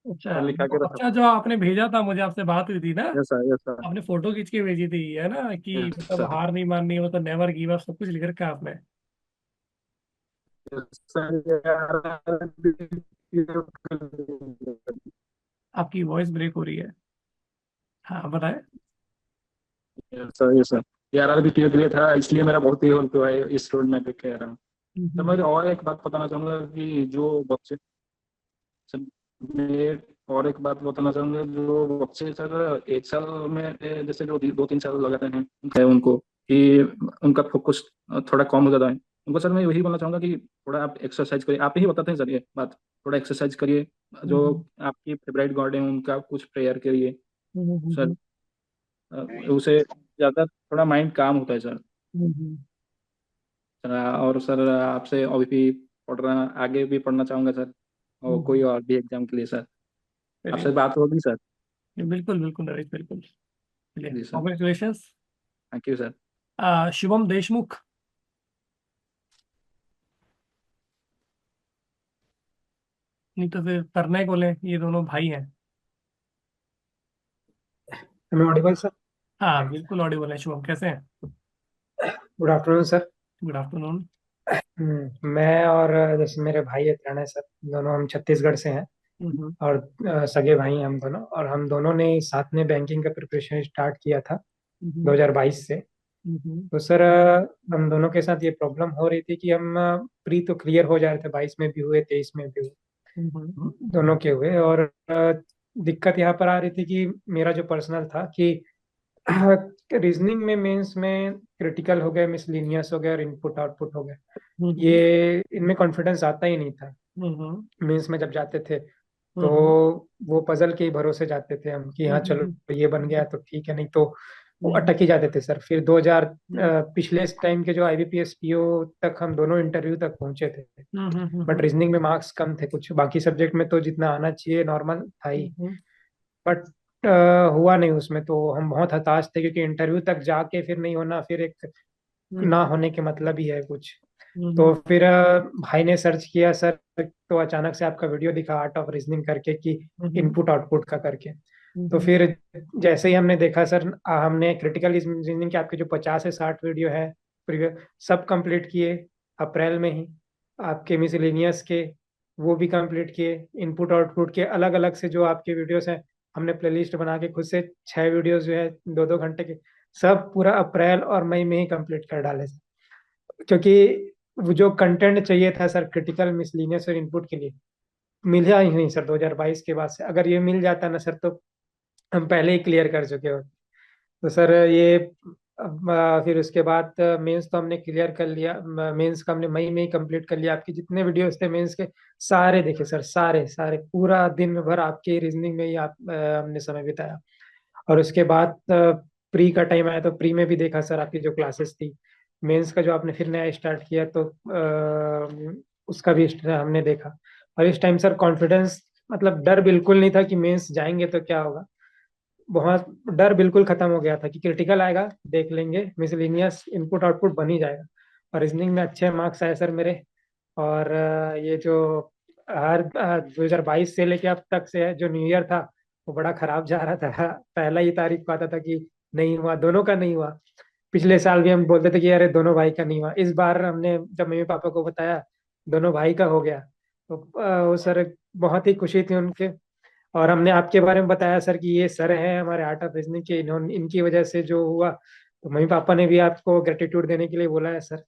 अच्छा लिखा के रखा अच्छा, था। जो आपने भेजा था मुझे, आपसे बात हुई थी ना, यस सर, यस सर, आपने फोटो खींच के भेजी थी, है ना, कि यस मतलब सर, हार नहीं माननी, मतलब नेवर गिव अप, सब कुछ लिख रखा है आपने। Yes sir. आपकी वॉइस ब्रेक हो रही है। हाँ बताए। Yes sir, yes sir, ARRB clear के लिए था, इसलिए मेरा बहुत ही हेल्प हुआ है इस रोड मैप पे कह रहा हूँ। तो मैं और एक बात बताना चाहूंगा कि जो बच्चे सर, मैं और एक बात बताना चाहूंगा, जो बच्चे सर 1 साल में जैसे जो 2-3 साल लगाते हैं उनको, कि उनका फोकस थोड़ा कम हो जाता है, उनको सर मैं यही बोलना चाहूंगा कि थोड़ा आप एक्सरसाइज करिए। आप ही बताते हैं सर ये बात, थोड़ा एक्सरसाइज करिए, जो आपकी फेवरेट गॉड है उनका कुछ प्रेयर करिए सर। उसे ज्यादा थोड़ा माइंड काम होता है सर। और सर आपसे अभी भी पढ़ रहा, आगे भी पढ़ना चाहूंगा सर, और कोई और भी एग्जाम के लिए सर। आपसे बात होगी सर। बिल्कुल बिल्कुल नरेश, बिल्कुल। चलिए, जी sir, congratulations. Thank you sir. Shubham Deshmukh. नहीं तो फिर तरने को ले, ये दोनों भाई हैं। Audible sir? हाँ बिल्कुल ऑडिबल है। शुभम कैसे हैं? Good afternoon sir. Good afternoon. मैं और जैसे मेरे भाई है प्रणय सर, दोनों हम छत्तीसगढ़ से हैं, और सगे भाई हैं हम दोनों, और हम दोनों ने साथ में बैंकिंग का प्रिपरेशन स्टार्ट किया था 2022 से। तो सर हम दोनों के साथ ये प्रॉब्लम हो रही थी कि हम प्री तो क्लियर हो जा रहे थे, 22 में भी हुए, 23 में भी हुए, दोनों के हुए, और दिक्कत यहाँ पर आ रही थी कि मेरा जो पर्सनल था कि रीजनिंग में, मेंस में क्रिटिकल हो गए, मिसलिनियस हो गए, और इनपुट आउटपुट हो गए, ये इनमें कॉन्फिडेंस आता ही नहीं था। मेंस में जब जाते थे तो वो पजल के ही भरोसे जाते थे हम कि हाँ चलो ये बन गया तो ठीक है, नहीं तो वो अटक ही जाते थे सर। फिर 2000 पिछले टाइम के जो IBPS PO तक हम दोनों इंटरव्यू तक पहुंचे थे, बट रीजनिंग में मार्क्स कम थे कुछ, बाकी सब्जेक्ट में तो जितना आना चाहिए नॉर्मल था ही, बट हुआ नहीं उसमें। तो हम बहुत हताश थे, क्योंकि इंटरव्यू तक जाके फिर नहीं होना, फिर एक ना होने के मतलब ही है कुछ। तो फिर भाई ने सर्च किया सर, तो अचानक से आपका वीडियो दिखा आर्ट ऑफ रीजनिंग करके, कि इनपुट आउटपुट का करके। तो फिर जैसे ही हमने देखा सर, हमने क्रिटिकल रीजनिंग के आपके जो 50 से 60 वीडियो है प्रीवियस, सब कंप्लीट किए अप्रैल में ही। आपके मिसलेनियस के वो भी कंप्लीट किए, इनपुट आउटपुट के अलग अलग से जो आपके वीडियोस हैं, हमने प्लेलिस्ट बना के खुद से 6 वीडियोस जो है 2-2 घंटे के, सब पूरा अप्रैल और मई में ही कंप्लीट कर डाले सर। क्योंकि वो जो कंटेंट चाहिए था सर क्रिटिकल, मिसलिनियस और इनपुट के लिए, मिला ही नहीं सर 2022 के बाद से। अगर ये मिल जाता ना सर, तो हम पहले ही क्लियर कर चुके होते। तो सर ये फिर उसके बाद मेंस तो हमने क्लियर कर लिया, मेंस का हमने मई में ही कंप्लीट कर लिया। आपके जितने वीडियोस थे मेंस के सारे देखे सर, सारे सारे, पूरा दिन भर आपके रीजनिंग में ही हमने समय बिताया। और उसके बाद प्री का टाइम आया, तो प्री में भी देखा सर आपकी जो क्लासेस थी। मेंस का जो आपने फिर नया स्टार्ट किया, तो उसका भी हमने देखा। और इस टाइम सर कॉन्फिडेंस, मतलब डर बिल्कुल नहीं था कि मेंस जाएंगे तो क्या होगा, बहुत डर बिल्कुल खत्म हो गया था कि क्रिटिकल आएगा देख लेंगे, मिसलिनियस इनपुट आउटपुट बन ही जाएगा। और रीजनिंग में अच्छे मार्क्स आए सर मेरे। और ये जो हर 2022 से लेके अब तक से जो न्यू ईयर था, वो बड़ा खराब जा रहा था। पहला ही तारीख को आता था कि नहीं हुआ, दोनों का नहीं हुआ। पिछले साल भी हम बोलते थे कि अरे दोनों भाई का नहीं हुआ, इस बार हमने जब मम्मी पापा को बताया दोनों भाई का हो गया, तो वो सर बहुत ही खुशी थी उनके। और हमने आपके बारे में बताया सर कि ये सर हैं हमारे आर्ट ऑफ रीजनिंग के, इन्होंने इनकी वजह से जो हुआ, तो मम्मी पापा ने भी आपको ग्रेटिट्यूड देने के लिए बोला है sir.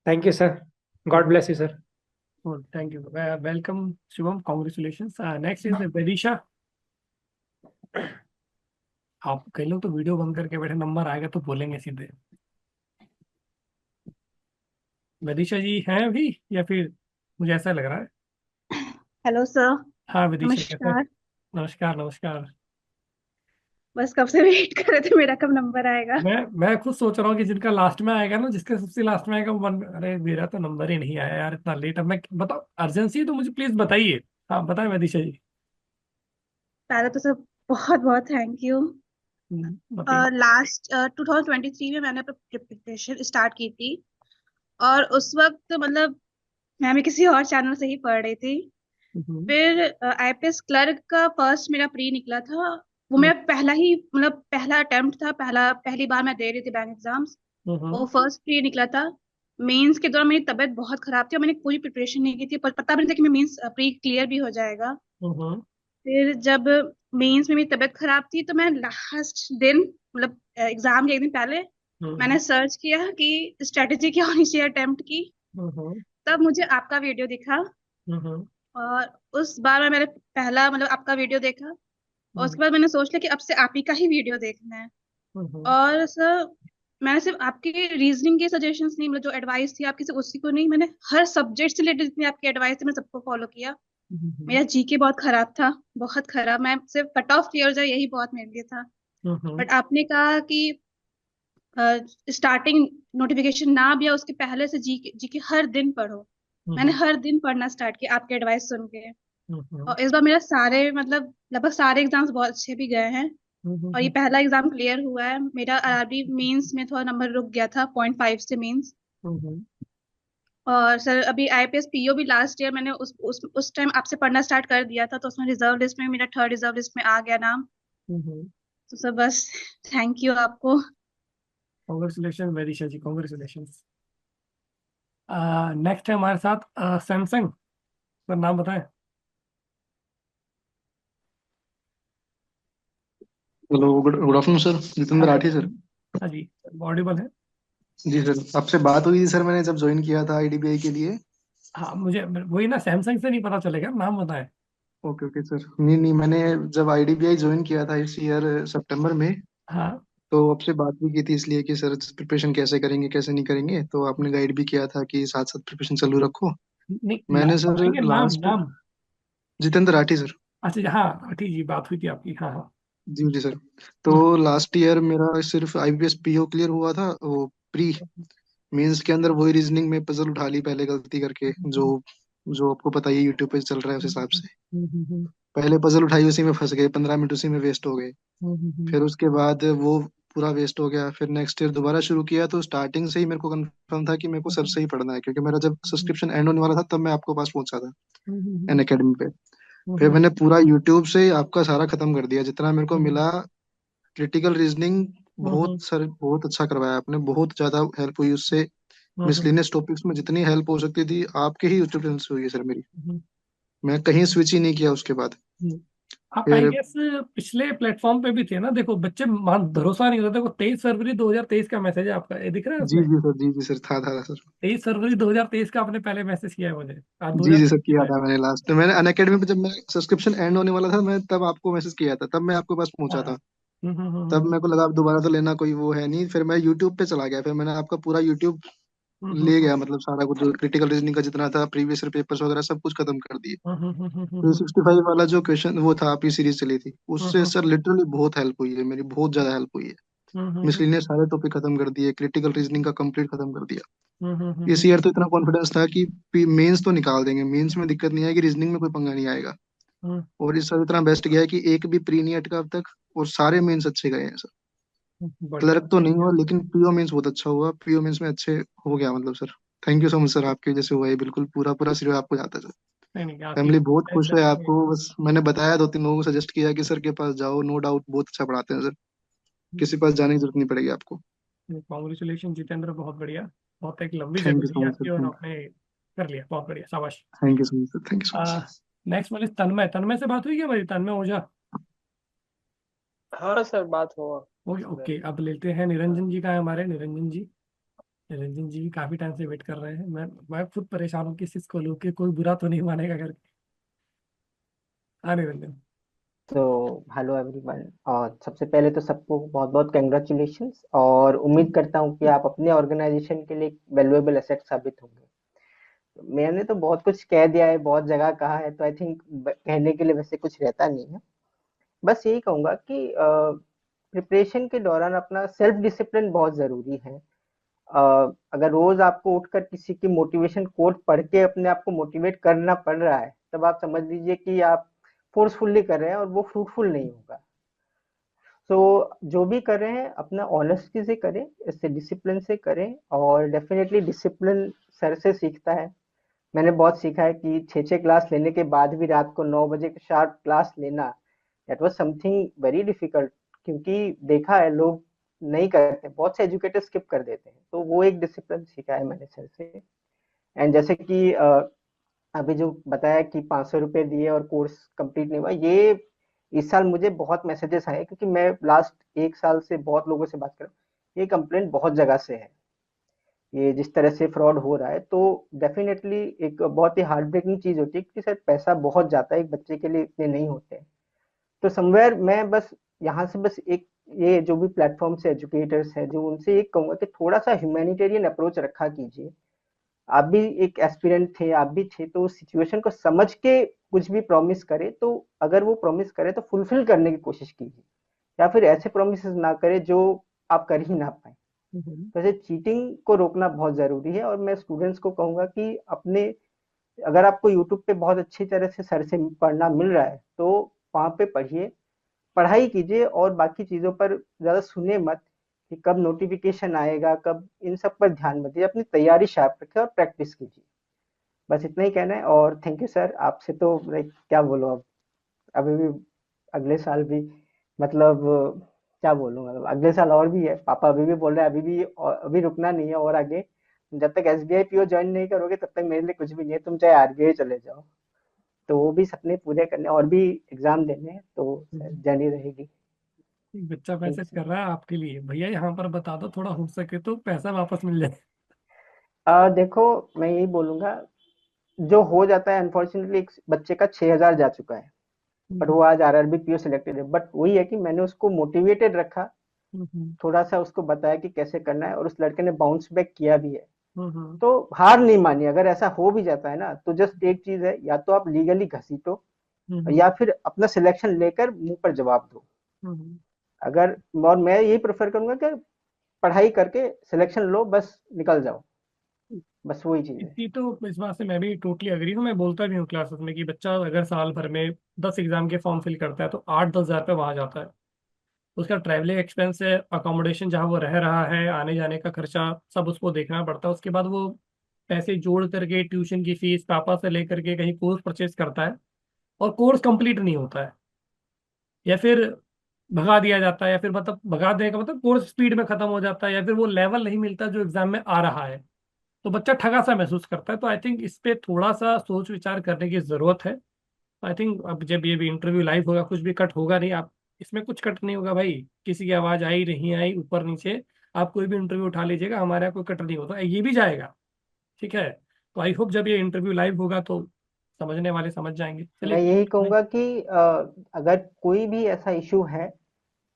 Thank you sir, God bless you sir. Thank you, welcome Shubham, congratulations. Next is Vidisha. आप कई लोग तो वीडियो बंद करके बैठे, नंबर आएगा तो बोलेंगे सीधे। विदिशा जी हैं अभी या फिर मुझे ऐसा लग रहा है। Hello sir. हाँ विदिशा, कैसे हैं? नमस्कार। नमस्कार नमस्कार। बस कब से वेट कर रहे थे मेरा कब नंबर आएगा। मैं खुद सोच रहा हूँ कि जिनका लास्ट में आएगा ना, जिसका सबसे लास्ट में आएगा वो अरे मेरा तो नंबर ही नहीं आया यार, इतना लेट। अब मैं बताओ, अर्जेंसी है तो मुझे प्लीज बताइए। हाँ बताएं विदिशा जी। पहले तो सर बहुत बहुत थैंक यू। बताइए। लास्ट 2023 में मैंने प्रिपरेशन स्टार्ट की थी, और उस वक्त मतलब मैं भी किसी और चैनल से ही पढ़ रही थी। फिर आईपीएस क्लर्क का फर्स्ट मेरा प्री निकला था, वो मेरा पहला ही मतलब पहला अटेम्प्ट था, पहली बार मैं दे रही थी बैंक एग्जाम्स। वो फर्स्ट प्री निकला था। मेंस के दौरान मेरी तबीयत बहुत खराब थी और मैंने पूरी प्रिपरेशन नहीं की थी, पर पता भी नहीं था कि मैं मेंस प्री क्लियर भी हो जाएगा। फिर जब मेंस में मेरी तबीयत खराब थी तो मैं लास्ट दिन मतलब एग्जाम के एक दिन पहले मैंने सर्च किया कि स्ट्रेटेजी क्या होनी चाहिए अटेम्प्ट की। तब मुझे आपका वीडियो दिखा, और उस बार में मैंने पहला मतलब आपका वीडियो देखा, और उसके बाद मैंने सोच लिया कि अब से आप ही का ही वीडियो देखना है। और सर मैंने सिर्फ आपकी रीजनिंग के सजेशंस नहीं, मतलब जो एडवाइस थी आपकी सिर्फ उसी को नहीं, मैंने हर सब्जेक्ट से रिलेटेड जितनी आपकी एडवाइस थी मैं सबको फॉलो किया। मेरा जीके बहुत खराब था, बहुत खराब, मैं सिर्फ कट ऑफ क्लियर हो जाए यही बहुत मेरे लिए था। बट आपने कहा कि स्टार्टिंग नोटिफिकेशन ना भी आए उसके पहले से जीके हर दिन पढ़ो। मैंने हर दिन पढ़ना स्टार्ट किया आपके एडवाइस सुन के, और इस बार मेरा सारे मतलब लगभग सारे एग्जाम्स बहुत अच्छे भी गए हैं, और ये पहला एग्जाम क्लियर हुआ है मेरा। आरआरबी मेंस में थोड़ा नंबर रुक गया था 0.5 से मेंस। और सर अभी आईपीएस पीओ भी लास्ट ईयर मैंने उस टाइम आपसे पढ़ना स्टार्ट कर दिया था, तो उसमें रिजर्व लिस्ट में मेरा थर्ड रिजर्व लिस्ट में आ गया नाम। तो सर बस थैंक यू आपको। कॉन्ग्रेचुलेशन विदिशा जी, कॉन्ग्रेचुलेशन। नेक्स्ट है हमारे साथ सैमसंग, सर नाम बताएं। Hello, good afternoon sir, Jitendra Rathi sir. हाँ जी, ऑडिबल है। जी सर, आपसे बात हुई थी सर, मैंने जब ज्वाइन किया था आईडीबीआई के लिए। हाँ मुझे वही ना, सैमसंग से नहीं पता चलेगा, नाम बताएं। ओके ओके सर, नहीं नहीं, मैंने जब आईडीबीआई ज्वाइन किया था इस ईयर सितंबर में, हाँ तो आपसे बात भी की थी इसलिए कि सर प्रिपरेशन कैसे करेंगे कैसे नहीं करेंगे, तो आपने गाइड भी किया था कि साथ साथ प्रिपरेशन चालू रखो। नहीं, मैंने नाम सर बताएंगे, नाम लास्ट, नाम। जितेंद्र राठी सर। अच्छा हाँ ठीक जी, बात हुई थी आपकी, हाँ हाँ। जी जी सर, तो लास्ट ईयर मेरा सिर्फ आईबीएस पीओ क्लियर हुआ था, वो प्री मेंस के अंदर वही रीजनिंग में पजल उठा ली पहले गलती करके, जो जो आपको पता ही यूट्यूब पे चल रहा है उस हिसाब से। पहले पजल उठाई, उसी में फंस गए, 15 मिनट उसी में वेस्ट हो गए। फिर उसके बाद वो पूरा वेस्ट हो गया। फिर नेक्स्ट ईयर दोबारा शुरू किया, तो स्टार्टिंग से ही मेरे को कंफर्म था कि मेरे को सर से ही पढ़ना है, क्योंकि मेरा जब सब्सक्रिप्शन एंड होने वाला था तब मैं आपको पास पहुंचा था एन अकेडमी पे। फिर मैंने पूरा यूट्यूब से आपका सारा खत्म कर दिया जितना मेरे को मिला। क्रिटिकल रीजनिंग बहुत सर बहुत अच्छा करवाया आपने, बहुत ज्यादा हेल्प हुई उससे। मिसलिनियस टॉपिक्स में जितनी हेल्प हो सकती थी आपके ही यूट्यूब चैनल से हुई है सर मेरी। मैं कहीं स्विच ही नहीं किया उसके बाद। आप आई फिर गेस पिछले प्लेटफॉर्म पे भी थे ना, देखो बच्चे मान भरोसा नहीं होता। देखो 23 फरवरी 2023 का मैसेज है आपका, ये दिख रहा है जी उसमें। जी सर, जी जी सर, था सर। 23 फरवरी 2023 का आपने पहले मैसेज किया है मुझे, आज जी जी सर, किया 2025 था मैंने लास्ट में। मैंने अन अकेडमी पे जब मैं सब्सक्रिप्शन एंड होने वाला था, मैं तब आपको मैसेज किया था, तब मैं आपके पास है। पहुंचा हाँ था। तब मेरे को लगा अब दोबारा तो लेना कोई वो है नहीं, फिर मैं यूट्यूब पे चला गया। फिर मैंने आपका पूरा यूट्यूब ले गया, मतलब सारा कुछ जो क्रिटिकल रीजनिंग का जितना था, प्रीवियस ईयर पेपर्स वगैरह सब कुछ खत्म कर दिए। 365 वाला जो क्वेश्चन वो था, आपकी सीरीज चली थी, उससे सर लिटरली बहुत हेल्प हुई है मेरी, बहुत ज्यादा हेल्प हुई है। मिसलिनियस सारे टॉपिक खत्म कर दिए, क्रिटिकल रीजनिंग का कंप्लीट खत्म कर दिया। इस ईयर तो इतना कॉन्फिडेंस था कि मेंस तो निकाल देंगे, मेंस में दिक्कत नहीं आएगी, रीजनिंग में कोई पंगा नहीं आएगा। और इस साल इतना बेस्ट गया है कि एक भी प्री नहीं अटका अब तक, और सारे मेंस अच्छे गए हैं सर। बढ़िया। क्लर्क तो नहीं हुआ, लेकिन पीओ मेंस बहुत अच्छा हुआ, पीओ मेंस में अच्छे हो गया मतलब sir. Thank you so much sir, आपकी वजह से हुआ है बिल्कुल, पूरा पूरा श्रेय आपको जाता है सर। नहीं नहीं, आपकी फैमिली बहुत खुश है जर्नी आपको। बस मैंने बताया, 2-3 लोगों को सजेस्ट किया कि सर के पास जाओ, नो डाउट बहुत अच्छा पढ़ाते हैं सर, किसी पास जाने की जरूरत नहीं पड़ेगी आपको। कॉन्ग्रेचुलेशन जितेंद्र, बहुत बढ़िया। बहुत एक लंबी थैंक यू जर्नी सो है मच आपकी सर, और आपने कर लिया, बहुत बढ़िया, शाबाश। Thank you so much sir, thank you so much. Next वाली तन्मय, तन्मय से बात हुई क्या भाई? तन्मय ओझा। हाँ सर, बात हुआ। ओके ओके, अब लेते हैं निरंजन जी का है हमारे, निरंजन जी। निरंजन जी काफी टाइम से वेट कर रहे हैं, मैं खुद परेशान हूँ किस चीज को लेके, कोई बुरा तो नहीं मानेगा करके। हाँ निरंजन। तो हेलो एवरीवन, और सबसे पहले तो सबको बहुत बहुत कंग्रेचुलेशंस, और उम्मीद करता हूँ कि आप अपने ऑर्गेनाइजेशन के लिए वैल्यूएबल एसेट साबित होंगे। मैंने तो बहुत कुछ कह दिया है, बहुत जगह कहा है, तो आई थिंक कहने के लिए वैसे कुछ रहता नहीं है। बस यही कहूँगा कि प्रिपरेशन के दौरान अपना सेल्फ डिसिप्लिन बहुत ज़रूरी है। अगर रोज आपको उठकर किसी की मोटिवेशन कोट पढ़ के अपने आप को मोटिवेट करना पड़ रहा है, तब आप समझ लीजिए कि आप फोर्सफुली कर रहे हैं और वो फ्रूटफुल नहीं होगा। तो जो भी कर रहे हैं अपना ऑनेस्टी से करें, इससे डिसिप्लिन से करें, और डेफिनेटली डिसिप्लिन सर से सीखता है। मैंने बहुत सीखा है कि 6-6 क्लास लेने के बाद भी रात को 9 बजे शार्प क्लास लेना, that was something very difficult. क्योंकि देखा है लोग नहीं करते, बहुत से एजुकेटर स्किप कर देते हैं, तो वो एक डिसिप्लिन सीखा है मैंने सर से। एंड जैसे कि अभी जो बताया कि 500 रुपये दिए और कोर्स कंप्लीट नहीं हुआ, ये इस साल मुझे बहुत मैसेजेस आए, क्योंकि मैं लास्ट 1 साल से बहुत लोगों से बात कर रहा हूँ, ये कंप्लेंट बहुत जगह से है, ये जिस तरह से फ्रॉड हो रहा है। तो डेफिनेटली एक बहुत ही हार्ट ब्रेकिंग चीज होती है कि शायद पैसा बहुत जाता है, एक बच्चे के लिए इतने नहीं होते हैं। तो समवेयर मैं बस यहाँ से बस एक, ये जो भी प्लेटफॉर्म से एजुकेटर्स हैं, जो उनसे एक कहूंगा कि थोड़ा सा ह्यूमैनिटेरियन अप्रोच रखा कीजिए। आप भी एक एस्पिरेंट थे, आप भी थे, तो उस सिचुएशन को समझ के कुछ भी प्रॉमिस करे, तो अगर वो प्रॉमिस करे तो फुलफिल करने की कोशिश कीजिए, या फिर ऐसे प्रोमिस ना करे जो आप कर ही ना पाए। वैसे चीटिंग को रोकना बहुत जरूरी है, और मैं स्टूडेंट्स को कहूंगा कि अपने, अगर आपको यूट्यूब पे बहुत अच्छी तरह से सर से पढ़ना मिल रहा है तो वहां पे पढ़िए, पढ़ाई कीजिए, और बाकी चीजों पर ज्यादा सुने मत कि कब नोटिफिकेशन आएगा, कब, इन सब पर ध्यान मत दीजिए, अपनी तैयारी शार्प रखिए और प्रैक्टिस कीजिए। बस इतना ही कहना है, और थैंक यू सर। आपसे तो लाइक क्या बोलूं अब, अभी भी अगले साल भी, मतलब क्या बोलूं, मतलब अगले साल और भी है, पापा अभी भी बोल रहे हैं अभी भी, और अभी रुकना नहीं है, और आगे जब तक एसबीआई पीओ ज्वाइन नहीं करोगे तब तक मेरे लिए कुछ भी नहीं है, तुम चाहे आरबीआई चले जाओ। तो वो भी सपने पूरे करने, और भी एग्जाम देने हैं, तो जारी रहेगी। एक बच्चा मैसेज कर रहा है आपके लिए, भैया यहाँ पर बता दो, थोड़ा हो सके तो पैसा वापस मिल जाए। देखो, मैं यही बोलूंगा, जो हो जाता है अनफॉर्चुनेटली, एक बच्चे का 6,000 जा चुका है, बट वो आज आरआरबी पीओ सिलेक्टेड है। बट वही है कि मैंने उसको मोटिवेटेड रखा, थोड़ा सा उसको बताया कि कैसे करना है, और उस लड़के ने बाउंस बैक किया भी है। तो हार नहीं मानी। अगर ऐसा हो भी जाता है ना, तो जस्ट एक चीज है, या तो आप लीगली घसीटो, या फिर अपना सिलेक्शन लेकर मुंह पर जवाब दो। अगर, और मैं यही प्रेफर करूंगा कि पढ़ाई करके सिलेक्शन लो, बस निकल जाओ, बस वही चीज है। इसी तो, इस बात से मैं भी टोटली अग्री हूँ। मैं बोलता भी हूँ क्लासेस में कि बच्चा अगर साल भर में 10 एग्जाम के फॉर्म फिल करता है तो 8-10 हज़ार रुपये वहां जाता है। उसका ट्रैवलिंग एक्सपेंस है, अकोमोडेशन जहाँ वो रह रहा है, आने जाने का खर्चा, सब उसको देखना पड़ता है। उसके बाद वो पैसे जोड़ करके ट्यूशन की फीस पापा से लेकर के कहीं कोर्स परचेज करता है, और कोर्स कंप्लीट नहीं होता है, या फिर भगा दिया जाता है, या फिर मतलब भगा देने का मतलब कोर्स स्पीड में खत्म हो जाता है, या फिर वो लेवल नहीं मिलता जो एग्जाम में आ रहा है, तो बच्चा ठगा सा महसूस करता है। तो आई थिंक इस पे थोड़ा सा सोच विचार करने की जरूरत है। आई थिंक अब जब ये भी इंटरव्यू लाइव होगा, कुछ भी कट होगा नहीं, आप इसमें कुछ कट नहीं होगा भाई, किसी की आवाज आई नहीं आई ऊपर नीचे, आप कोई भी इंटरव्यू उठा लीजिएगा, हमारे यहाँ कोई कट नहीं होता, ये भी जाएगा, ठीक है। तो आई होप जब ये इंटरव्यू लाइव होगा तो समझने वाले समझ जाएंगे। मैं चलिए। यही कहूंगा कि अगर कोई भी ऐसा इशू है,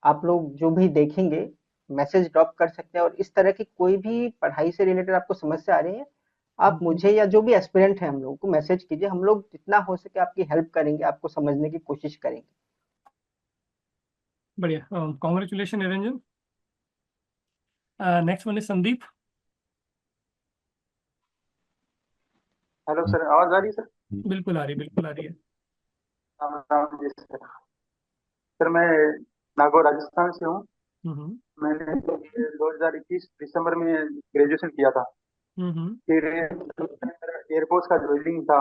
आप लोग जो भी देखेंगे मैसेज ड्रॉप कर सकते हैं, और इस तरह की कोई भी पढ़ाई से रिलेटेड आपको समस्या आ रही है, आप मुझे या जो भी एस्पिरेंट है हम लोगों को मैसेज कीजिए, हम लोग जितना हो सके आपकी हेल्प करेंगे, आपको समझने की कोशिश करेंगे। बढ़िया, congratulation Niranjan. Next one is Sandeep. Hello sir, आवाज आ रही है सर? बिल्कुल आ रही, बिल्कुल आ रही है। राम राम जी सर। सर मैं नागौर राजस्थान से हूँ। मैंने 2021 दिसंबर में ग्रेजुएशन किया था। फिर मेरा एयरफोर्स का ज्वाइनिंग था,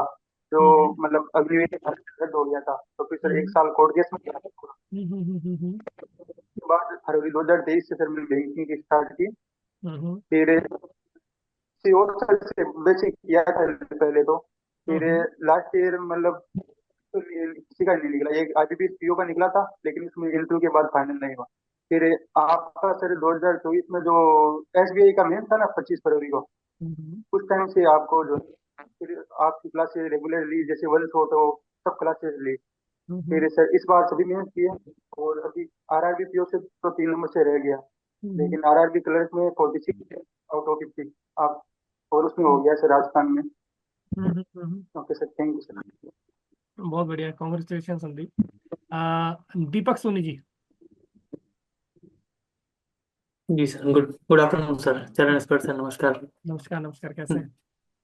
जो मतलब अगली वीक रद्द हो गया था, तो फिर सर एक साल कोर्ट केस में गया था पूरा। उसके बाद फरवरी 2023 से फिर मैंने बैंकिंग की स्टार्ट की। फिर किसी और साल से बेसिक किया था पहले तो। फिर लास्ट ईयर मतलब तो किसी का नहीं निकला, एक आईबीपीएस पीओ का निकला था, लेकिन इसमें इंटरव्यू के बाद फाइनल नहीं हुआ। फिर आपका सर 2024 में जो एसबीआई का मेन था ना 25 फरवरी को, उस टाइम से आपको जो फिर आपकी क्लासेस रेगुलर ली, जैसे वन शॉट हो सब क्लासेस ली। फिर सर इस बार सभी मेहनत किए, और अभी आरआरबी पीओ से तो 3 नंबर से रह गया, लेकिन आरआरबी क्लर्क में 46 आउट ऑफ 50 आप, और उसमें हो गया सर राजस्थान में। Okay sir, thank you sir. बहुत बढ़िया, कॉन्ग्रेचुलेशन संदीप। दीपक सोनी जी। जी sir, good good afternoon sir, Charan expert sir, नमस्कार। नमस्कार नमस्कार, कैसे हैं?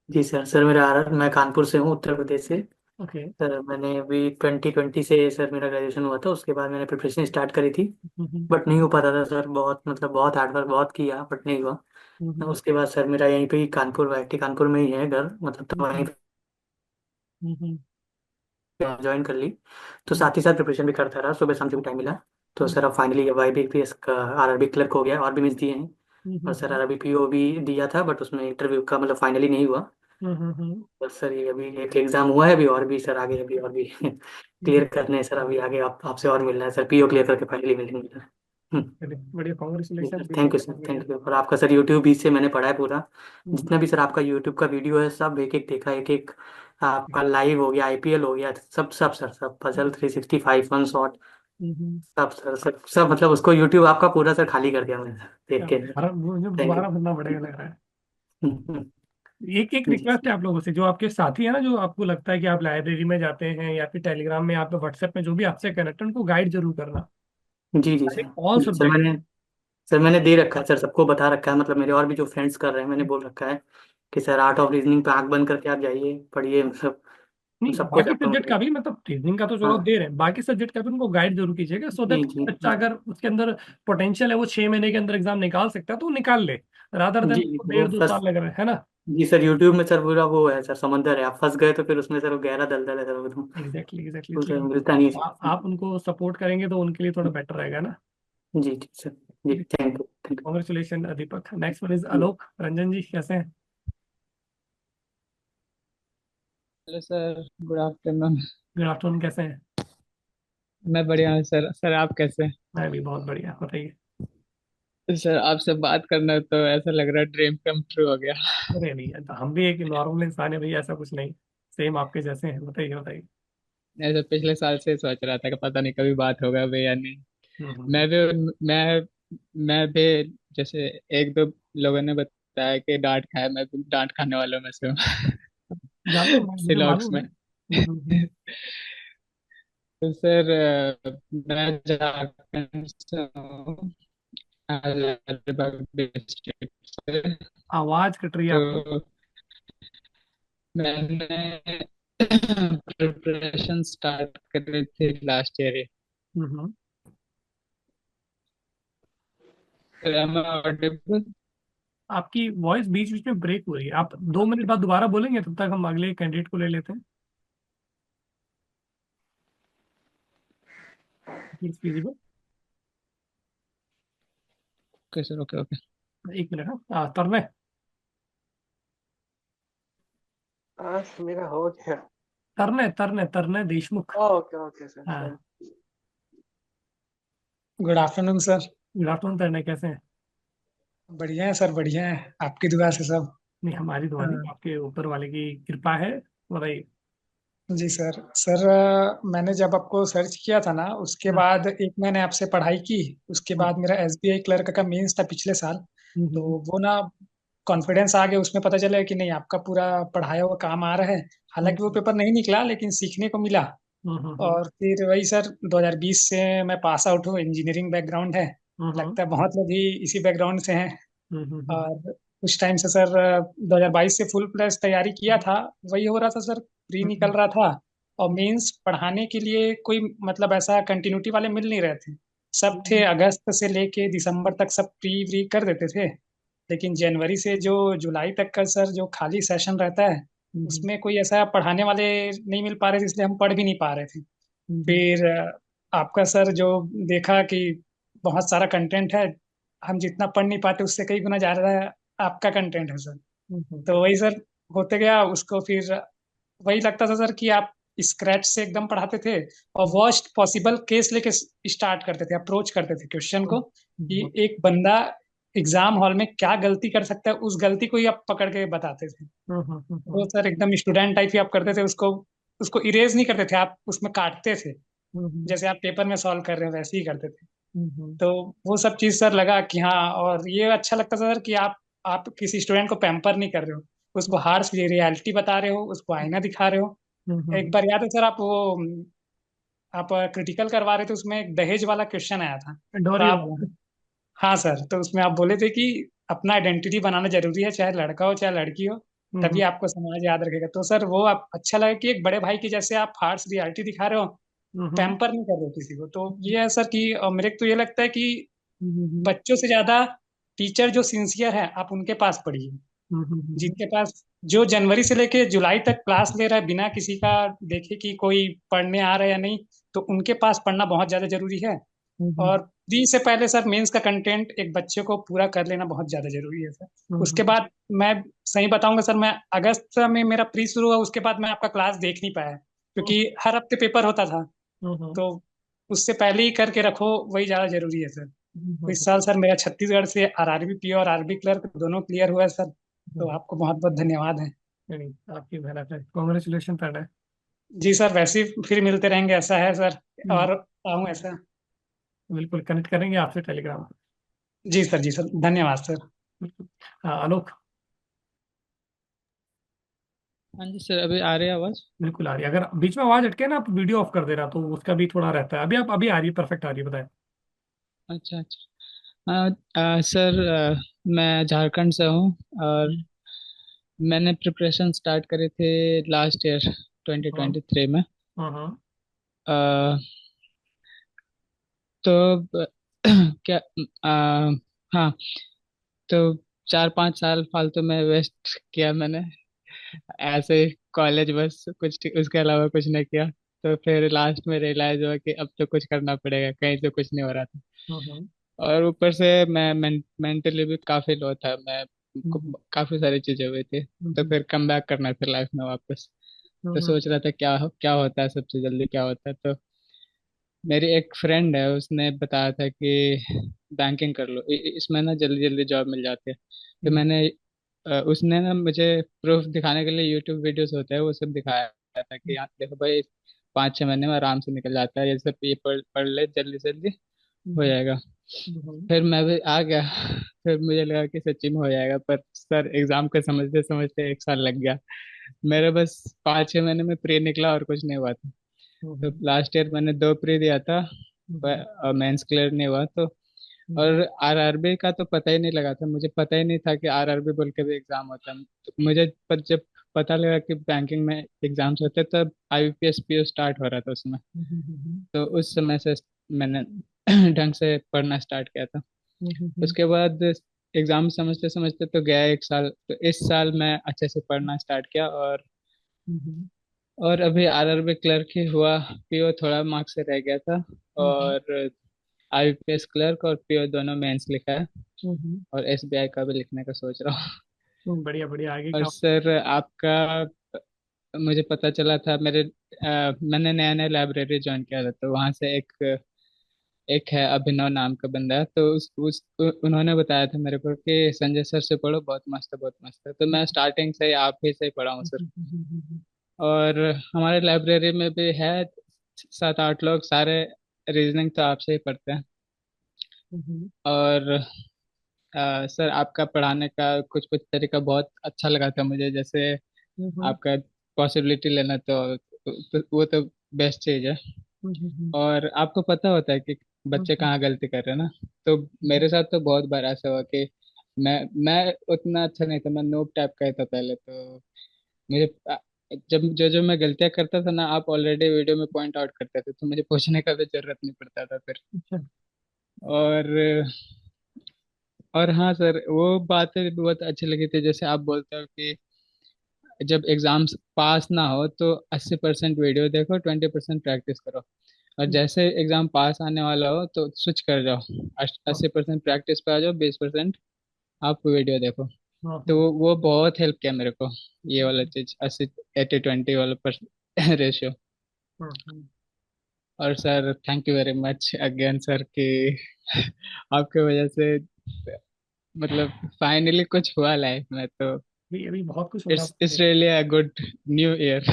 जी सर मेरा आर मैं कानपुर से हूँ, उत्तर प्रदेश से। ओके। सर मैंने अभी 2020 से सर मेरा ग्रेजुएशन हुआ था, उसके बाद मैंने प्रिपरेशन स्टार्ट करी थी, बट नहीं हो पाता था सर, बहुत मतलब बहुत हार्ड वर्क बहुत किया बट नहीं हुआ। उसके बाद सर मेरा यहीं पे ही कानपुर, IIT कानपुर में ही है घर, मतलब तो वहीं ज्वाइन कर ली, तो साथ ही साथ प्रिपरेशन भी करता रहा, सुबह शाम जब टाइम मिला। तो सर अब फाइनली अब IBPS का RRB क्लर्क हो गया, और भी मिस दिए हैं, और सर RRB PO भी दिया था, बट उसमें इंटरव्यू का मतलब फाइनली नहीं हुआ। बस सर ये अभी एक एग्जाम हुआ है अभी, और भी सर आगे अभी और भी क्लियर करने हैं सर, अभी आगे आपसे और मिलना है सर, PO क्लियर करके फाइनली मिलेंगे सर। बढ़िया, congratulation. Thank you sir, thank you. और आपका सर यूट्यूब भी से मैंने पढ़ा है पूरा, जितना भी सर आपका यूट्यूब का वीडियो है सब एक एक देखा, एक एक आपका लाइव हो गया, IPL हो गया, सब सब सर, सब पजल 365 वन शॉट, सब सर सब मतलब उसको यूट्यूब आपका पूरा सर खाली कर दिया मैंने देख के। मुझे थैंक दोबारा यू। सुनना पड़ेगा लग रहा है। एक एक रिक्वेस्ट है आप लोगों से, जो आपके साथी है ना, जो आपको लगता है कि आप लाइब्रेरी में जाते हैं या फिर टेलीग्राम में, आप व्हाट्सएप में जो भी आपसे कनेक्ट है, उनको गाइड जरूर करना। जी जी सर, ऑल सर सब्जेक्ट। मैंने दे रखा है सर, सबको बता रखा है, मतलब मेरे और भी जो फ्रेंड्स कर रहे हैं, मैंने बोल रखा है कि सर आर्ट ऑफ रीजनिंग पे आंख बंद करके आप जाइए, पढ़िए, मतलब नहीं, सबको बाकी जाता हूँ। सब्जेक्ट का भी, मतलब रीजनिंग का तो चलो हाँ दे रहे हैं, बाकी सब्जेक्ट का भी उनको गाइड जरूर कीजिएगा, सो जी दैट जी बच्चा अगर उसके अंदर पोटेंशियल है, वो 6 महीने के अंदर एग्जाम निकाल सकता है तो वो निकाल ले, रादर देन जी। वो डेढ़ दो फर्स्ट, साल लग रहे हैं, है ना? जी सर यूट्यूब में सर पूरा वो है सर, समंदर है, आप फंस गए तो फिर उसमें सर वो गहरा दलदल है सर, वो तो एग्जैक्टली एग्जैक्टली, उससे इसलिए मिलता नहीं आप उनको सपोर्ट करेंगे तो उनके लिए थोड़ा बेटर रहेगा ना। जी जी सर, जी thank you, thank congratulation Deepak. Next one is you. Alok Ranjan ji, कैसे हैं? Hello sir, good afternoon. Good afternoon, कैसे हैं? मैं बढ़िया हूँ सर। सर आप कैसे हैं? मैं भी बहुत बढ़िया, बताइए। सर आपसे बात करना तो ऐसा लग रहा है ड्रीम कम ट्रू हो गया। अरे नहीं, तो हम भी एक नॉर्मल इंसान है भैया, ऐसा कुछ नहीं, सेम आपके जैसे हैं, बताइए बताइए। ऐसा पिछले साल से सोच रहा था कि पता नहीं कभी बात होगा भी या नहीं। हम्म। मैं भी जैसे एक दो लोगों ने बताया कि डांट खाया, मैं भी डांट खाने वालों में से हूँ। जानता हूँ, मुझे सिलॉक्स मालूम है। में। तो सर मैं झारखंड से हूँ, हजारीबाग डिस्ट्रिक्ट से। आवाज कट रही है आपकी। तो मैंने प्रिपरेशन स्टार्ट करी थी लास्ट ईयर। हम्म। ऑडिबल? आपकी वॉइस बीच बीच में ब्रेक हो रही है, आप 2 मिनट बाद दोबारा बोलेंगे, तब तक हम अगले कैंडिडेट को ले लेते हैं। प्लीज कीजिए। Okay sir, okay okay. 1 मिनट। हाँ, तरने। मेरा हो गया। Tarne Tarne Tarne Deshmukh. Okay okay sir. हाँ। Good afternoon sir. Good afternoon Tarne, कैसे हैं? बढ़िया है सर, बढ़िया है, आपकी दुआ से सब। नहीं, हमारी दुआ नहीं, हाँ, आपके ऊपर वाले की कृपा है, बताइए। जी सर। सर मैंने जब आपको सर्च किया था ना, उसके हाँ। बाद एक मैंने आपसे पढ़ाई की, उसके बाद मेरा एसबीआई क्लर्क का मेंस था पिछले साल। तो हम्म। वो ना कॉन्फिडेंस आ गया, उसमें पता चला कि नहीं आपका पूरा पढ़ाया हुआ काम आ रहा है। हालांकि वो पेपर नहीं निकला, लेकिन सीखने को मिला। हम्म। और फिर वही सर, 2020 से मैं पास आउट हूँ, इंजीनियरिंग बैकग्राउंड है। लगता है बहुत लोग ही इसी बैकग्राउंड से हैं। हम्म। और कुछ टाइम से सर 2022 से फुल प्लस तैयारी किया था। वही हो रहा था सर, प्री निकल रहा था। और मेंस पढ़ाने के लिए कोई मतलब ऐसा कंटिन्यूटी वाले मिल नहीं रहे थे। सब थे अगस्त से लेके दिसंबर तक, सब प्री व्री कर देते थे। लेकिन जनवरी से जो जुलाई तक का सर जो खाली सेशन रहता है, उसमें कोई ऐसा पढ़ाने वाले नहीं मिल पा रहे थे, इसलिए हम पढ़ भी नहीं पा रहे थे। फिर आपका सर जो देखा कि बहुत सारा कंटेंट है, हम जितना पढ़ नहीं पाते उससे कई गुना ज्यादा आपका कंटेंट है सर। तो वही सर होते गया उसको। फिर वही लगता था सर कि आप स्क्रैच से एकदम पढ़ाते थे और वर्स्ट पॉसिबल केस लेके स्टार्ट करते थे, अप्रोच करते थे क्वेश्चन को कि एक बंदा एग्जाम हॉल में क्या गलती कर सकता है, उस गलती को ही आप पकड़ के बताते थे। तो सर एकदम स्टूडेंट टाइप ही आप करते थे उसको। उसको इरेज नहीं करते थे आप, उसमें काटते थे, जैसे आप पेपर में सॉल्व कर रहे हो वैसे ही करते थे। तो वो सब चीज सर लगा कि हाँ, और ये अच्छा लगता था सर कि आप किसी स्टूडेंट को पैम्पर नहीं कर रहे हो, उसको हार्श रियलिटी बता रहे हो, उसको आईना दिखा रहे हो। एक बार याद है सर, आप क्रिटिकल करवा रहे थे, उसमें एक दहेज वाला क्वेश्चन आया था, तो डोरी आप, वाला। हाँ सर, तो उसमें आप बोले थे कि अपना आइडेंटिटी बनाना जरूरी है, चाहे लड़का हो चाहे लड़की हो, तभी आपको समाज याद रखेगा। तो सर वो आप अच्छा लगा कि एक बड़े भाई की जैसे आप हार्श रियलिटी दिखा रहे हो, पैम्पर नहीं कर रहे हो किसी को। तो ये है सर कि मेरे को तो ये लगता है कि बच्चों से ज्यादा टीचर जो सिंसियर है आप उनके पास पढ़िए, जिनके पास जो जनवरी से लेके जुलाई तक क्लास ले रहा है बिना किसी का देखे कि कोई पढ़ने आ रहा है या नहीं, तो उनके पास पढ़ना बहुत ज्यादा जरूरी है। और प्री से पहले सर मेंस का कंटेंट एक बच्चे को पूरा कर लेना बहुत ज्यादा जरूरी है सर। उसके बाद मैं सही बताऊंगा सर, मैं अगस्त में मेरा प्री शुरू हुआ, उसके बाद मैं आपका क्लास देख नहीं पाया क्योंकि हर हफ्ते पेपर होता था। तो उससे पहले ही करके रखो, वही ज्यादा जरूरी है सर। तो इस साल सर मेरा छत्तीसगढ़ से आरआरबी पीओ और आरबी क्लर्क दोनों क्लियर हुआ है सर। तो आपको बहुत बहुत धन्यवाद है। नहीं, आपकी मेहनत है, कॉन्ग्रेचुलेशन पैड है। जी सर, वैसे ही फिर मिलते रहेंगे, ऐसा है सर। और आऊँ ऐसा। बिल्कुल कनेक्ट करेंगे आपसे टेलीग्राम। जी सर, जी सर, धन्यवाद सर। बिल्कुल। हाँ आलोक। हाँ जी सर, अभी आ रही है आवाज? बिल्कुल आ रही है। अगर बीच में आवाज अटके ना, आप वीडियो ऑफ कर देना तो उसका भी थोड़ा रहता है। अभी आ रही है, परफेक्ट आ रही है, बताएं। अच्छा अच्छा। सर, मैं झारखंड से हूँ और मैंने प्रिपरेशन स्टार्ट करी थी लास्ट ईयर 2023 में। हाँ। अ, तो क्या, हाँ, तो 4-5 साल फालतू में वेस्ट किया मैंने ऐसे ही कॉलेज, बस कुछ उसके अलावा कुछ नहीं किया। तो फिर लास्ट में रियलाइज हुआ कि अब तो कुछ करना पड़ेगा, कहीं से कुछ नहीं हो रहा था। और ऊपर से मैं मेंटली भी काफी लो था मैं, काफी सारी चीजें हुई थी। तो फिर कम बैक करना है फिर लाइफ में वापस। तो सोच रहा था क्या क्या होता है सबसे जल्दी, क्या होता है। तो मेरी एक फ्रेंड है, उसने बताया था कि बैंकिंग कर लो, इसमें ना जल्दी जल्दी जॉब मिल जाती है। तो मैंने उसने ना मुझे प्रूफ दिखाने के लिए, यूट्यूब वीडियोस होते हैं वो सब दिखाया था कि यहाँ देखो भाई, 5-6 महीने में आराम से निकल जाता है, ये सब ये पढ़ ले जल्दी जल्दी हो जाएगा। फिर मैं भी आ गया। फिर मुझे लगा कि सच्ची में हो जाएगा, पर सर एग्जाम को समझते समझते 1 साल लग गया मेरे। बस 5-6 महीने में प्री निकला और कुछ नहीं हुआ था। तो लास्ट ईयर मैंने 2 प्री दिया था, मेंस क्लियर नहीं हुआ। तो और आरआरबी का तो पता ही नहीं लगा था, मुझे पता ही नहीं था कि आरआरबी बोल के भी एग्जाम होता है। तो मुझे जब पता लगा कि बैंकिंग में एग्जाम्स होते हैं, तब आईपीएस पीओ स्टार्ट हो रहा था उसमें। तो उस समय से मैंने ढंग से पढ़ना स्टार्ट किया था। उसके बाद एग्जाम समझते समझते तो गया 1 साल। तो इस साल मैं अच्छे से पढ़ना स्टार्ट किया, और अभी आरआरबी क्लर्क ही हुआ, पीओ थोड़ा मार्क्स से रह गया था। और आईपीएस क्लर्क और पीओ दोनों मेंस लिखा है, और एसबीआई का भी लिखने का सोच रहा हूँ। बढ़िया बढ़िया, आगे और का। सर आपका, मुझे पता चला था मैंने नया नया लाइब्रेरी ज्वाइन किया था, तो वहाँ से एक एक है अभिनव नाम का बंदा है। तो उन्होंने बताया था मेरे को कि संजय सर से पढ़ो, बहुत मस्त है बहुत मस्त है। तो मैं स्टार्टिंग से ही आप ही से ही पढ़ा हूँ सर। और हमारे लाइब्रेरी में भी है 7-8 लोग, सारे रीजनिंग तो आपसे ही पढ़ते हैं। और सर आपका पढ़ाने का कुछ कुछ तरीका बहुत अच्छा लगा था मुझे, जैसे आपका पॉसिबिलिटी लेना, तो वो तो बेस्ट चीज है। और आपको पता होता है कि बच्चे कहाँ गलती कर रहे हैं ना। तो मेरे साथ तो बहुत बार ऐसा हुआ कि मैं उतना अच्छा नहीं था, मैं नोब टाइप का ही था पहले। तो मुझे जब जो मैं गलतियां करता था ना, आप ऑलरेडी वीडियो में पॉइंट आउट करते थे, तो मुझे पूछने का भी जरूरत नहीं पड़ता था फिर। और हाँ सर, वो बातें भी बहुत अच्छी लगी थी, जैसे आप बोलते हो कि जब एग्जाम्स पास ना हो तो 80% वीडियो देखो, 20% प्रैक्टिस करो। और जैसे एग्जाम पास आने वाला हो तो स्विच कर जाओ, 80% प्रैक्टिस पे आ जाओ, 20% आप वीडियो देखो। तो वो बहुत हेल्प किया मेरे को, ये वाला चीज 80-20 वाला रेशियो। और sir thank you very much again sir कि आपके वजह से मतलब फाइनली कुछ हुआ लाइफ में, तो अभी बहुत कुछ होना it's really a good new year.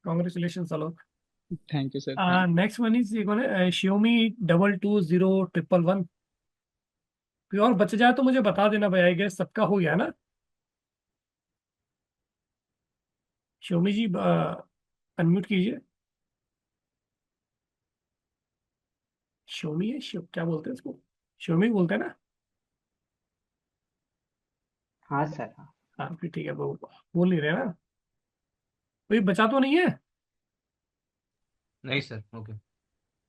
Congratulation Alok. Thank you sir. Next one is ये कौन है? Xiaomi 2201111। कोई और बच जाए तो मुझे बता देना भाई, आई गेस सबका हो गया ना। Xiaomi जी अनम्यूट कीजिए। Xiaomi है क्या बोलते हैं इसको? Xiaomi बोलते हैं ना? हाँ सर। हाँ फिर ठीक है, वो बोल नहीं रहे ना। कोई बचा तो नहीं है? नहीं सर, ओके।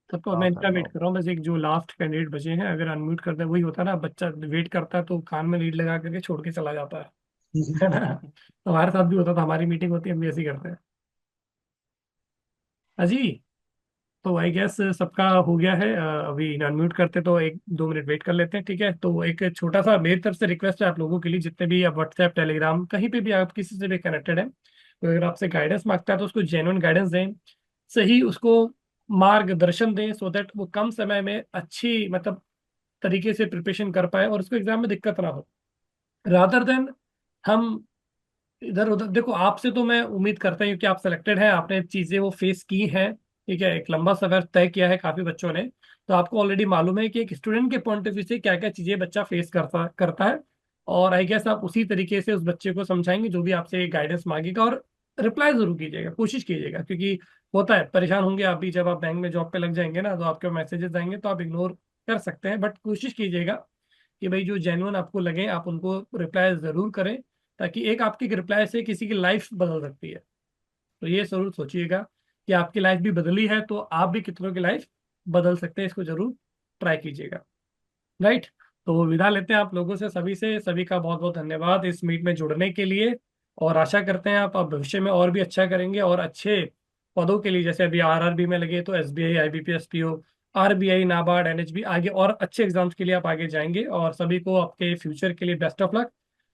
तब तो मैं इनका वेट कर रहा हूँ, बस एक जो लास्ट कैंडिडेट बचे हैं अगर अनम्यूट करते हैं, वही होता है ना, बच्चा वेट करता है तो कान में लीड लगा करके छोड़ के चला जाता है ना। तो हमारे साथ भी होता था, हमारी मीटिंग होती है हम भी ऐसे ही करते हैं। अजी, तो आई गेस सबका हो गया है। अभी अनम्यूट करते तो 1-2 मिनट वेट कर लेते हैं, ठीक है। तो एक छोटा सा मेरी तरफ से रिक्वेस्ट है आप लोगों के लिए, जितने भी आप व्हाट्सएप टेलीग्राम कहीं पे भी आप किसी से भी कनेक्टेड है, तो अगर आपसे गाइडेंस मांगता है तो उसको जेन्युइन गाइडेंस दें, सही उसको मार्गदर्शन दें, सो दैट वो कम समय में अच्छी मतलब तरीके से प्रिपरेशन कर पाए और उसको एग्जाम में दिक्कत ना हो, रादर देन हम इधर उधर। देखो आपसे तो मैं उम्मीद करता हूँ कि आप सिलेक्टेड हैं, आपने चीजें वो फेस की हैं, ठीक है, एक लंबा सफर तय किया है काफी बच्चों ने, तो आपको ऑलरेडी मालूम है कि एक स्टूडेंट के पॉइंट ऑफ व्यू से क्या क्या चीजें बच्चा फेस करता करता है। और आई गेस आप उसी तरीके से उस बच्चे को समझाएंगे जो भी आपसे गाइडेंस मांगेगा, और रिप्लाई जरूर कीजिएगा, कोशिश कीजिएगा, क्योंकि होता है परेशान होंगे आप भी, जब आप बैंक में जॉब पे लग जाएंगे ना तो आपके मैसेजेस आएंगे तो आप इग्नोर कर सकते हैं, बट कोशिश कीजिएगा कि भाई जो जेन्युइन आपको लगे आप उनको रिप्लाई जरूर करें, ताकि एक आपकी रिप्लाई से किसी की लाइफ बदल सकती है। तो ये जरूर सोचिएगा कि आपकी लाइफ भी बदली है तो आप भी कितनों की लाइफ बदल सकते हैं, इसको जरूर ट्राई कीजिएगा। राइट, तो विदा लेते हैं आप लोगों से, सभी से। सभी का बहुत बहुत धन्यवाद इस मीट में जुड़ने के लिए, और आशा करते हैं आप भविष्य में और भी अच्छा करेंगे और अच्छे पदों के लिए, जैसे अभी आरआरबी में लगे तो SBI, IBPS, PO, RBI, NABARD, NHB, आगे और अच्छे एग्जाम्स के लिए आप आगे जाएंगे। और सभी को आपके फ्यूचर के लिए बेस्ट ऑफ लक,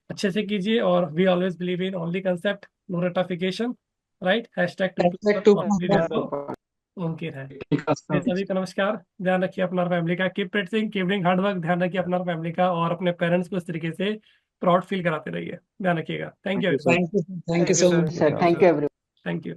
अच्छे से कीजिए। और we always believe in only concept, no रटाफिकेशन, राइट। मुमकिन है। सभी को नमस्कार, ध्यान रखिए अपना और फैमिली का, keep practicing, keep doing hard work, ध्यान रखिए अपना और फैमिली का, और अपने पेरेंट्स को इस तरीके से प्राउड फील कराते रहिए, ध्यान रखिएगा। Thank you thank you so much. Sir thank you everyone. Thank you.